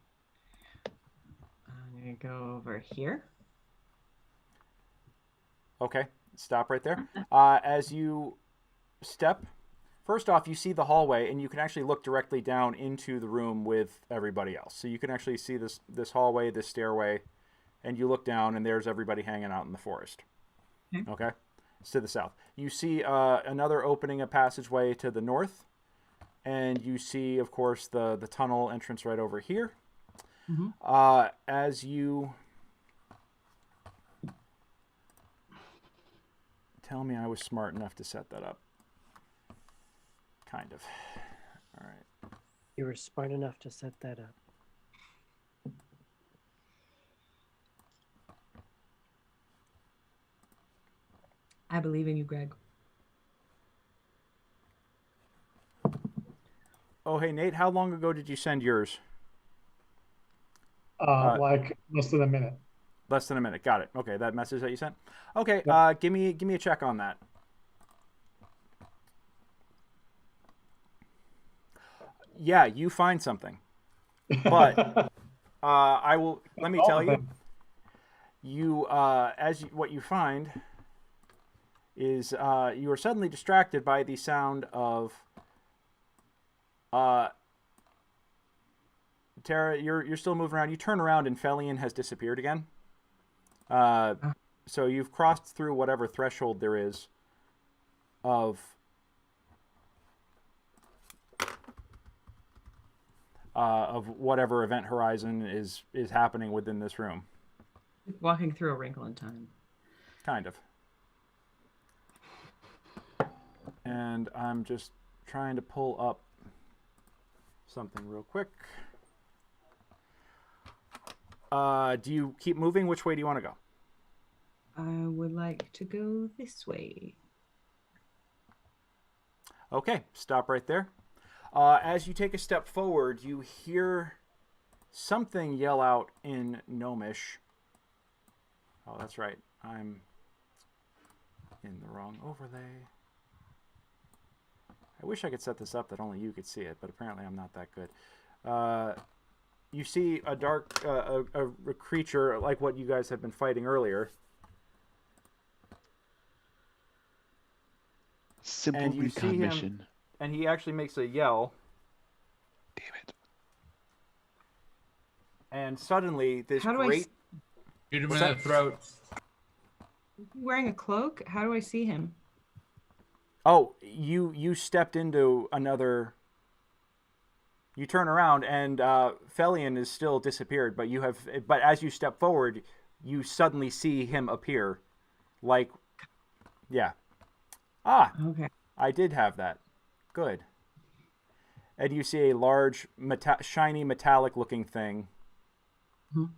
I'm gonna go over here. Okay. Stop right there. As you step, first off, you see the hallway, and you can actually look directly down into the room with everybody else. So you can actually see this hallway, this stairway, and you look down, and there's everybody hanging out in the forest. Okay? It's to the south. You see another opening, a passageway to the north, and you see, of course, the tunnel entrance right over here. Mm-hmm. As you... Tell me I was smart enough to set that up. Kind of. All right. You were smart enough to set that up. I believe in you, Greg. Oh, hey, Nate, how long ago did you send yours? Like less than a minute. Less than a minute. Got it. Okay, that message that you sent. Okay, Yep. give me a check on that. Yeah, you find something, but I will. Let me tell you. What you find is you are suddenly distracted by the sound of. Tara, you're still moving around. You turn around and Felian has disappeared again. So you've crossed through whatever threshold there is of whatever event horizon is happening within this room. Walking through a wrinkle in time. Kind of. And I'm just trying to pull up something real quick. Do you keep moving? Which way do you want to go? I would like to go this way. Okay, stop right there. As you take a step forward, you hear something yell out in Gnomish. Oh, that's right. I'm in the wrong overlay. I wish I could set this up that only you could see it, but apparently I'm not that good. You see a dark a creature like what you guys had been fighting earlier. Simple And you see him, recognition. and he actually makes a yell. Damn it. And suddenly, this How do I great... Shoot him in What's the that? throat. Is he wearing a cloak? How do I see him? Oh, you stepped into another... You turn around, and Felian is still disappeared, but but as you step forward, you suddenly see him appear. Like, yeah. Ah, Okay. I did have that. Good. And you see a large, shiny, metallic-looking thing. Mhm.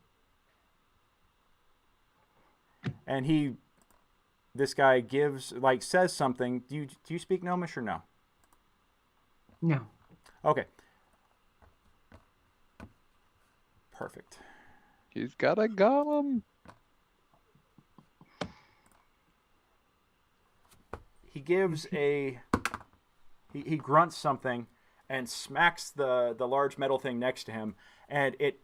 And this guy says something. Do you speak Gnomish or no? No. Okay. Perfect. He's got a golem. He gives he grunts something and smacks the large metal thing next to him, and it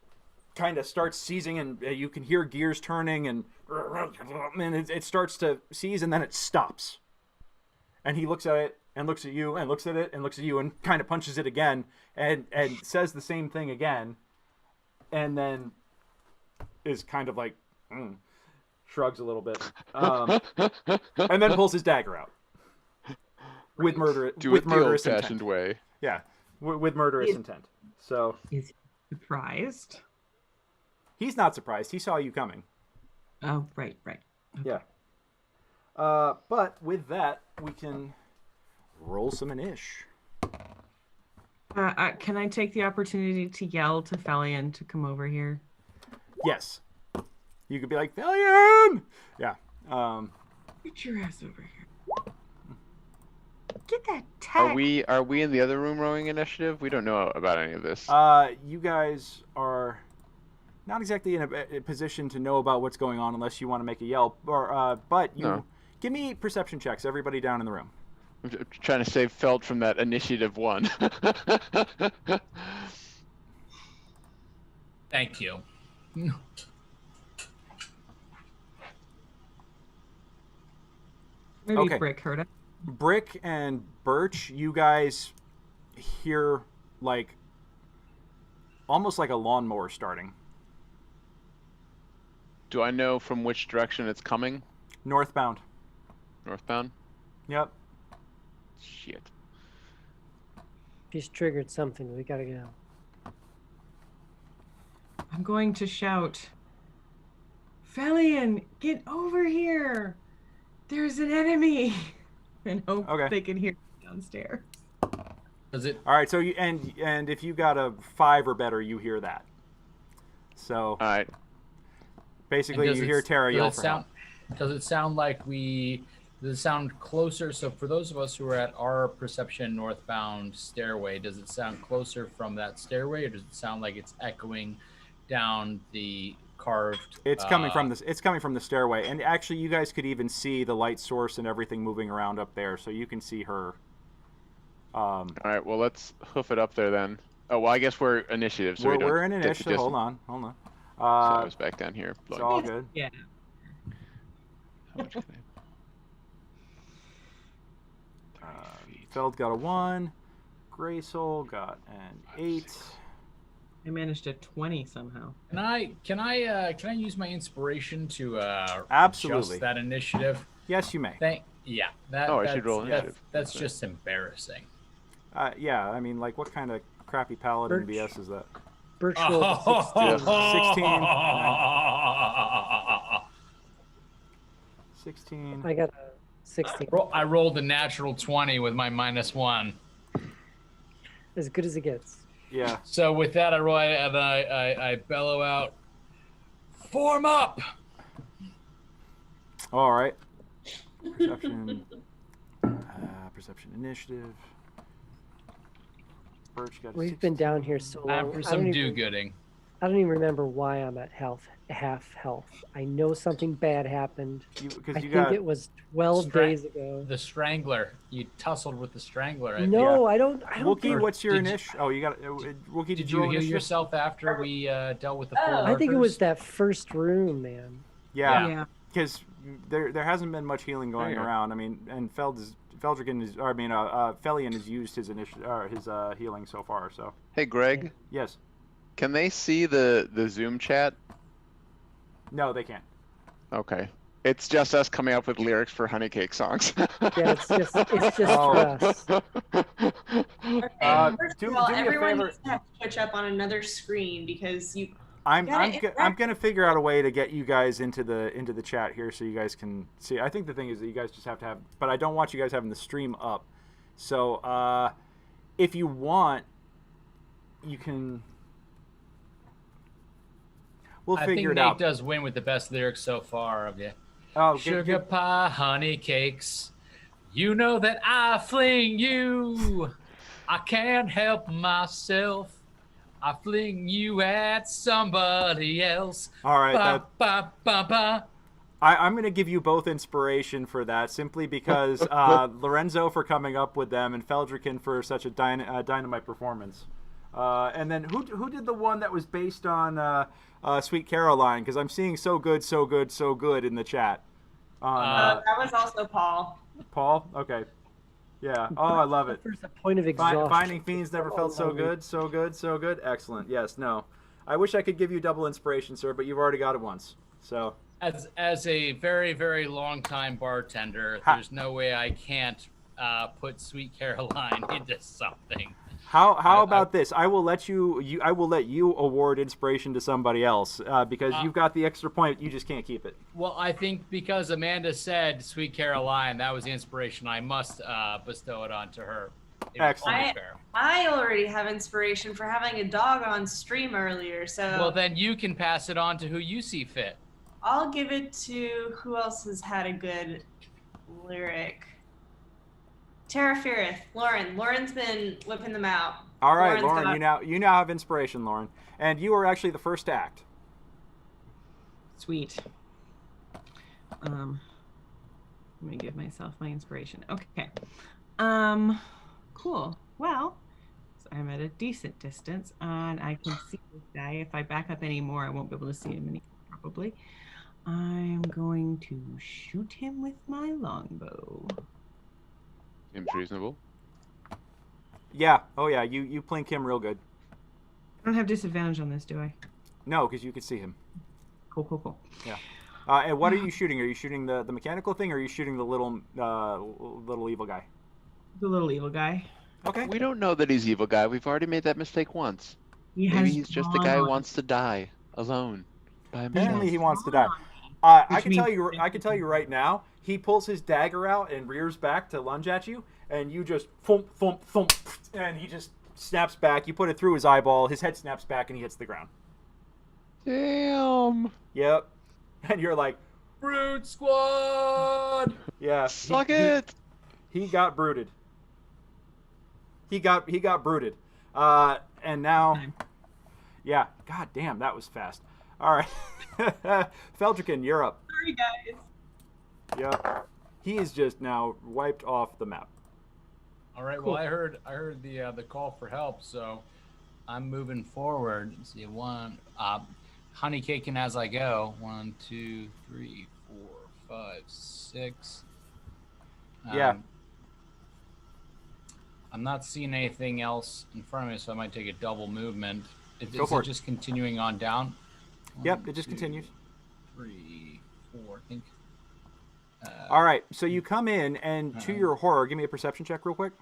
kind of starts seizing, and you can hear gears turning, and it starts to seize, and then it stops. And he looks at it, and looks at you and looks at it and looks at you and kind of punches it again and says the same thing again, and then is kind of like shrugs a little bit, and then pulls his dagger out with murderous intent. Way. Yeah, with murderous intent. So Is he surprised? he's not surprised. He saw you coming. Oh, right. Yeah. But with that, we can roll some inish. Can I take the opportunity to yell to Felian to come over here? Yes. You could be like, Felian! Yeah. Get your ass over here. Get that Are tag. we in the other room rolling initiative? We don't know about any of this. You guys are not exactly in a position to know about what's going on unless you want to make a yell. But you give me perception checks, everybody down in the room. I'm trying to save Feld from that initiative 1. Thank you. Maybe Okay. Brick heard it. Brick and Birch, you guys hear like almost like a lawnmower starting. Do I know from which direction it's coming? Northbound. Northbound? Yep. Shit. She's triggered something. We gotta go. I'm going to shout, Felian, get over here. There's an enemy. And hope they can hear me downstairs. Does it? All right. So you and if you got a 5 or better, you hear that. So. All right. Basically, you hear Tara yell for help. Does it sound like does it sound closer? So for those of us who are at our perception northbound stairway, does it sound closer from that stairway, or does it sound like it's echoing down the carved? It's coming from this. It's coming from the stairway, and actually, you guys could even see the light source and everything moving around up there, so you can see her. All right. Well, let's hoof it up there then. Oh well, I guess we're initiative, so we're in initiative. Hold on. So I was back down here. It's all good. Yeah. How much can Feld got a 1. Gray Soul got an 8. I managed a 20 somehow. Can I use my inspiration to Absolutely adjust that initiative? Yes, you may. I should roll initiative. That's just embarrassing. Yeah, I mean, like, what kind of crappy paladin BS is that? Birch rolled a 16. I got a 16. I rolled a natural 20 with my -1. As good as it gets. Yeah. So with that, I roll and I bellow out, "Form up!" All right. Perception. Perception initiative. Birch got. We've been down here so long. For some do-gooding. I don't even remember why I'm at half health. I know something bad happened. I think it was 12 days ago. The Strangler. You tussled with the Strangler. I don't. Wookie, what's your initiative? Oh, you got Wookie. Did you heal yourself after we dealt with the 4 I think it was lurkers? that first room, man. Yeah. Because there hasn't been much healing going around. I mean, and Felian has used his healing so far. So. Hey, Greg. Yes. Can they see the Zoom chat? No, they can't. Okay. It's just us coming up with lyrics for honey cake songs. Yeah, it's just for us. First of all, everyone needs to have to switch up on another screen because you. I'm gonna figure out a way to get you guys into the chat here so you guys can see. I think the thing is that you guys just have to have, but I don't want you guys having the stream up. So if you want, you can. We'll figure it out. I think Nate does win with the best lyrics so far of you. Oh, sugar pie, honey cakes. You know that I fling you. I can't help myself. I fling you at somebody else. All right. Ba, ba, ba, ba. I'm going to give you both inspiration for that, simply because Lorenzo for coming up with them and Feldricken for such a dynamite performance. And then who did the one that was based on Sweet Caroline? Because I'm seeing so good in the chat. That was also Paul. Paul? Okay. Yeah. Oh, I love it. There's a point of exhaustion. Finding fiends never felt so good, so good, so good. Excellent. Yes. No. I wish I could give you double inspiration, sir, but you've already got it once. So. As a very, very long time bartender, there's no way I can't put Sweet Caroline into something. How about this? I will let you award inspiration to somebody else because you've got the extra point. You just can't keep it. Well, I think because Amanda said Sweet Caroline, that was the inspiration. I must bestow it onto her. Excellent. I already have inspiration for having a dog on stream earlier, so. Well, then you can pass it on to who you see fit. I'll give it to who else has had a good lyric. Tara Firith, Lauren. Lauren's been whipping them out. All right, Lauren, you now have inspiration, Lauren, and you are actually the first to act. Sweet. Let me give myself my inspiration. Okay. Cool. Well, so I'm at a decent distance, and I can see this guy. If I back up any more, I won't be able to see him probably. I'm going to shoot him with my longbow. Seems reasonable. Yeah. Oh, yeah. You plink him real good. I don't have disadvantage on this, do I? No, because you could see him. Cool. Yeah. And what are you shooting? Are you shooting the mechanical thing, or are you shooting the little evil guy? The little evil guy. Okay. We don't know that he's evil guy. We've already made that mistake once. Maybe he's just the guy who wants to die alone by himself. Apparently, he wants to die. I can tell you right now. He pulls his dagger out and rears back to lunge at you, and you just thump, thump, thump, and he just snaps back. You put it through his eyeball. His head snaps back, and he hits the ground. Damn. Yep. And you're like, Brute Squad. Yeah. Suck it. He got brooted. He got brooted. And now, yeah. God damn, that was fast. All right, Feldricken, you're up. Sorry, guys. Yep. He is just now wiped off the map. All right. Cool. Well, I heard the call for help, so I'm moving forward. Let's see, honey caking as I go. 1, 2, 3, 4, 5, 6. Yeah. I'm not seeing anything else in front of me, so I might take a double movement. Is for it it. just continuing on down? Yep, it just continues. 3, 4, I think. All right, so you come in, and to your horror, give me a perception check real quick.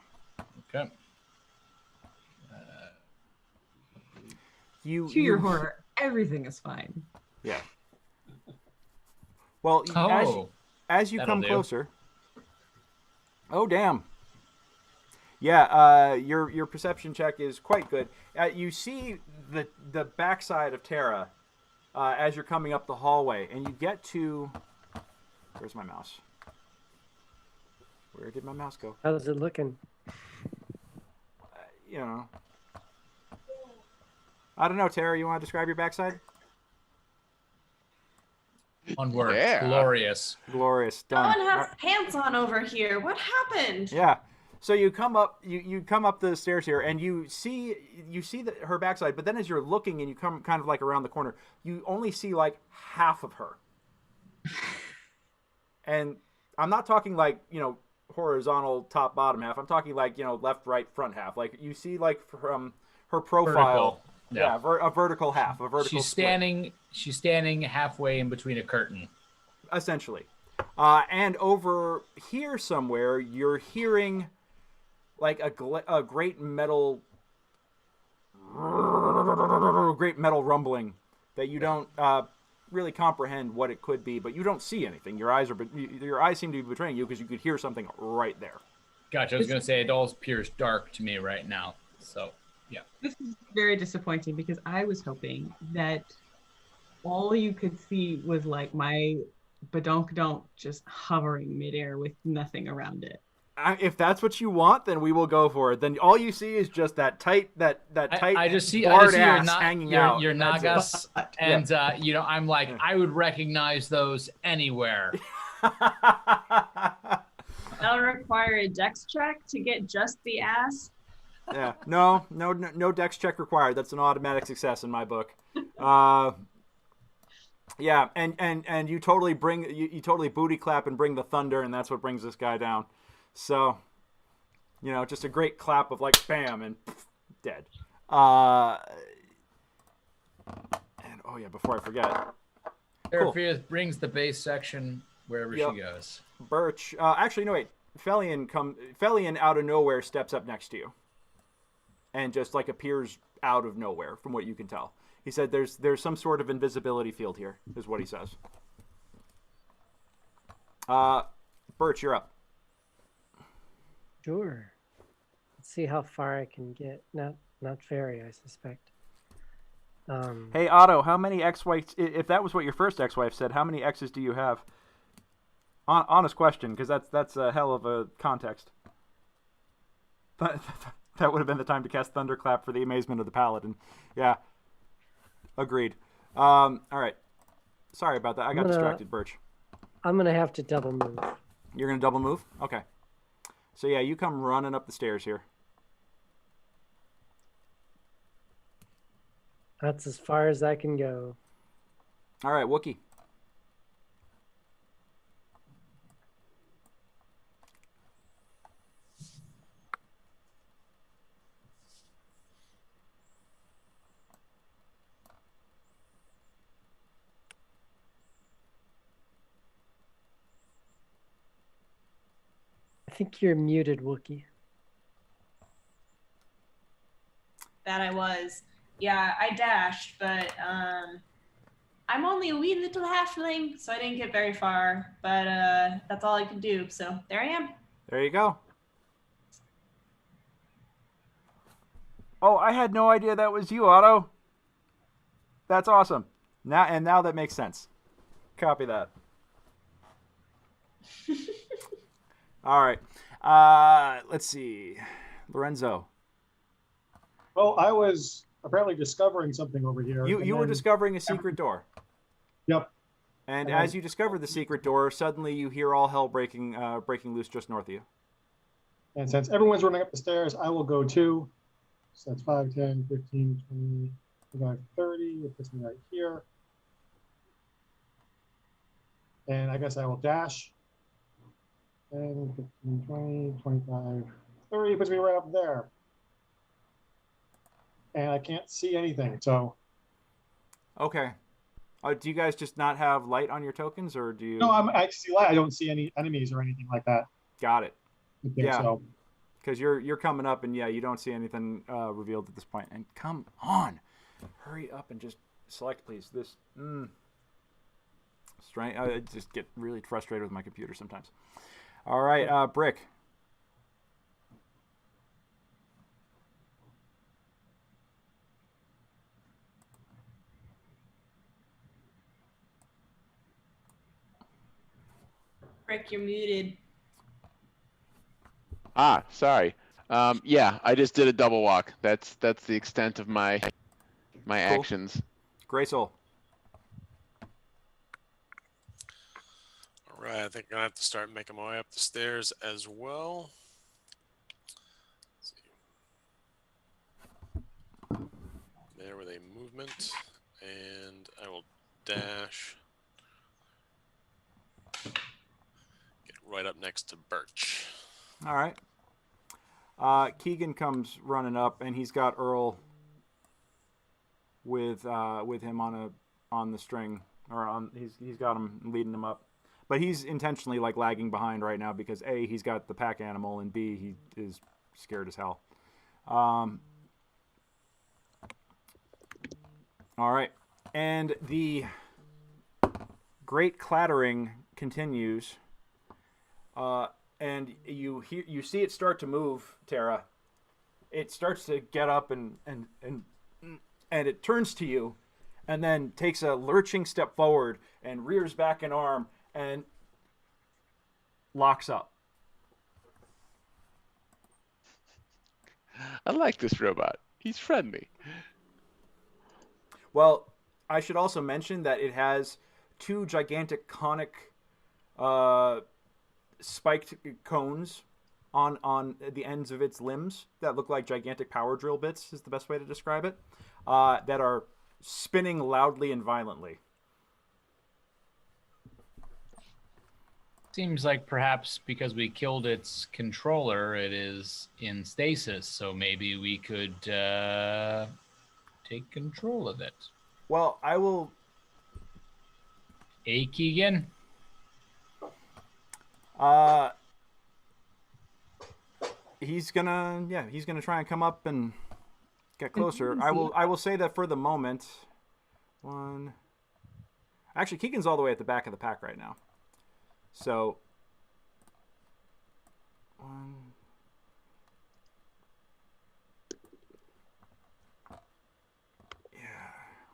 Okay. To your horror, everything is fine. Yeah. Well, as you come closer. Oh, damn. Yeah, your perception check is quite good. You see the backside of Terra as you're coming up the hallway, and you get to... Where's my mouse? Where did my mouse go? How's it looking? You know. I don't know, Terra, you want to describe your backside? One word. Yeah. Glorious. Glorious. No Done. one has pants on over here. What happened? Yeah. So you come up, you come up the stairs here, and you see her backside. But then as you're looking, and you come kind of like around the corner, you only see like half of her. And I'm not talking like horizontal top bottom half. I'm talking like left right front half. Like you see like from her profile. Vertical. Yeah, a vertical half, a vertical. She's standing halfway in between a curtain. Essentially. And over here somewhere, you're hearing like a great metal rumbling that you don't really comprehend what it could be, but you don't see anything. Your eyes seem to be betraying you because you could hear something right there. Gotcha. I was going to say it all appears dark to me right now. So, yeah. This is very disappointing because I was hoping that all you could see was like my badonkadonk just hovering midair with nothing around it. If that's what you want, then we will go for it. Then all you see is just that tight I just see barred your ass hanging out. Your nagas, and I'm like, I would recognize those anywhere. That'll require a dex check to get just the ass. Yeah, no dex check required. That's an automatic success in my book. Yeah, and you totally you totally booty clap and bring the thunder, and that's what brings this guy down. So, You know, just a great clap of like bam and dead. And oh yeah, before I forget, Terafia brings the base section wherever Yep. she goes. Birch. Actually, no wait. Felian out of nowhere steps up next to you, and just like appears out of nowhere, from what you can tell. He said, "There's some sort of invisibility field here," is what he says. Birch, you're up. Sure. Let's see how far I can get. Not very, I suspect. Hey Otto, how many ex-wives? If that was what your first ex-wife said, how many exes do you have? Honest question, because that's a hell of a context. That would have been the time to cast Thunderclap for the amazement of the paladin. Yeah, agreed. All right. Sorry about that. I got distracted, Birch. I'm gonna have to double move. You're gonna double move? Okay. So yeah, you come running up the stairs here. That's as far as I can go. All right, Wookie. I think you're muted, Wookie. That I was. Yeah, I dashed, but I'm only a wee little halfling, so I didn't get very far. But that's all I could do. So there I am. There you go. Oh, I had no idea that was you, Otto. That's awesome. Now that makes sense. Copy that. All right. Let's see. Lorenzo. Well, I was apparently discovering something over here. You were discovering a secret door. Yep. And as you discover the secret door, suddenly you hear all hell breaking loose just north of you. And since everyone's running up the stairs, I will go too. So that's 5, 10, 15, 20, 25, 30. It puts me right here. And I guess I will dash. 10, 15, 20, 25, 30. Puts me right up there. And I can't see anything, so. Okay. Do you guys just not have light on your tokens, or do you? No, I see light. I don't see any enemies or anything like that. Got it. Yeah. So. Because you're coming up, and yeah, you don't see anything revealed at this point. And come on, hurry up and just select, please. This strength. I just get really frustrated with my computer sometimes. All right, Brick. Rick, you're muted. Ah, sorry. Yeah, I just did a double walk. That's the extent of my actions. Graysoul. All right, I think I'm gonna have to start making my way up the stairs as well. Let's see. There with a movement, and I will dash. Get right up next to Birch. All right. Keygan comes running up, and he's got Earl with him on the string, or on he's got him leading him up, but he's intentionally like lagging behind right now because A, he's got the pack animal, and B, he is scared as hell. All right, and the great clattering continues. And you see it start to move, Tara. It starts to get up and it turns to you, and then takes a lurching step forward and rears back an arm and locks up. I like this robot. He's friendly. Well, I should also mention that it has two gigantic conic spiked cones on the ends of its limbs that look like gigantic power drill bits, is the best way to describe it, that are spinning loudly and violently. Seems like perhaps because we killed its controller, it is in stasis. So maybe we could take control of it. Well, I will. Hey, Keygan. He's gonna try and come up and get closer. I will say that for the moment, actually, Keegan's all the way at the back of the pack right now. So,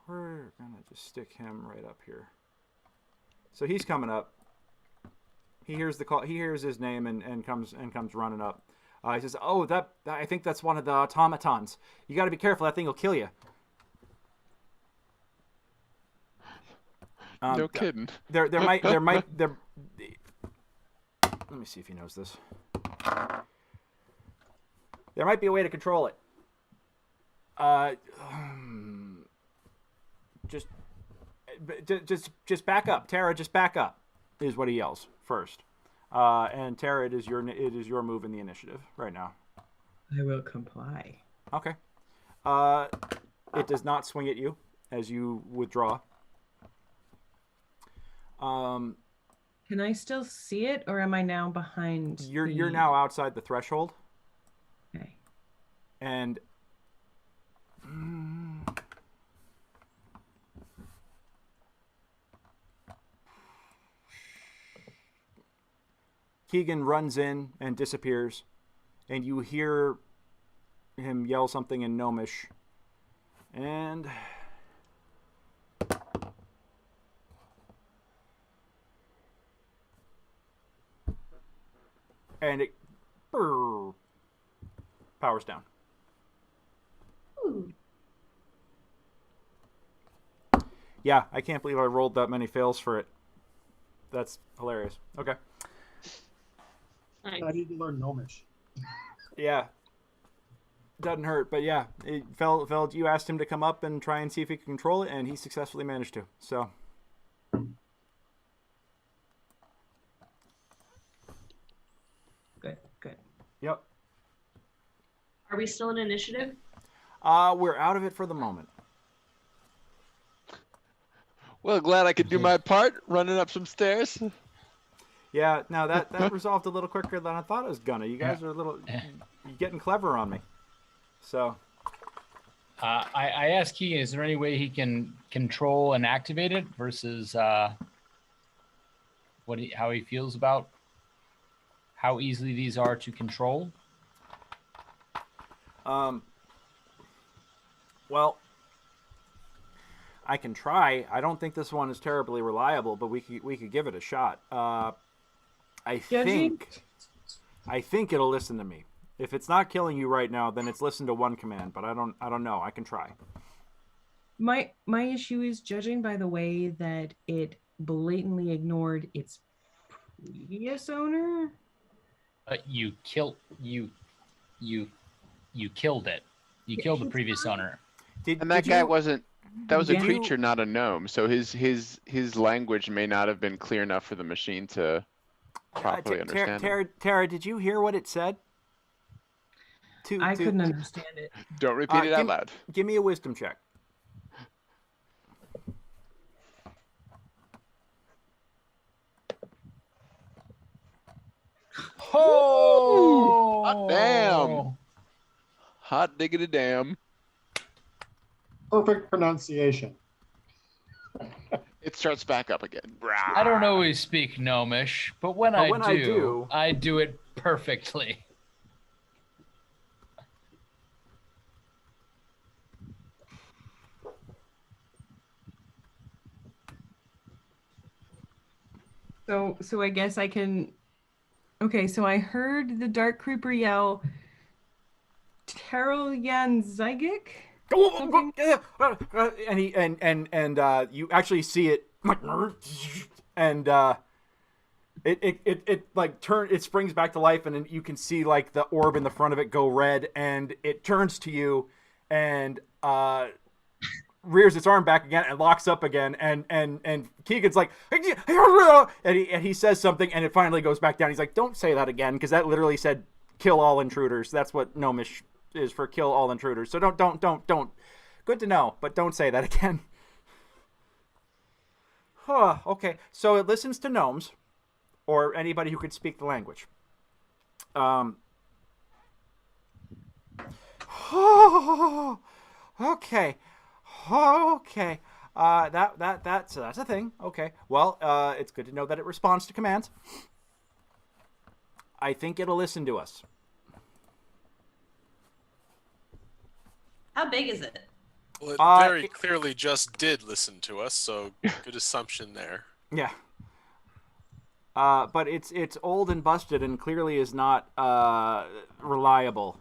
we're gonna just stick him right up here. So he's coming up. He hears the call. He hears his name and comes running up. He says, "Oh, that I think that's one of the automatons. You got to be careful. That thing will kill you." No kidding. There might. Let me see if he knows this. There might be a way to control it. Just back up, Tara. Just back up, is what he yells first. And Tara, it is your move in the initiative right now. I will comply. Okay. It does not swing at you as you withdraw. Can I still see it, or am I now behind? You're now outside the threshold. Okay. And Keygan runs in and disappears, and you hear him yell something in gnomish, and it powers down. Ooh. Yeah, I can't believe I rolled that many fails for it. That's hilarious. Okay. Nice. I need to learn gnomish. Yeah. Doesn't hurt, but yeah. Feld, you asked him to come up and try and see if he could control it, and he successfully managed to. So. Good. Yep. Are we still in initiative? We're out of it for the moment. Well, glad I could do my part, running up some stairs. Yeah, now that resolved a little quicker than I thought it was gonna. You guys are you're getting clever on me. So. I asked Key, is there any way he can control and activate it versus how he feels about how easily these are to control? Well, I can try. I don't think this one is terribly reliable, but we could give it a shot. I think it'll listen to me. If it's not killing you right now, then it's listen to one command. But I don't know. I can try. My issue is, judging by the way that it blatantly ignored its previous owner. You killed it. You killed the previous owner. That was a creature, not a gnome. So his language may not have been clear enough for the machine to properly understand. Tara, did you hear what it said? I couldn't understand it. Don't repeat it out loud. Give me a wisdom check. Oh! Hot damn! Hot diggity damn! Perfect pronunciation. It starts back up again. I don't always speak gnomish, but when I do, I do it perfectly. So I guess I can. Okay, so I heard the Dark Creeper yell, Terrell Yan Zygic? And you actually see it, and it like it springs back to life, and then you can see like the orb in the front of it go red, and it turns to you, and rears its arm back again and locks up again, and Keygan's like, and he says something, and it finally goes back down. He's like, don't say that again, because that literally said kill all intruders. That's what gnomish is, for kill all intruders. So don't. Good to know, but don't say that again. Okay, so it listens to gnomes, or anybody who could speak the language. Okay. That's a thing. Okay. Well, it's good to know that it responds to commands. I think it'll listen to us. How big is it? Well, it very clearly just did listen to us, so good assumption there. Yeah. But it's old and busted, and clearly is not reliable.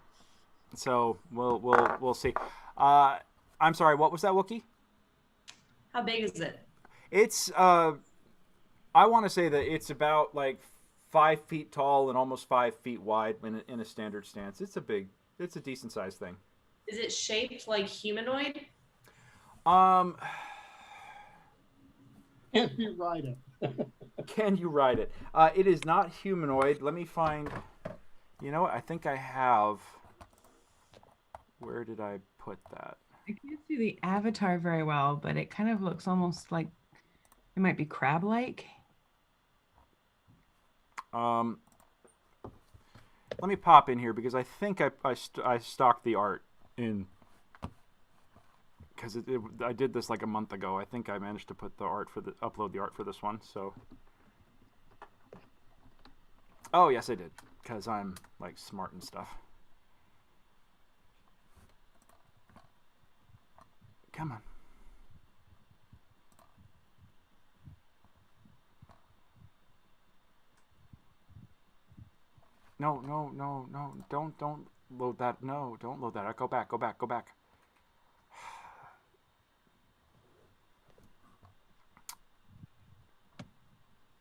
So we'll see. I'm sorry. What was that, Wookiee? How big is it? It's I want to say that it's about like 5 feet tall and almost 5 feet wide in a standard stance. It's a decent sized thing. Is it shaped like humanoid? Can you ride it? Can you ride it? It is not humanoid. Let me find. You know what? I think I have. Where did I put that? I can't see the avatar very well, but it kind of looks almost like it might be crab-like. Let me pop in here because I think I stocked the art in, because I did this like a month ago. I think I managed to put the art upload the art for this one. So, oh yes, I did, because I'm like smart and stuff. Come on. No. Don't load that. No, don't load that. Go back.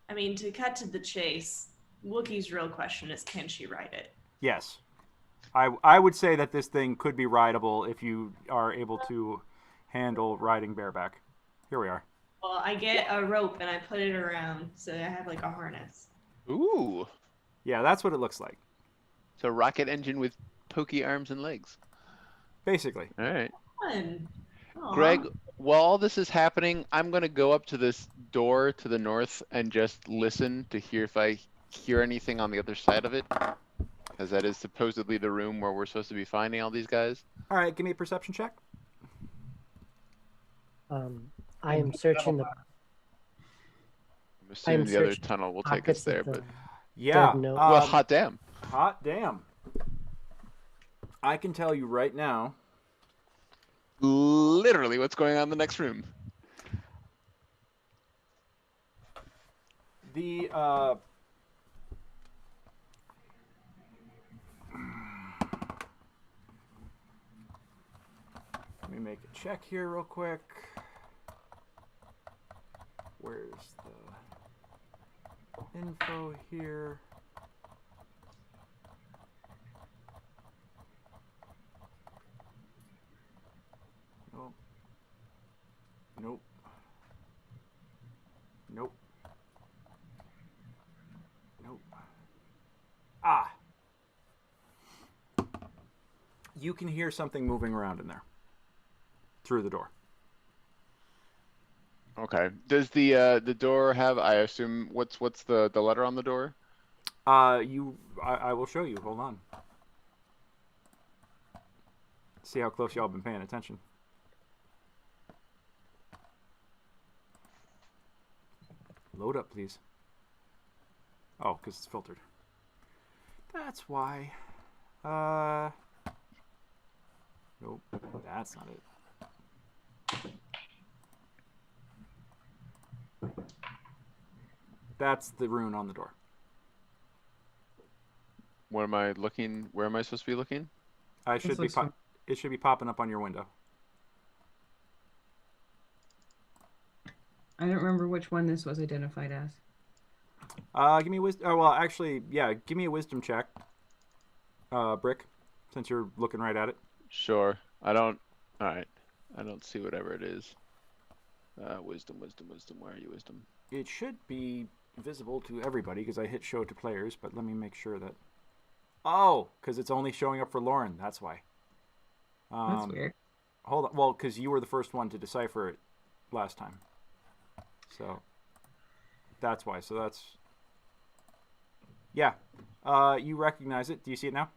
I mean, to cut to the chase, Wookiee's real question is, can she ride it? Yes. I would say that this thing could be rideable if you are able to handle riding bareback. Here we are. Well, I get a rope and I put it around, so I have like a harness. Ooh. Yeah, that's what it looks like. It's a rocket engine with pokey arms and legs. Basically. All right. Fun. Aw. Greg, while all this is happening, I'm going to go up to this door to the north and just listen to hear if I hear anything on the other side of it. Because that is supposedly the room where we're supposed to be finding all these guys. All right, give me a perception check. I am searching the. I'm assuming the other tunnel will take us there, but yeah. Well, hot damn. Hot damn. I can tell you right now. Literally, what's going on in the next room? The let me make a check here real quick. Where's the info here? Nope. Ah. You can hear something moving around in there. Through the door. Okay. Does the door have? I assume what's the letter on the door? I will show you. Hold on. See how close y'all been paying attention. Load up, please. Oh, because it's filtered. That's why. Nope. That's not it. That's the rune on the door. What am I looking? Where am I supposed to be looking? It should be popping up on your window. I don't remember which one this was identified as. Give me a wisdom. Oh, well, actually, yeah. Give me a wisdom check, Brick, since you're looking right at it. Sure. I don't. All right. I don't see whatever it is. Wisdom. Where are you, wisdom? It should be visible to everybody because I hit show to players, but let me make sure that... Oh, because it's only showing up for Lauren. That's why. That's weird. Hold on. Well, because you were the first one to decipher it last time. So that's why. So that's... Yeah. You recognize it. Do you see it now?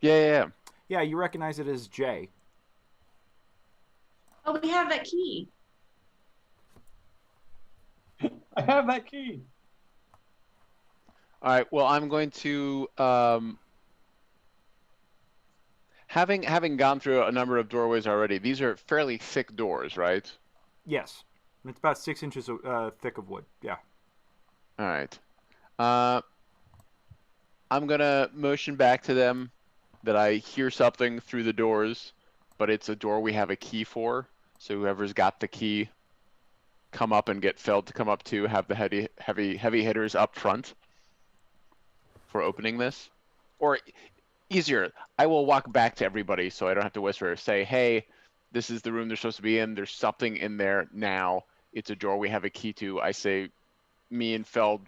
Yeah. Yeah, you recognize it as J. Oh, we have that key. I have that key. All right. Well, I'm going to having gone through a number of doorways already. These are fairly thick doors, right? Yes. It's about 6 inches thick of wood. Yeah. All right. I'm gonna motion back to them that I hear something through the doors, but it's a door we have a key for. So whoever's got the key, come up and get Feld to come up too. Have the heavy hitters up front for opening this, or easier, I will walk back to everybody so I don't have to whisper. Say, hey, this is the room they're supposed to be in. There's something in there now. It's a door we have a key to. I say, me and Feld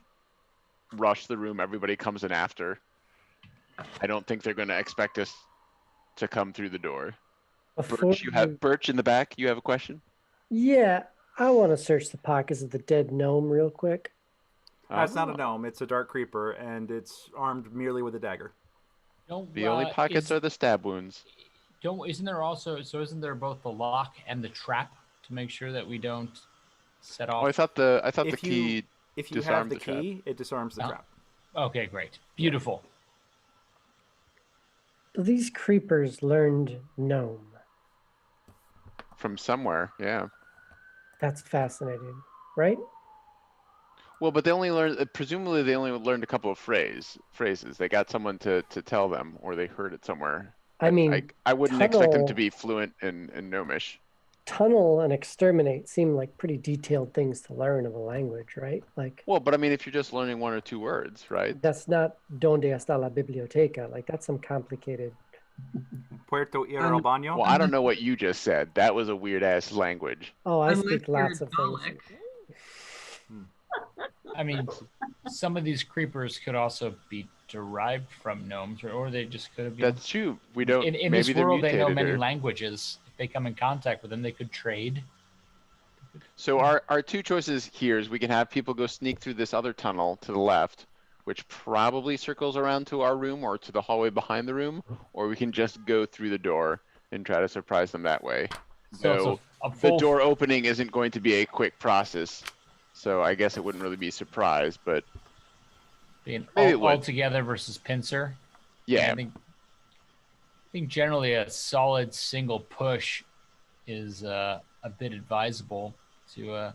rush the room. Everybody comes in after. I don't think they're going to expect us to come through the door. Birch, Birch in the back. You have a question? Yeah, I want to search the pockets of the dead gnome real quick. That's not a gnome. It's a dark creeper, and it's armed merely with a dagger. The only pockets are the stab wounds. Isn't there both the lock and the trap to make sure that we don't set off? Oh, I thought the key. If you have the key, it disarms the trap. Okay, great, beautiful. So these creepers learned gnome. From somewhere, yeah. That's fascinating, right? Well, but they only learned. Presumably, they only learned a couple of phrases. They got someone to tell them, or they heard it somewhere. I mean, I wouldn't expect them to be fluent in gnomish. Tunnel and exterminate seem like pretty detailed things to learn of a language, right? Like, well, but I mean, if you're just learning 1 or 2 words, right? that's not donde está la biblioteca. Like, that's some complicated. Puerto ir al baño. Well, I don't know what you just said. That was a weird ass language. Oh, I speak lots of things. I mean, some of these creepers could also be derived from gnomes, or they just could have been. That's true. We don't. In maybe this world, they know mutated many or... languages. If they come in contact with them, they could trade. So our 2 choices here is we can have people go sneak through this other tunnel to the left, which probably circles around to our room or to the hallway behind the room, or we can just go through the door and try to surprise them that way. So the door opening isn't going to be a quick process. So I guess it wouldn't really be a surprise, but being all together versus pincer. Yeah. I think generally a solid single push is a bit advisable to.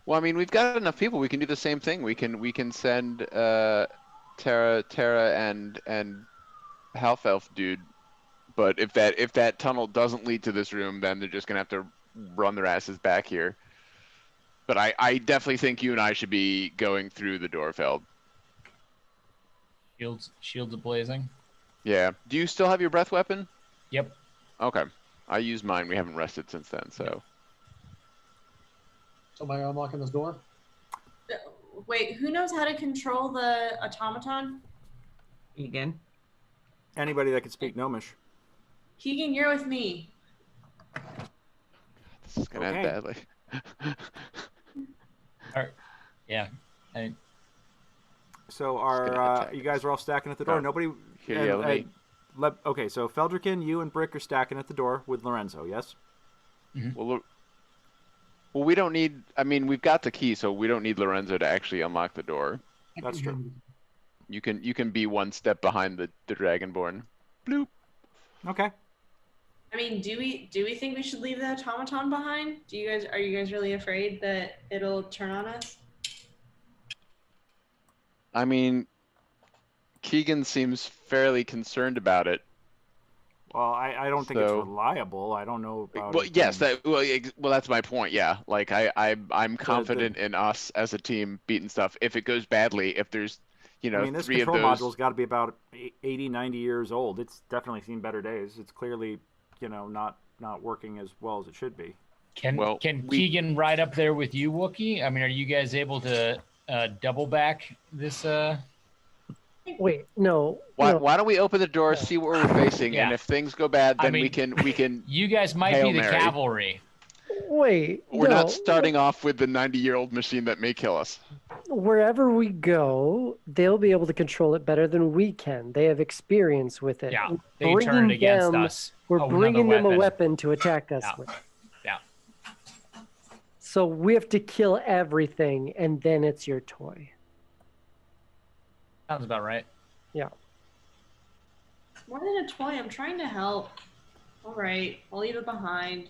Well, I mean, we've got enough people. We can do the same thing. We can send Tara and Half-Elf dude. But if that tunnel doesn't lead to this room, then they're just gonna have to run their asses back here. But I definitely think you and I should be going through the door, Feld. Shields blazing. Yeah. Do you still have your breath weapon? Yep. Okay. I used mine. We haven't rested since then, so. Somebody unlocking this door? Wait, who knows how to control the automaton? Keygan. Anybody that can speak gnomish. Keygan, you're with me. This is gonna end badly. All right. Yeah. So you guys are all stacking at the door. Nobody. Okay, so Feldricken, you and Brick are stacking at the door with Lorenzo. Yes. Mm-hmm. Well, we don't need. I mean, we've got the key, so we don't need Lorenzo to actually unlock the door. That's true. You can be 1 step behind the Dragonborn. Bloop. Okay. I mean, do we think we should leave the automaton behind? Are you guys really afraid that it'll turn on us? I mean, Keygan seems fairly concerned about it. Well, I don't think it's reliable. I don't know about. Well, yes, that's my point. Yeah, like I'm confident in us as a team beating stuff. If it goes badly, if there's this 3 of control those. module's got to be about 80, 90 years old. It's definitely seen better days. It's clearly, not working as well as it should be. Can Keygan ride up there with you, Wookie? I mean, are you guys able to double back this? Wait, no. Why don't we open the door, see what we're facing, and if things go bad, then we can. You guys might Hail be the Mary. cavalry. Wait, We're not starting off with the 90-year-old machine that may kill us. Wherever we go, they'll be able to control it better than we can. They have experience with it. Yeah, they turn it against us. We're bringing them a weapon to attack us with. Yeah. So we have to kill everything, and then it's your toy. Sounds about right. Yeah. More than a toy, I'm trying to help. All right, I'll leave it behind.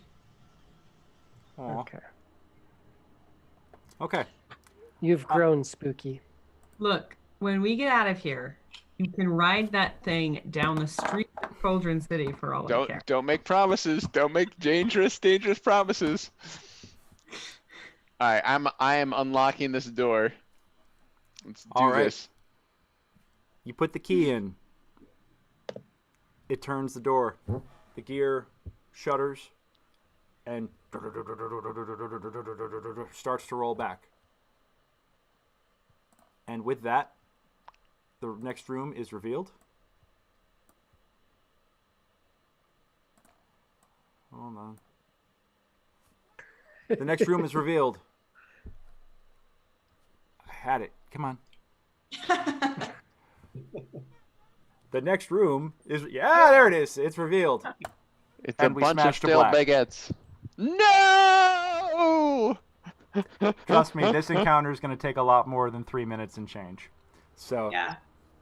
Aww. Okay. You've grown, Spooky. Look, when we get out of here, you can ride that thing down the street of Cauldron City for all I care. Don't make promises. Don't make dangerous promises. All right, I am unlocking this door. Let's do this. You put the key in. It turns the door. The gear shutters and starts to roll back. And with that, the next room is revealed. Hold on. The next room is revealed. I had it. Come on. The next room is... Yeah, there it is. It's revealed. It's a bunch of stale baguettes. No! Trust me, this encounter is going to take a lot more than 3 minutes and change. So yeah,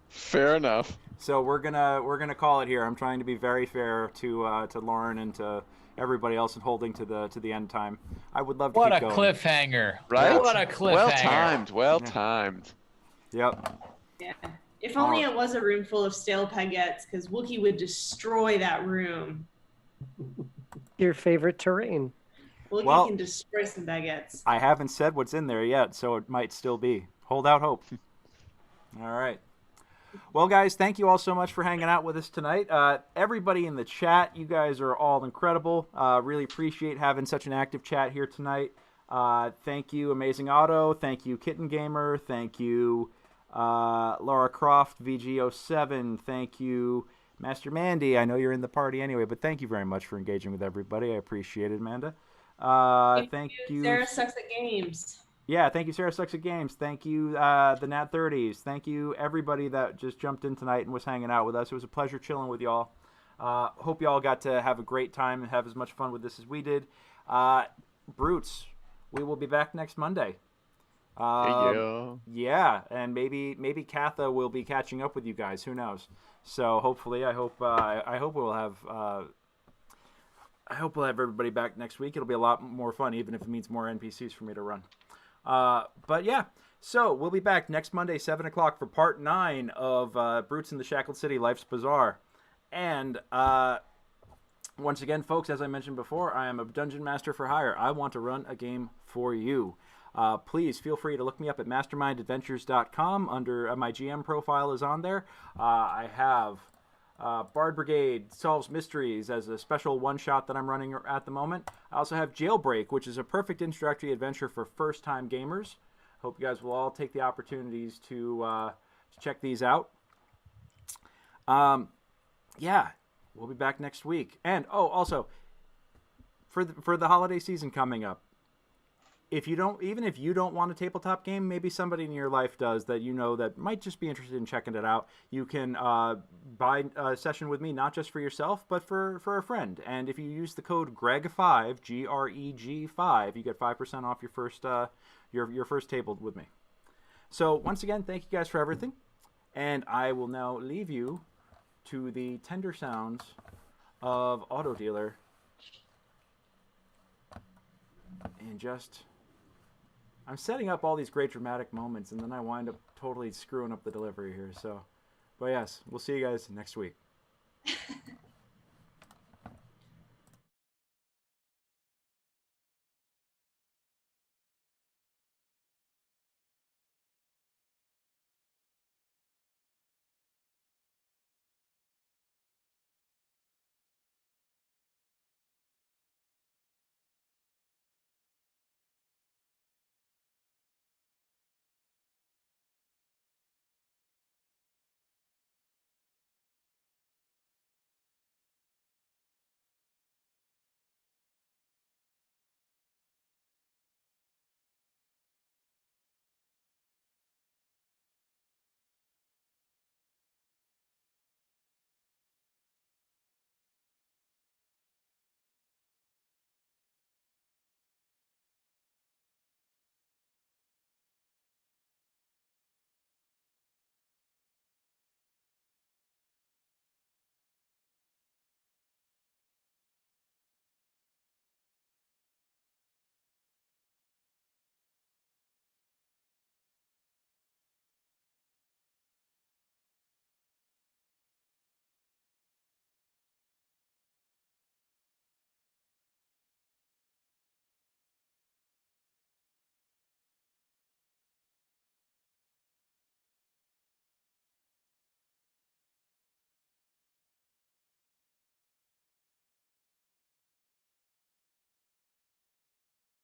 fair enough. So we're gonna call it here. I'm trying to be very fair to Lauren and to everybody else and holding to the end time. I would love to keep going. What a cliffhanger! Right? What a cliffhanger! Well timed. Yep. Yeah. If only it was a room full of stale baguettes, because Wookie would destroy that room. Your favorite terrain. Wookie can destroy some baguettes. I haven't said what's in there yet, so it might still be. Hold out hope. All right. Well, guys, thank you all so much for hanging out with us tonight. Everybody in the chat, you guys are all incredible. Really appreciate having such an active chat here tonight. Thank you, Amazing Auto. Thank you, Kitten Gamer. Thank you, Laura Croft, VG07. Thank you, Master Mandy. I know you're in the party anyway, but thank you very much for engaging with everybody. I appreciate it, Amanda. Thank you. Sarah Sucks at Games. Yeah, thank you, Sarah Sucks at Games. Thank you, the Nat 30s. Thank you, everybody that just jumped in tonight and was hanging out with us. It was a pleasure chilling with y'all. Hope y'all got to have a great time and have as much fun with this as we did. Brutes, we will be back next Monday. Yeah, and maybe Katha will be catching up with you guys. Who knows? So hopefully, I hope we'll have everybody back next week. It'll be a lot more fun, even if it means more NPCs for me to run. But yeah, so we'll be back next Monday, 7 o'clock for part 9 of Brutes in the Shackled City, Life's Bazaar. And once again, folks, as I mentioned before, I am a dungeon master for hire. I want to run a game for you. Please feel free to look me up at mastermindadventures.com. Under my GM profile is on there. I have Bard Brigade Solves Mysteries as a special one-shot that I'm running at the moment. I also have Jailbreak, which is a perfect introductory adventure for first-time gamers. Hope you guys will all take the opportunities to check these out. Yeah, we'll be back next week. And, also, for the holiday season coming up, even if you don't want a tabletop game, maybe somebody in your life does that you know that might just be interested in checking it out. You can buy a session with me, not just for yourself, but for a friend. And if you use the code GREG5, GREG5, you get 5% off your first table with me. So once again, thank you guys for everything, and I will now leave you to the tender sounds of Auto Dealer. And just... I'm setting up all these great dramatic moments, and then I wind up totally screwing up the delivery here. So, but yes, we'll see you guys next week.